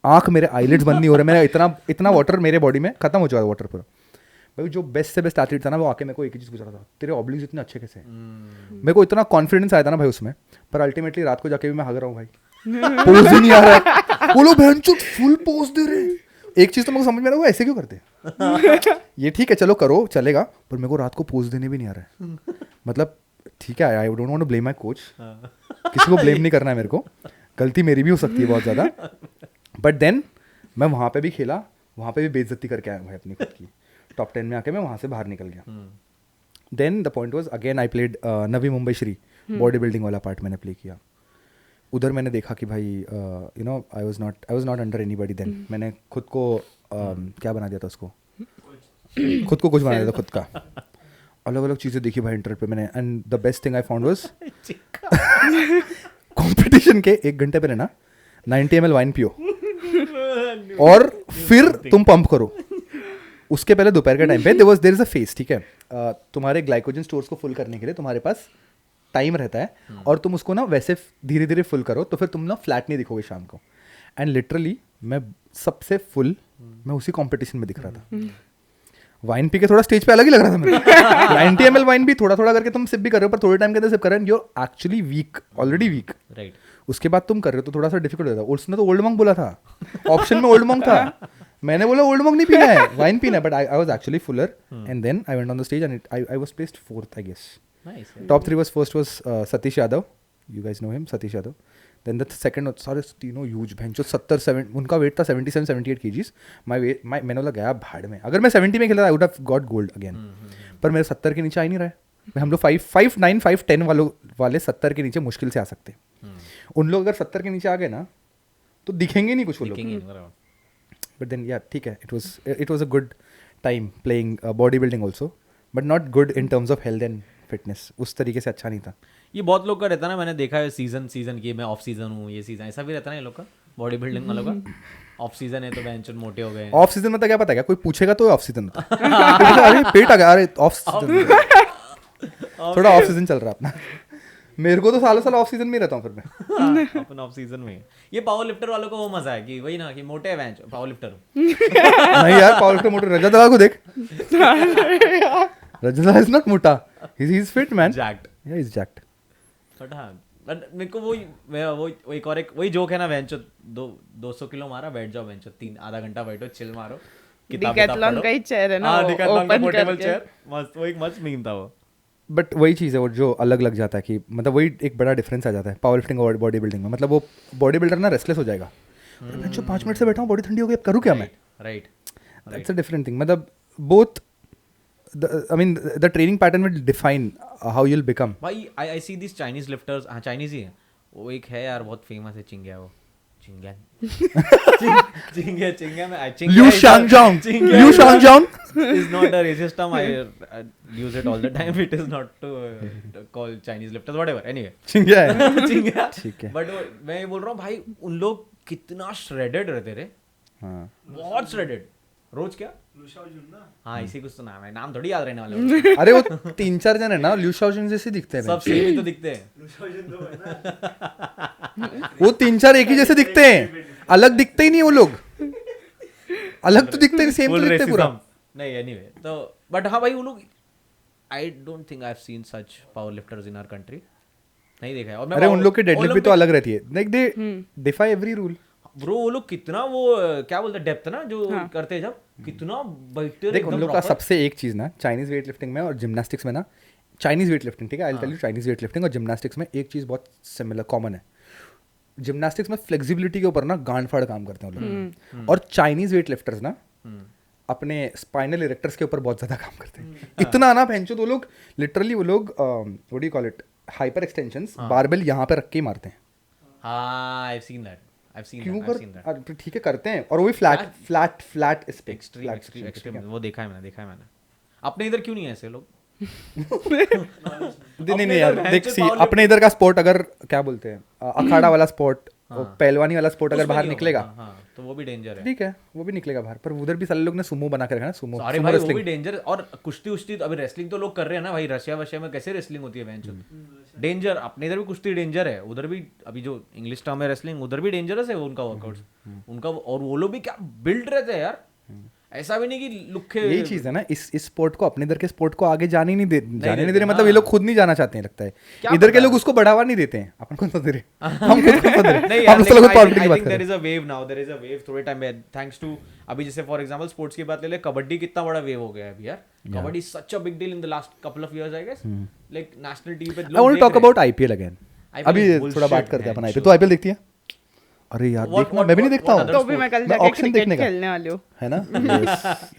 आंख, मेरे आईलिड्स बंद नहीं हो रहे, मेरा इतना वाटर मेरे बॉडी में खत्म हो चुका था वाटर पूरा भाई। जो बेस्ट से बेस्ट एथलीट था ना, वो आके मेरे को एक ही चीज़ पूछ रहा था, तेरे ऑब्लिंग्स इतने अच्छे कैसे हैं। मेरे को इतना कॉन्फिडेंस आया था ना भाई उसमें, पर अल्टीमेटली रात को जाके भी मैं हग रहा हूँ भाई, पोज ही नहीं आ रहा है। वो लोग भैंचोद फुल पोज दे रहे हैं। एक चीज तो मेरे को समझ में आ रहा है, वो ऐसे क्यों करते हैं। ये ठीक है चलो करो चलेगा, पर मेरे को रात को पोज देने भी नहीं आ रहा है। मतलब ठीक है, I don't want to blame my coach, किसी को ब्लेम नहीं करना है मेरे को, गलती मेरी भी हो सकती है बहुत ज़्यादा। बट देन मैं वहाँ पे भी खेला, वहाँ पे भी बेइज्जती करके आया भाई अपनी खुद की, टॉप 10 में आके मैं वहाँ से बाहर निकल गया। Then the point was again I played Navi Mumbai Shri, body building वाला पार्ट मैंने प्ले किया। उधर मैंने देखा कि भाई you know I was not under anybody then. मैंने खुद को क्या बना दिया था उसको, खुद को कुछ बना दिया था खुद का, अलग अलग चीज़ें देखी भाई इंटरनेट पे मैंने। And the best thing I found was competition के 1 घंटे पहले ना 90 ml वाइन पियो और फिर तुम पंप करो। उसके पहले दोपहर के टाइम पे देयर इज अ फेस, ठीक है, तुम्हारे ग्लाइकोजन स्टोर्स को फुल करने के लिए तुम्हारे पास टाइम रहता है, और तुम उसको ना वैसे धीरे धीरे फुल करो, तो फिर तुम ना फ्लैट नहीं दिखोगे शाम को। एंड लिटरली मैं सबसे फुल मैं उसी कंपटीशन में दिख रहा था। वाइन पी के थोड़ा स्टेज पे अलग ही लग रहा था मेरे। 90 ml वाइन भी थोड़ा थोड़ा करके तुम सिप भी कर रहे हो, पर थोड़े टाइम के अंदर सिप कर रहे हो, you are actually weak, already weak. Right, उसके बाद तुम कर रहे हो तो थोड़ा सा डिफिकल्ट होता है। उसने तो ओल्ड मंक बोला था, ऑप्शन में ओल्ड मंक था, मैंने बोला ओल्ड मंक नहीं पीना है, वाइन पीना है, but I was actually fuller. And then I went on the stage and I was placed 4th I guess. Top 3 was first was Satish Yadav, you guys know him, Satish Yadav. Then the second सारे तीनों huge भैंचो 70-7 उनका weight था 77-78 kgs। my weight मैंने बोला गया भाड़ में, अगर मैं 70 में खेला I would have got gold again। पर मेरे 70 के नीचे आ ही नहीं रहा है। हम लोग 5'9", 5'10" वाले 70 के नीचे मुश्किल से आ सकते हैं। उन लोग अगर 70 के नीचे आ गए ना तो दिखेंगे नहीं कुछ वो लोग। बट देन या ठीक है, it was a good time playing bodybuilding also, but not good in terms of health and fitness, उस तरीके से अच्छा नहीं था। ये बहुत लोग का रहता है ना, मैंने देखा है सीजन की, मैं ऑफ सीजन हूँ, ये सीजन ऐसा भी रहता है ना ये लोग का, बॉडी बिल्डिंग वालों का। ऑफ सीजन है तो बेंच मोटे हो गए। ऑफ सीजन में तो क्या पता, क्या कोई पूछेगा तो ऑफ सीजन होता है। अरे पेट आ गया, अरे ऑफ सीजन, थोड़ा ऑफ सीजन चल रहा है अपना। मेरे को तो साल ऑफ सीजन में रहता हूँ फिर मैं अपन ऑफ सीजन में। ये पावर लिफ्टर वालों को वो मजा है कि वही ना कि मोटे है बेंच, पावर लिफ्टर नहीं यार, पावर लिफ्टर मोटे, रजत दलाल को देख, रजत दलाल इज नॉट मोटा, he is fit man, jacked, या इज जैक्ड। बट हाँ, बट मेरे को वो एक और एक वही जोक है ना, बेंच 200 किलो मारा, बैठ जाओ बेंच 3 आधा घंटा बैठो, चिल मारो, डिकैथलॉन का ही चेयर है ना, हाँ वो डिकैथलॉन का open पोर्टेबल करके। चेयर, मस्त, वो एक मस्त मीम था वो। बट वही चीज़ है वो जो अलग लग जाता है कि मतलब वही एक बड़ा डिफरेंस आ जाता है पावर लिफ्टिंग और बॉडी बिल्डिंग में। मतलब वो बॉडी बिल्डर ना रेस्टलेस हो जाएगा, अरे मैं जो 5 मिनट से बैठा हूँ बॉडी ठंडी हो गई, अब करूँ क्या मैं? Right that's a different thing. मतलब both I mean the training pattern will define how you'll become. भाई I see this Chinese lifters, हाँ चाइनीज ही है वो, एक है यार बहुत फेमस है, चिंग्या, वो चिंग्या चिंग्या में Liu Shangzhong, Liu Shangzhong. is not a racist term. I use it all the time. It is not to call Chinese lifters, whatever. Anyway, चिंग्या है। चिंग्या। ठीक है। But मैं ये बोल रहा हूँ भाई, उन लोग कितना shredded रहते रे, हाँ बहुत shredded। रोज क्या? हाँ इसी कुछ तो नाम है, नाम थोड़ी याद रहने वाले। अरे वो 3-4 जन है ना लिu शाओजिन जैसे दिखते हैं। सब सेम ही तो दिखते हैं। वो 3-4 एक ही जैसे दिखते हैं, अलग दिखते ही नहीं वो लोग, अलग तो दिखते हैं, सेम तो Full दिखते हैं पूरा। racism। नहीं एनीवे तो बट हाँ भाई वो लोग, I don't think I have seen such power lifters in our country, नहीं देखा है। और मैं अरे उन लोग की डेडलिफ्ट भी तो Olympic- अलग रहती है, like they defy every rule. Bro वो लोग कितना वो क्या बोलते हैं डेप्थ ना जो करते हैं, जब कितना बैठते देख उन लोग का सबसे एक चीज ना चाइनीज वेट लिफ्टिंग में और जिम्नास्टिक्स में ना, चाइनीज वेट लिफ्टिंग ठीक है, I tell you Chinese weight lifting और जिम्नास्टिक्स में एक चीज बहुत सिमिलर कॉमन है। जिम्नास्टिक्स में फ्लेक्सिबिलिटी के ऊपर ना गांड फाड़ काम करते हैं वो लोग, और चाइनीज वेट लिफ्टर्स ना अपने स्पाइनल इरेक्टर्स के ऊपर बहुत ज्यादा काम करते हैं। इतना ना भैंचो वो लोग लिटरली वो लोग what do you call it, hyper extensions barbell यहाँ पे रख के ही मारते हैं। हाँ I have seen that, I have seen क्यों that, I have seen that. कर ठीक है करते हैं, और वो भी फ्लैट एक्सट्रीम एक्सट्रीम एक्सट्रीम वो देखा है मैंने। अपने इधर क्यों नहीं है ऐसे लोग? नहीं यार देख सी अपने इधर का स्पोर्ट अगर क्या बोलते हैं अखाड़ा वाला स्पोर्ट, पहलवानी वाला स्पोर्ट अगर बाहर निकलेगा तो वो भी डेंजर है। ठीक है, वो भी निकलेगा बाहर, पर उधर भी सारे लोग ने सुमो बना के रखा है ना, सुमो अरे भाई वो भी डेंजर। और कुश्ती उश्ती अभी रेसलिंग तो लोग कर रहे हैं ना भाई, रशिया वशिया में कैसे रेसलिंग होती है बहन, डेंजर। अपने इधर भी कुश्ती डेंजर है, उधर भी अभी जो इंग्लिश टर्म है रेसलिंग, उधर भी डेंजरस है उनका वर्कआउट्स उनका। और वो लोग भी क्या बिल्ड रहते हैं यार, ऐसा भी नहीं कि लुक्खे। यही चीज है ना, इस स्पोर्ट को अपने इधर के स्पोर्ट को आगे जाने नहीं दे रहे, मतलब ये लोग खुद नहीं जाना चाहते हैं लगता है, इधर के लोग उसको बढ़ावा नहीं देते हैं। अपन कौन सा दे रहे, हम खुद कौन सा दे रहे, हम लोग पॉलिटिक्स की बात कर रहे हैं। There is a wave now, there is a wave थोड़े टाइम में, थैंक्स टू अभी जैसे फॉर एग्जांपल स्पोर्ट्स की बात ले ले, कबड्डी कितना बड़ा वेव हो गया है अभी यार। Kabaddi such a big deal in the last couple of years I guess, like national TV पे I want to talk about IPL again. अभी थोड़ा बात करते हैं अपन आईपीएल। तो आईपीएल देखती है? अरे यार देखना, मैं भी नहीं देखता हूँ, तो भी मैं कल जाके ऑक्शन क्रिकेट देखने का खेलने वाली हूँ, है ना।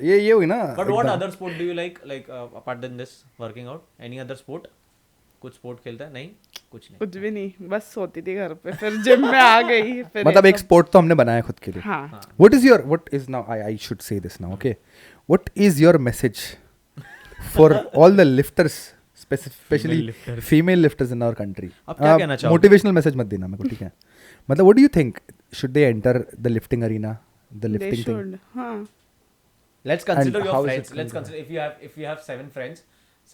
ये हुई ना। But what other sport do you like apart then this working out, any other sport? कुछ स्पोर्ट खेलता है? नहीं कुछ नहीं, कुछ भी नहीं, बस सोती थी घर पे, फिर जिम में आ गई, फिर मतलब एक स्पोर्ट तो हमने बनाया खुद के लिए। हाँ what is now I should say this now, okay, what is your message for all the lifters, specially female lifters in our country? आप क्या कहना चाहोगे? मोटिवेशनल मैसेज मत देना मेरे को, ठीक है? मतलब what do you think, should they enter the lifting arena, the they lifting thing? should, हाँ let's consider And your how is friends, it let's considered? consider if you have 7 friends,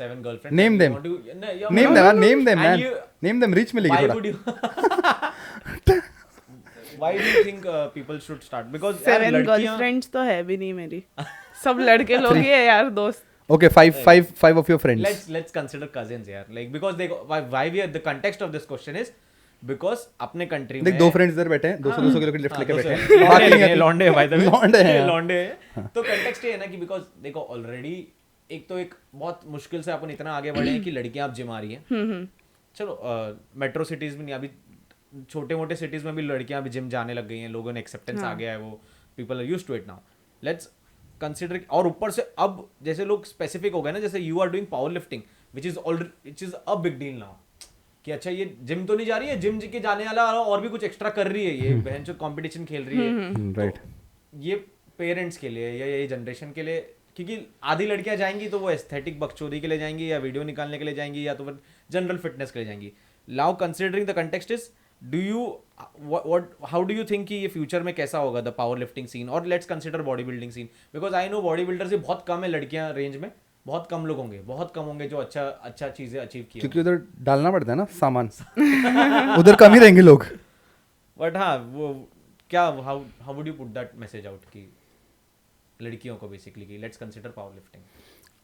7 girlfriends, Name and you them. want to- no, yeah, name no, them, no, no, name them and man, you- name them, reach मिलेगी why थोड़ा। would you why do you think people should start? Because यार 7 लड़कियां girlfriends तो है भी नहीं मेरी, सब लड़के लोग ही है यार दोस्त। Okay, five of your friends. let's consider cousins यार, like because they why we are the context of this question is because अपने कंट्री में देख 2 फ्रेंड्स इधर बैठे हैं, 200 किलो की लिफ्ट लेके बैठे हैं, लौंडे बाकी नहीं हैं, आती। लौंडे बाय द वे, लौंडे हैं। लौंडे हैं। तो कंटेक्स्ट ये है ना कि बिकॉज देखो ऑलरेडी एक तो एक बहुत मुश्किल से अपन इतना आगे बढ़े हैं कि लड़कियां अब जिम आ रही हैं। चलो मेट्रो सिटीज में नहीं, अभी छोटे मोटे सिटीज में भी लड़कियां अभी जिम जाने लग गई हैं, लोगों ने एक्सेप्टेंस आ गया है, वो people are used to it now. Let's consider, और ऊपर से अब जैसे लोग स्पेसिफिक हो गए ना, जैसे you are doing power lifting which is a big deal now, कि अच्छा ये जिम तो नहीं जा रही है, जिम के जाने वाला और भी कुछ एक्स्ट्रा कर रही है, ये बहन जो कंपटीशन खेल रही है। राइट, ये पेरेंट्स के लिए या ये जनरेशन के लिए, क्योंकि आधी लड़कियां जाएंगी तो वो एस्थेटिक बकचोदी के लिए जाएंगी, या वीडियो निकालने के लिए जाएंगी, या तो फिर जनरल फिटनेस के लिए जाएंगी। Now considering the context is, do you how do you think कि ये फ्यूचर में कैसा होगा द पावर लिफ्टिंग सीन, और let's consider body building scene, because I know body builders ये बहुत कम है, लड़कियां रेंज में बहुत कम लोग होंगे, बहुत कम होंगे जो अच्छा चीजें अचीव की। क्योंकि उधर डालना पड़ता है ना सामान, उधर कम ही रहेंगे लोग। बट हाँ वो क्या, how would you put that message out कि लड़कियों को बेसिकली कि let's consider power lifting?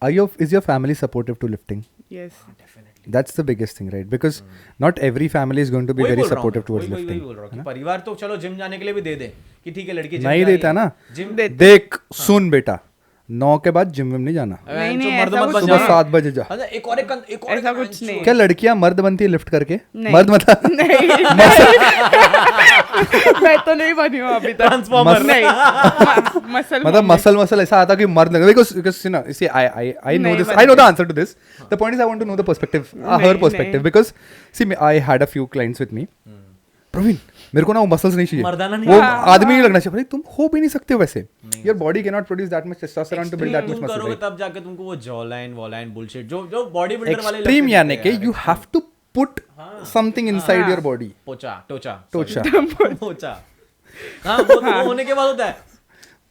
is your family supportive to lifting? Yes. Definitely That's the biggest thing, right? Because not every family is going to be very supportive towards वही lifting. बोल रहा हूँ कि परिवार तो चलो जिम जाने के लिए भी दे दे कि ठीक है लड़की जिम नहीं देता ना. जिम देते देख सुन बेटा, 9 के बाद जिम में नहीं जाना. नहीं, नहीं, मर्द ऐसा मत कुछ बन सुबह जाना. 7 बजे जा. अच्छा, एक और ऐसा कुछ नहीं. क्या लड़कियां मर्द बनती है लिफ्ट करके? नहीं. मर्द मतलब नहीं मैं तो नहीं बनी हूँ अभी तक. ट्रांसफॉर्मर नहीं मसल मतलब मसल ऐसा आता कि मर्द लगे. because you know, see I know नहीं this. बनते. I know the answer to this. The point is I want to know the perspective, her नहीं, perspective, नहीं. because see I had a few clients with me. Praveen मेरे को ना वो muscles नहीं चाहिए, मर्दाना नहीं. वो हाँ. आदमी नहीं लगना चाहिए. भाई तुम हो भी नहीं सकते हो वैसे. Your body can not produce that much testosterone to build that much तुम मसल. करोगे तब जाके तुमको वो जॉ लाइन वॉलाइन बुलशिट जो बॉडी बिल्डर वाले एक्सट्रीम लगते यानी हैं कि यार. You have to put something inside your body. पोचा टोचा टोचा. पोचा. हाँ वो होने के बाद होता है.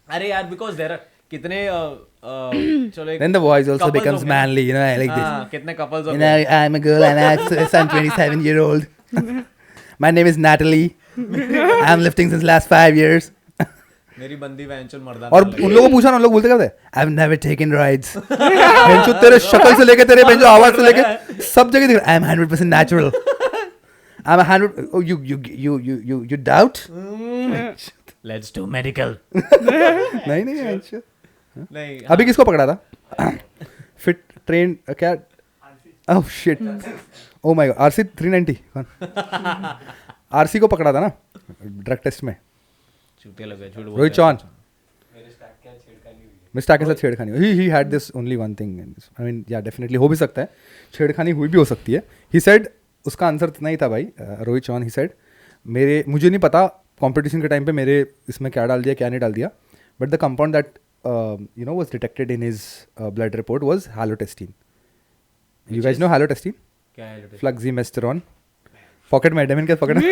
अरे यार बिकॉज देयर कितने चलो एक Then the voice also couples becomes हो गए. manly, you know, like this. हाँ, कितने कपल्स हो You गए. know, I'm a girl and I'm 27-year-old. My name is Natalie. I'm lifting since last 5 years. मेरी बंदी वैंचल मर्दाना और लगे. उन लोगों को पूछा ना, उन लोग बोलते क्या थे? I've never taken rides. बेंचो तेरे शक्ल से लेके तेरे बेंचो आवाज से लेके सब जगह दिख रहा है. I'm 100% natural. I'm 100. Oh, you doubt? Let's do medical. नहीं बेंचो. नहीं अभी किसको पकड़ा था? फिट ट्रेन क्या? Oh shit. Oh my God. RC 390 कौन? आरसी को पकड़ा था ना ड्रग टेस्ट में. झूठे लगे झूठ बोलते रोहित हैं. चौहान. मिस्टर के साथ छेड़खानी. He had this only one thing. I mean या डेफिनेटली हो भी सकता है, छेड़खानी हुई भी हो सकती है. ही सेड, उसका आंसर इतना ही था भाई, रोहित चौहान. ही सेड मुझे नहीं पता कंपटीशन के टाइम पे मेरे इसमें क्या डाल दिया क्या नहीं डाल दिया, but the compound that you know was detected in his blood report was halotestine. You Which guys is? know halotestine? क्या है लड़के? Fluxymesterone. Pocket में Devin क्या pocket में?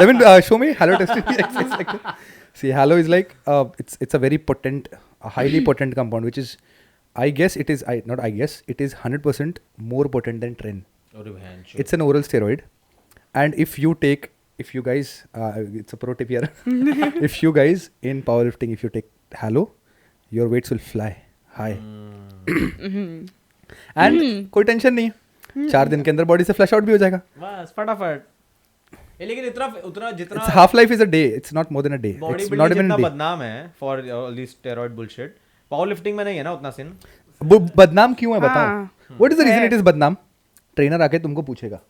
Devin, show me halotestine. It's like that. See, halo is like it's a very potent, a highly potent compound, which is, I guess it is, not I guess, it is 100% more potent than tren. अरे बहन चो. It's an oral steroid, and if you guys, it's a pro tip here. If you guys in powerlifting, if you take halo, your weights will fly high. And कोई tension नहीं है, 4 दिन के अंदर body से फ्लैश आउट भी हो जाएगा. बस फटाफट. ये लेकिन उतना जितना Its half life is a day. It's not more than a day. Body It's not building even जितना a day. बदनाम है for all this steroid bullshit, power lifting में नहीं है ना उतना सीन. बदनाम क्यों है बताओ? हाँ. What is the reason है. it is बदनाम? ट्रेनर आके तुमको पूछेगा,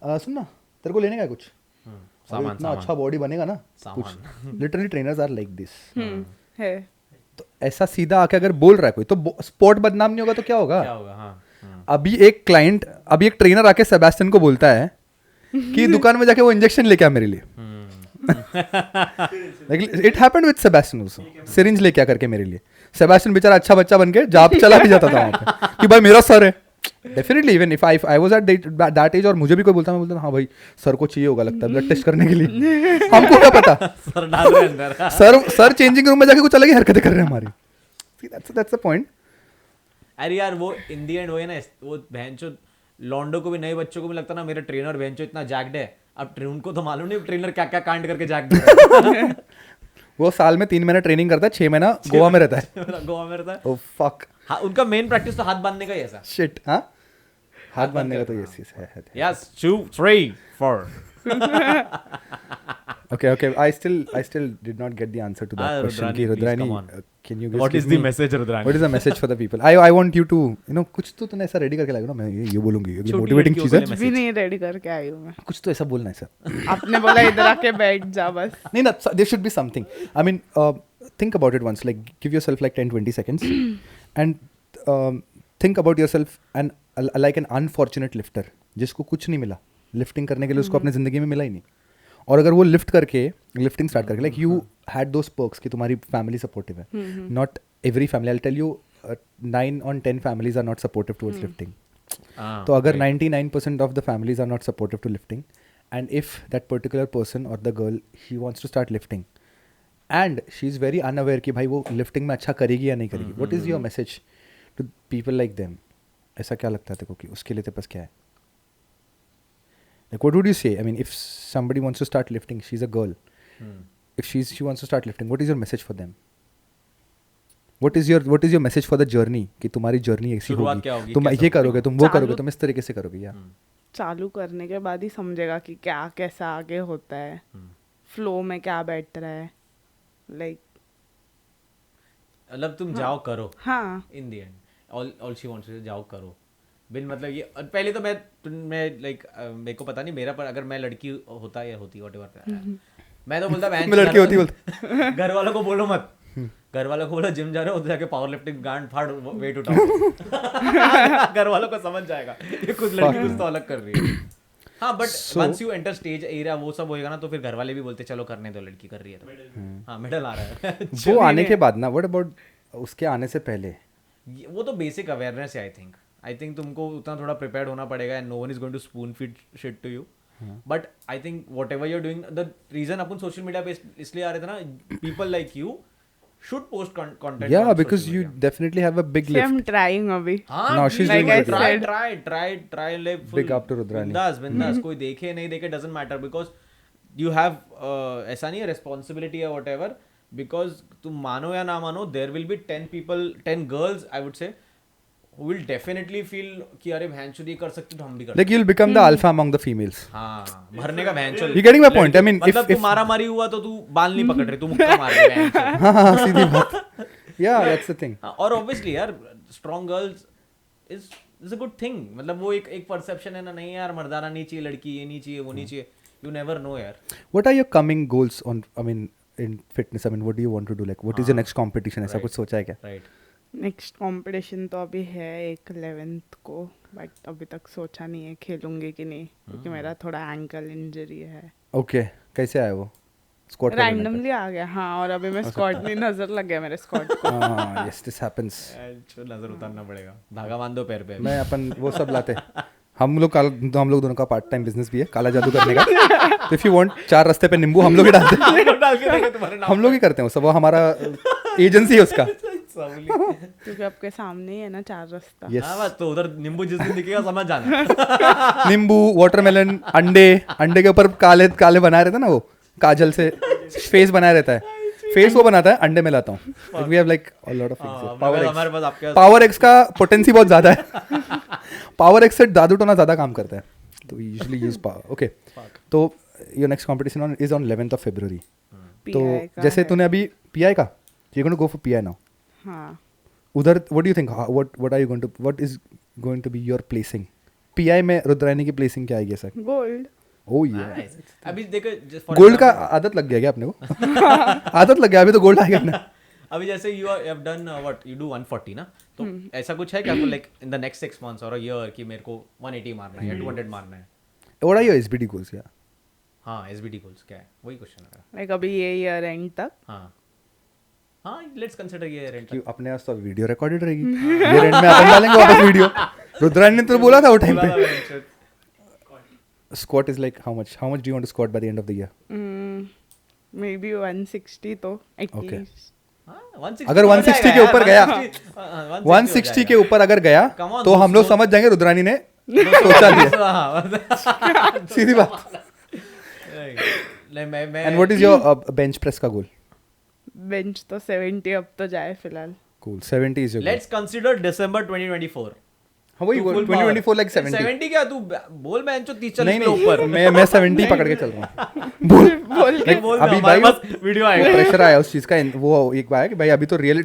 सुन ना तेरे को लेने का है कुछ, अरे सामान इतना अच्छा बॉडी बनेगा ना कुछ. Literally trainers are like this. है. तो ऐसा सीधा आके अगर बोल रहा है कोई, तो स्पोर्ट बदनाम नहीं होगा तो क्या होगा? क्या होगा? हाँ. अभी एक ट्रेनर आके सेबेस्टियन को बोलता है कि दुकान में जाके वो इंजेक्शन लेके आ मेरे लिए. It happened with Sebastian also. Syringe लेके आ करके मेरे लिए. सेबेस्टियन बेचारा अच्छा बच्चा बन के जॉब चला भी जाता था वहाँ पे कि भाई मेरा सर है. Definitely even if I was at that age और मुझे भी कोई बोलता, मैं बोलता हाँ भाई सर को चाहिए होगा लगता है ब्लड टेस्ट करने के लिए. हमको क्या पता, सर डाल रहे अंदर. सर चेंजिंग रूम में जाके कुछ अलग ही हरकतें कर रहे हैं हमारी. That's the point. अरे यार वो इन दी एंड वो है ना, वो बहनचो लॉन्डो को भी नए बच्चों को भी लगता ना मेरा ट्रेनर बहनचो इतना जैक्ड है. अब उनको तो मालूम नहीं ट्रेनर क्या क्या कांड करके जैक्ड है. वो साल में 3 महीना ट्रेनिंग करता है, 6 महीना गोवा में रहता है. गोवा में रहता है. ओह फक हाँ उनका मेन प्रैक्टिस तो हाथ बांधने का ही ऐसा. शिट. हाँ हाथ बांधने का तो ये चीज है. Yes 2 3 4. Okay. I still did not get the answer to that question. Rudrani, कि please, Rudrani, come on. can you guys What give is the me- message, Rudrani? What is the message for the people? I want you to, कुछ तो तूने ऐसा ready करके लाएगा ना. मैं ये बोलूंगी, ये छोटी मोटिवेटिंग लड़कियों चीज है. के लिए भी नहीं रेडी करके आई हूँ मैं. कुछ तो ऐसा बोलना है सर. आपने बोला इधर आके बैठ जा बस. नहीं ना, there should be something. I mean, think about it once. Like, give yourself like 10-20 seconds, and think about yourself and like an unfortunate lifter जिसको कुछ नहीं मिला लिफ्टिंग करने के लिए, उसको अपने जिंदगी में मिला ही नहीं. और अगर वो लिफ्टिंग स्टार्ट करके, like you had those perks कि तुम्हारी फैमिली सपोर्टिव है. Not every family, I tell you 9 on 10 families are not supportive towards lifting. तो अगर 99% of the families are not supportive to lifting, and if that particular person or the girl, he wants to start lifting and she is very unaware कि भाई वो lifting में अच्छा करेगी या नहीं करेगी, what is your message to people like them? ऐसा क्या लगता है तेरे को कि उसके लिए तेरे पास क्या है? Like, what would you say? I mean, if somebody wants to start lifting, she's a girl. If she wants to start lifting, what is your message for them? What is your message for the journey कि तुम्हारी journey ऐसी शुरुआत क्या होगी, होगी, तुम कैसा ये होगा? करोगे, तुम वो चालू- करोगे, तुम इस तरीके से करोगे या चालू करने के बाद ही समझेगा कि क्या कैसा आगे होता है, फ्लो में क्या बैठ रहा है, लाइक मतलब तुम जाओ करो हाँ in the end all she wants to जाओ करो बिन मतलब ये पहले तो मैं लाइक मेरे को पता नहीं मेरा पर अगर मैं लड़की होता या होती व्हाटएवर मैं तो बोलता मैं लड़की होती बोलता घर वालों को बोलो मत घर वालों को बोलो जिम जा रहे हो उधर जाके पावर लिफ्टिंग गांड फाड़ वेट उठाओ घर वालों को समझ जाएगा ये कुछ लड़की कुछ तो अलग कर रही है हाँ but once you enter stage area वो सब होएगा ना तो फिर घर वाले भी बोलते चलो करने दो लड़की कर रही है तो हाँ मेडल आ रहा है वो आने के बाद ना, व्हाट अबाउट उसके आने से पहले? वो तो बेसिक अवेयरनेस है आई थिंक तुमको उतना थोड़ा प्रिपेयर्ड होना पड़ेगा and no one is going to spoon feed shit to you but I think whatever you're doing the reason अपन सोशल मीडिया पे इसलिए आ रहे थे ना people like you should post content Yeah, because you definitely have a big I am lift. Trying अभी No, she's Like doing I good. said. try live Big up to Rudrani. बिंदास कोई देखे नहीं देखे doesn't matter because you have ऐसा नहीं है responsibility या whatever because तुम मानो या ना मानो there will be 10 people 10 girls I would say who will definitely feel कि अरे भैंचोद ये कर सकते तो हम भी कर Like you'll become the alpha among the females. हाँ भरने का भैंचोद You getting my point? I mean, मतलब तू मारा मारी हुआ तो तू बाल नहीं पकड़ रही तू मुक्का मार रही है भैंचोद। हाँ सीधी बात. Yeah, that's the thing. हाँ, और ऑब्वियसली यार strong girls is a good thing मतलब वो एक परसेप्शन है ना नहीं यार मर्दाना नहीं चाहिए लड़की ये नहीं चाहिए वो नहीं चाहिए यू नेवर नो यार What are your coming goals on? I mean, in fitness. I mean, what do you want to do? Like, what is your next competition? ऐसा कुछ सोचा है क्या? राइट नेक्स्ट कंपटीशन तो अभी है एक 11th को बट अभी तक सोचा नहीं है खेलूंगी कि नहीं क्योंकि मेरा थोड़ा एंकल इंजरी है Okay, कैसे आया वो? Squat कर लेने रैंडमली आ गया हाँ और अभी मैं स्क्वाट नहीं नजर लग गया मेरे स्क्वाट को का? हाँ, yes, this happens. नजर उतारना पड़ेगा धागा बांध दो पैर पे मैं अपन वो सब लाते हैं. हम लोग दोनों का पार्ट टाइम बिजनेस भी है काला जादू करने का. तो इफ यू वांट 4 रास्ते पे नींबू हम लोग ही डालते हैं. डाल के देखो तुम्हारे नाम हम लोग ही करते हैं वो सब. वो हमारा एजेंसी है उसका. सावली। क्योंकि आपके सामने ही है ना 4 रास्ता Yes. हाँ बस तो उधर नींबू जिस दिन दिखेगा समझ जाना नींबू, वाटरमेलन, अंडे के ऊपर काले काले बनाए रहते हैं ना वो काजल से फेस बनाया रहता है. फेस वो बनाता है अंडे में लाता हूँ. We have like a lot of things. हमारे पास आपके पावर एक्स का पोटेंसी बहुत ज्यादा है. पावर एक्स से जादू टोना ज्यादा काम करता है तो यूजुअली यूज पावर. ओके तो your next competition is on 11th of February. तो PI का जैसे है। तूने अभी पीआई का you going to go for PI now. हाँ उधर what do you think what are you going to what is going to be your placing? PI में रुद्रानी की प्लेसिंग क्या आएगी सर? गोल्ड ओह ये Nice. अभी देखो for गोल्ड का example, आदत लग गया क्या अपने को? आदत लग गया अभी तो गोल्ड आ गया अपने. अभी जैसे you have done what you do 140 ना तो ऐसा कुछ है कि आपको like in the next 6 months और अ ईयर कि मेरे को 180 मारना है या 200 मारना है what are your SBD goals? या हाँ एसबीटी गोल्स क्या है वही क्वेश्चन है मेरा लाइक अभी ये ईयर एंड तक हाँ लेट्स कंसीडर ये रेंट कि अपने पास तो वीडियो रिकॉर्डेड रहेगी. ये रेंट में अपन डालेंगे वापस वीडियो. रुद्रानी ने तो बोला था वो टाइम पे. Squat is like how much do you want to squat by the end of the year? May be 160 तो Okay. एटलीस्ट अगर 160 के ऊपर गया 160 के ऊपर अगर गया Come on, तो हम लोग समझ जाएंगे रुद्रानी ने सोचा लिया. हाँ सीधी बात. मैं and what is your bench press का गोल? बेंच तो 70 अब तो जाए फिलहाल cool. 70 is your goal. Let's consider December 2024 हाँ वही 2024 लाइक 70. 70 क्या तू बोल मैं 30 नहीं 40 के ऊपर नहीं मैं 70 पकड़ के चल रहा हूँ. बोल बोल Like, बोल अभी हमारे भाई पास वीडियो आएगा प्रेशर आया उस चीज का. वो एक आया कि भाई अभी तो रियल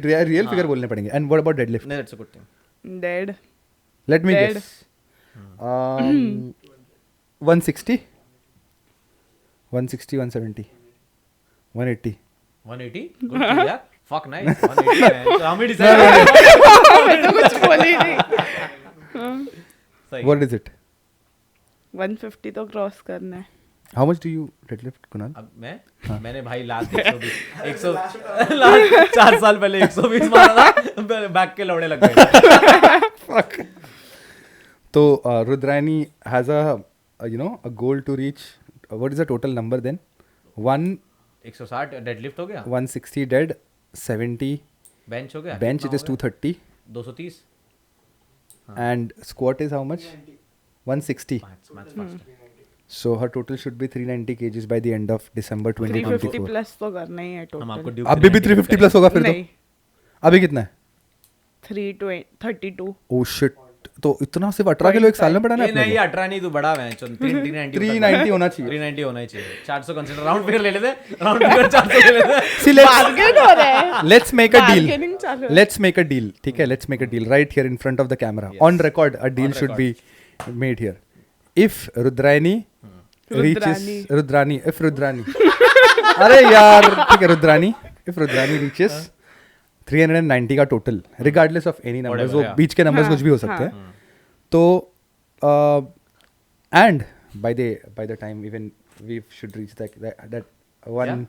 फिगर बोलने पड़ेंगे. And what about deadlift? नहीं that's a good thing dead let me Dead. Guess 160 170 180. 180 good यार फक नाइस 180 है तो हम ही डिसाइड मैं तो कुछ बोल ही नहीं सही What is it? 150 तो क्रॉस करना है. How much do you deadlift, Kunal? अब मैंने भाई लास्ट 120 लास्ट 4 साल पहले 120 मारा था बैक के लौड़े लग गए So Rudrani has a goal to reach. What is the total number then? 160 deadlift हो गया 160 dead, 70 बेंच हो गया bench. It is 230 230 and squat is how much? 160. Maths fast So her total should be 390 kgs by the end of December 350 2024. Plus तो करना ही है हम total. आपको due अभी भी 350 प्लस होगा फिर तो. नहीं अभी कितना है? 332. ओ शिट, तो इतना सिर्फ 18 किलो एक साल में बढ़ाना है ये अपने नहीं को? 18 नहीं, तू बड़ा है 390 390 होना चाहिए. 390 होना ही चाहिए. 400 कंसीडर राउंड फिगर ले लेते, राउंड फिगर 400 ले लेते. See, let's Bargain हो रहा है. let's make a deal. Bargaining चालू है. Let's make a deal. ठीक है, let's make a deal right here in front of the camera. Yes. On record, a deal On should be record. made here. If Rudrani reaches Rudrani. if Rudrani अरे यार ठीक है, Rudrani, if Rudrani reaches 390 का total, regardless of any numbers, Whatever, वो yeah. बीच के numbers हाँ, कुछ भी हो सकते हाँ. हैं. तो and by the time even we should reach that one Yeah.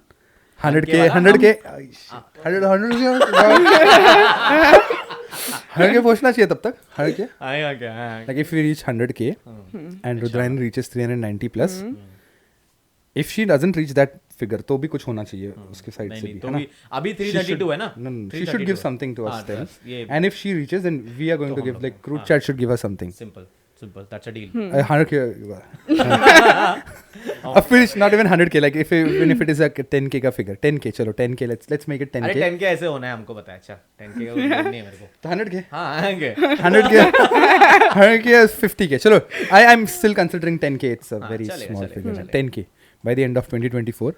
100k वाला 100k 100k पहुंचना चाहिए तब तक 100k. आएगा क्या? Like if we reach 100k and Rudrani reaches 390 plus, if she doesn't reach that figure तो भी कुछ होना चाहिए उसके साइड नहीं से नहीं, भी, तो है ना? भी अभी She should- 332 है ना? No, she 332 should give है. something to us हाँ, then. बस ये And if she reaches, then we are going तो to हम give, लोग- like group हाँ. chat should give us something. simple that's a deal. 100k. Finish, not even 100k. Like even if it is a 10k का figure, 10k, चलो 10k. Let's make it अरे 10k. 10k ऐसे होना है हमको पता है. अच्छा 10k का नहीं है मेरे को. तो 100k. हाँ आएंगे. 100k is 50k. चलो, I'm still considering 10k. It's a हाँ, very चलेगा, small चलेगा, figure. चलेगा. 10k by the end of 2024.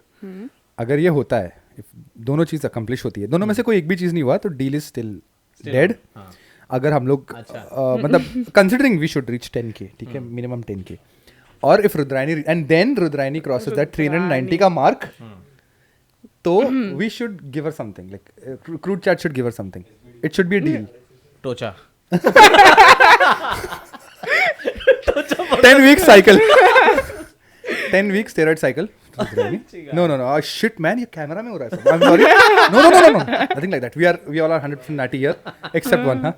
अगर ये होता है, if दोनों चीज accomplish होती है, दोनों में से कोई एक भी चीज नहीं हुआ, तो deal is still dead. हाँ. अगर हम लोग अच्छा. मतलब considering we should reach 10k, ठीक है, minimum 10k. और if Rudrani and then Rudrani crosses that 390 का mark, तो we should give her something. Like Crude Chat should give her something. It should be a deal. टोचा. 10 weeks cycle. 10 weeks steroid cycle. No. Oh, shit, man. ये camera में हो रहा है सब. I'm sorry. No. Nothing like that. We all are 100% natty here, except one, huh?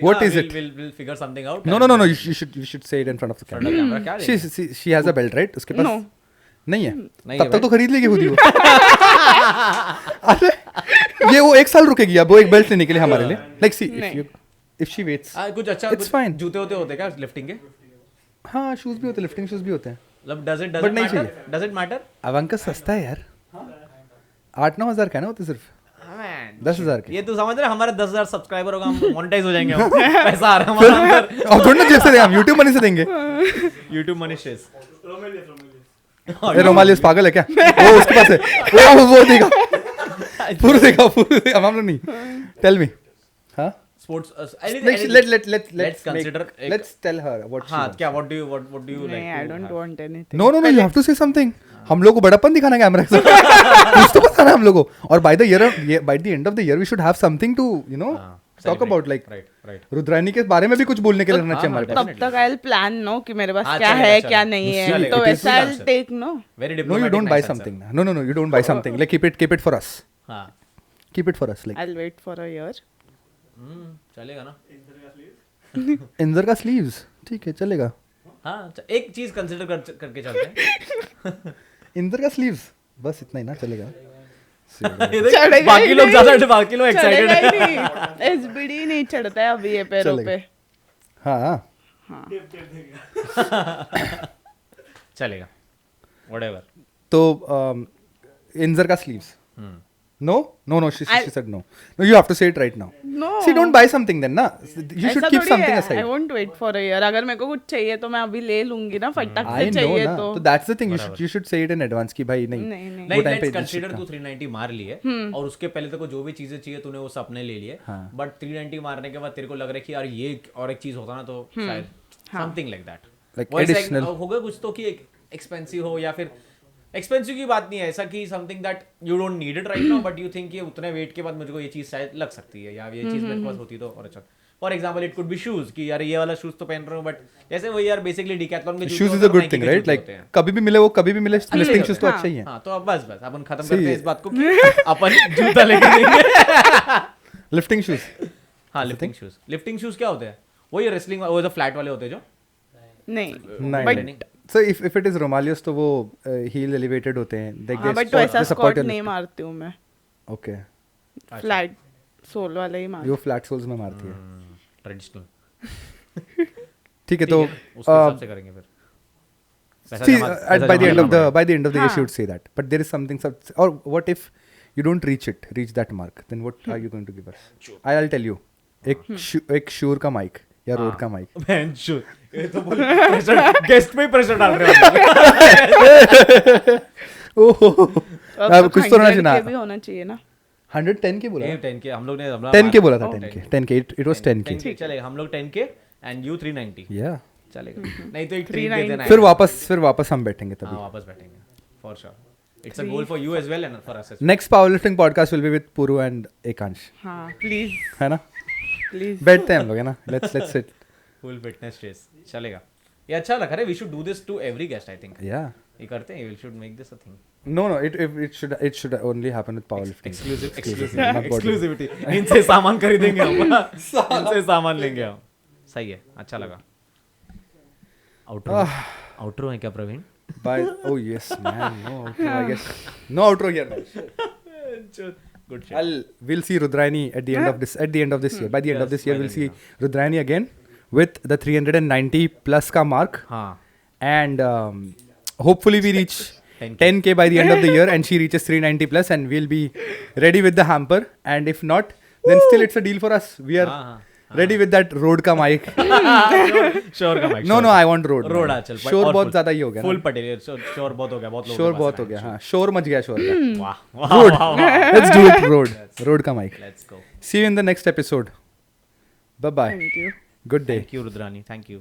What is it? We'll figure something out. No. You should say it in front of the Front of camera. camera क्या देंगे? She has a belt, right? उसके पास No. नहीं है. नहीं तब है तक तो खरीद लेगी खुद ही वो. अरे ये वो एक साल रुकेगी अब वो एक बेल्ट लेने के लिए हमारे लिए. Like see, if she waits. कुछ अच्छा It's fine. जूते होते क्या लिफ्टिंग के? हाँ, शूज भी होते हैं, लिफ्टिंग शूज भी होते हैं. मतलब But नहीं चाहिए. Does it matter? अब अंकल सस्ता है यार. 8-9 हज़ार का ना होते सिर्फ 10,000 के. ये तू समझ रहा है हमारे 10,000 सब्सक्राइबर होगा हम मोनेटाइज हो जाएंगे हम. पैसा आ रहा है हमारा अंदर. और थोड़ी ना जेब से देंगे हम, यूट्यूब मनी से देंगे. YouTube मनीषेस. रोमालियस पागल है क्या? वो उसके पास है. वो देगा. पूरा देगा हम लोग नहीं. Tell me. हाँ? Sports Let's consider let's tell her what she हाँ wants. क्या what do you नहीं, like I don't want anything. No, you have to say something. हम लोग को बड़ापन दिखाना कैमरा से. कुछ तो बताना हम लोग को. और by the end of the year we should have something to talk about, like right Rudrani के बारे में भी कुछ बोलने के लिए रहना चाहिए हमारे पास. तब तक I'll plan no कि मेरे पास हाँ, क्या चलेगा, है चलेगा. क्या नहीं है, चलेगा, तो it is वैसा good I'll answer. take no. very No, you diplomatic don't buy nice answer. something. No, you don't buy something. Like keep it for us. हाँ Keep it for us. Like I'll wait for a year. चलेगा ना. इंदर का sleeves. ठीक है, चलेगा. हाँ एक चीज कंसिडर करके चलते हैं. इंदर का sleeves. बस इतना ही ना चलेगा. चढ़ेगा बाकी ही लोग नहीं. ज्यादा बाकी लोग एक्साइटेड चढ़ेगा है. ही नहीं. SBD नहीं चढ़ता है अभी ये पैरों चलेगा. पे. हाँ. चलेगा whatever. तो इंदर का sleeves. No, she said no. No, you have to say it right now. No. See, don't buy something then, na. You should ऐसा keep थोड़ी something है. aside. I won't wait for a year. अगर मेरे को कुछ चाहिए तो मैं अभी ले लूंगी ना, फटाक I से know चाहिए ना. तो. So that's the thing. You should say it in advance कि भाई नहीं. नहीं. नहीं time पे लेट्स this कंसीडर shit तू 390 मार लिए और उसके पहले तेरे को जो भी चीजें चाहिए तूने वो सपने ले लिए. हाँ. बट 390 मारने के बाद तेरे को लग रहा है कि यार ये और एक चीज होता ना तो शायद something like that. Like additional. होगा कुछ तो कि एक्सपेंसिव हो या फिर एक्सपेंसिव की बात नहीं है ऐसा कि something that you don't need it right now but you think ये उतने वेट के बाद मुझको ये चीज शायद लग सकती है या ये चीज मेरे पास होती तो और अच्छा. For example it could be shoes कि यार ये वाला शूज तो पहन रहा हूं बट जैसे वो यार बेसिकली डिकैथलॉन के जूते Shoes is a good thing, right? Like कभी भी मिले वो कभी भी मिले. Lifting shoes तो अच्छा ही है. हाँ तो अब बस अपन खत्म करते हैं इस बात को कि अपन जूता लेके देंगे. Lifting shoes. हाँ लिफ्टिंग शूज क्या होते हैं? वो ये रेसलिंग वो जो फ्लैट वाले होते हैं जो नहीं. नहीं. So if it is Romalius तो वो heel elevated होते हैं. They हाँ, बट वैसा स्कॉट नहीं मारती हूँ मैं. Okay. फ्लैट सोल वाला ही मार. वो flat soles में मारती है. ट्रेडिशनल. ठीक है तो उसके हिसाब से करेंगे फिर. see by the end of the year you should say that. But there is something or what if you don't reach that mark, then what are you going to give us? I'll tell you. एक Shure का mic या Rode का mic. बेंचो ये तो pressure guest पे pressure डाल रहे हो अब कुछ तो होना चाहिए ना. भी होना चाहिए ना. 110 के बोला. 10 के हम लोग ने 10 के बोला था. 10 के it was 10 के. चलेगा हम लोग 10 के एंड यू 390 Yeah. चलेगा नहीं तो एक 3 दे देना फिर वापस हम बैठेंगे हाँ तभी. वापस बैठेंगे for sure it's a goal for you as well and for us as Next powerlifting podcast will be with Puru and Ekansh. हाँ प्लीज है ना. प्लीज. बैठते हैं हम लोग है ना. Let's sit. Full fitness race चलेगा ये अच्छा लगा रे we should do this to every guest I think Yeah. ये करते हैं we should make this a thing No, it should only happen with powerlifting. not body. Exclusivity इनसे सामान खरीदेंगे हम इनसे सामान लेंगे हम सही है अच्छा लगा आउटरो है क्या Praveen Bye. Oh yes, man. No outro. I guess no outro here. Man. Good shit We'll see Rudraini at the end of this. At the end of this year, by the end of Yes, this year, we'll see finally, Rudraini again with the 390 plus ka mark, हाँ and hopefully we reach 10K by the end of the year, and she reaches 390 plus, and we'll be ready with the hamper. And if not, then still it's a deal for us. We are ready with that Rode ka mic. Shure का mic No, I want Rode. Rode man. आ चल Shure बहुत ज़्यादा ही हो गया. Full Patel sure बहुत हो गया बहुत लोग Shure बहुत हो गया. हाँ, Shure मच गया Shure का. वाह Rode. Let's do it. Rode ka mic. Let's go See you in the next episode. Bye bye. Thank you. Good day. Thank you Rudrani thank you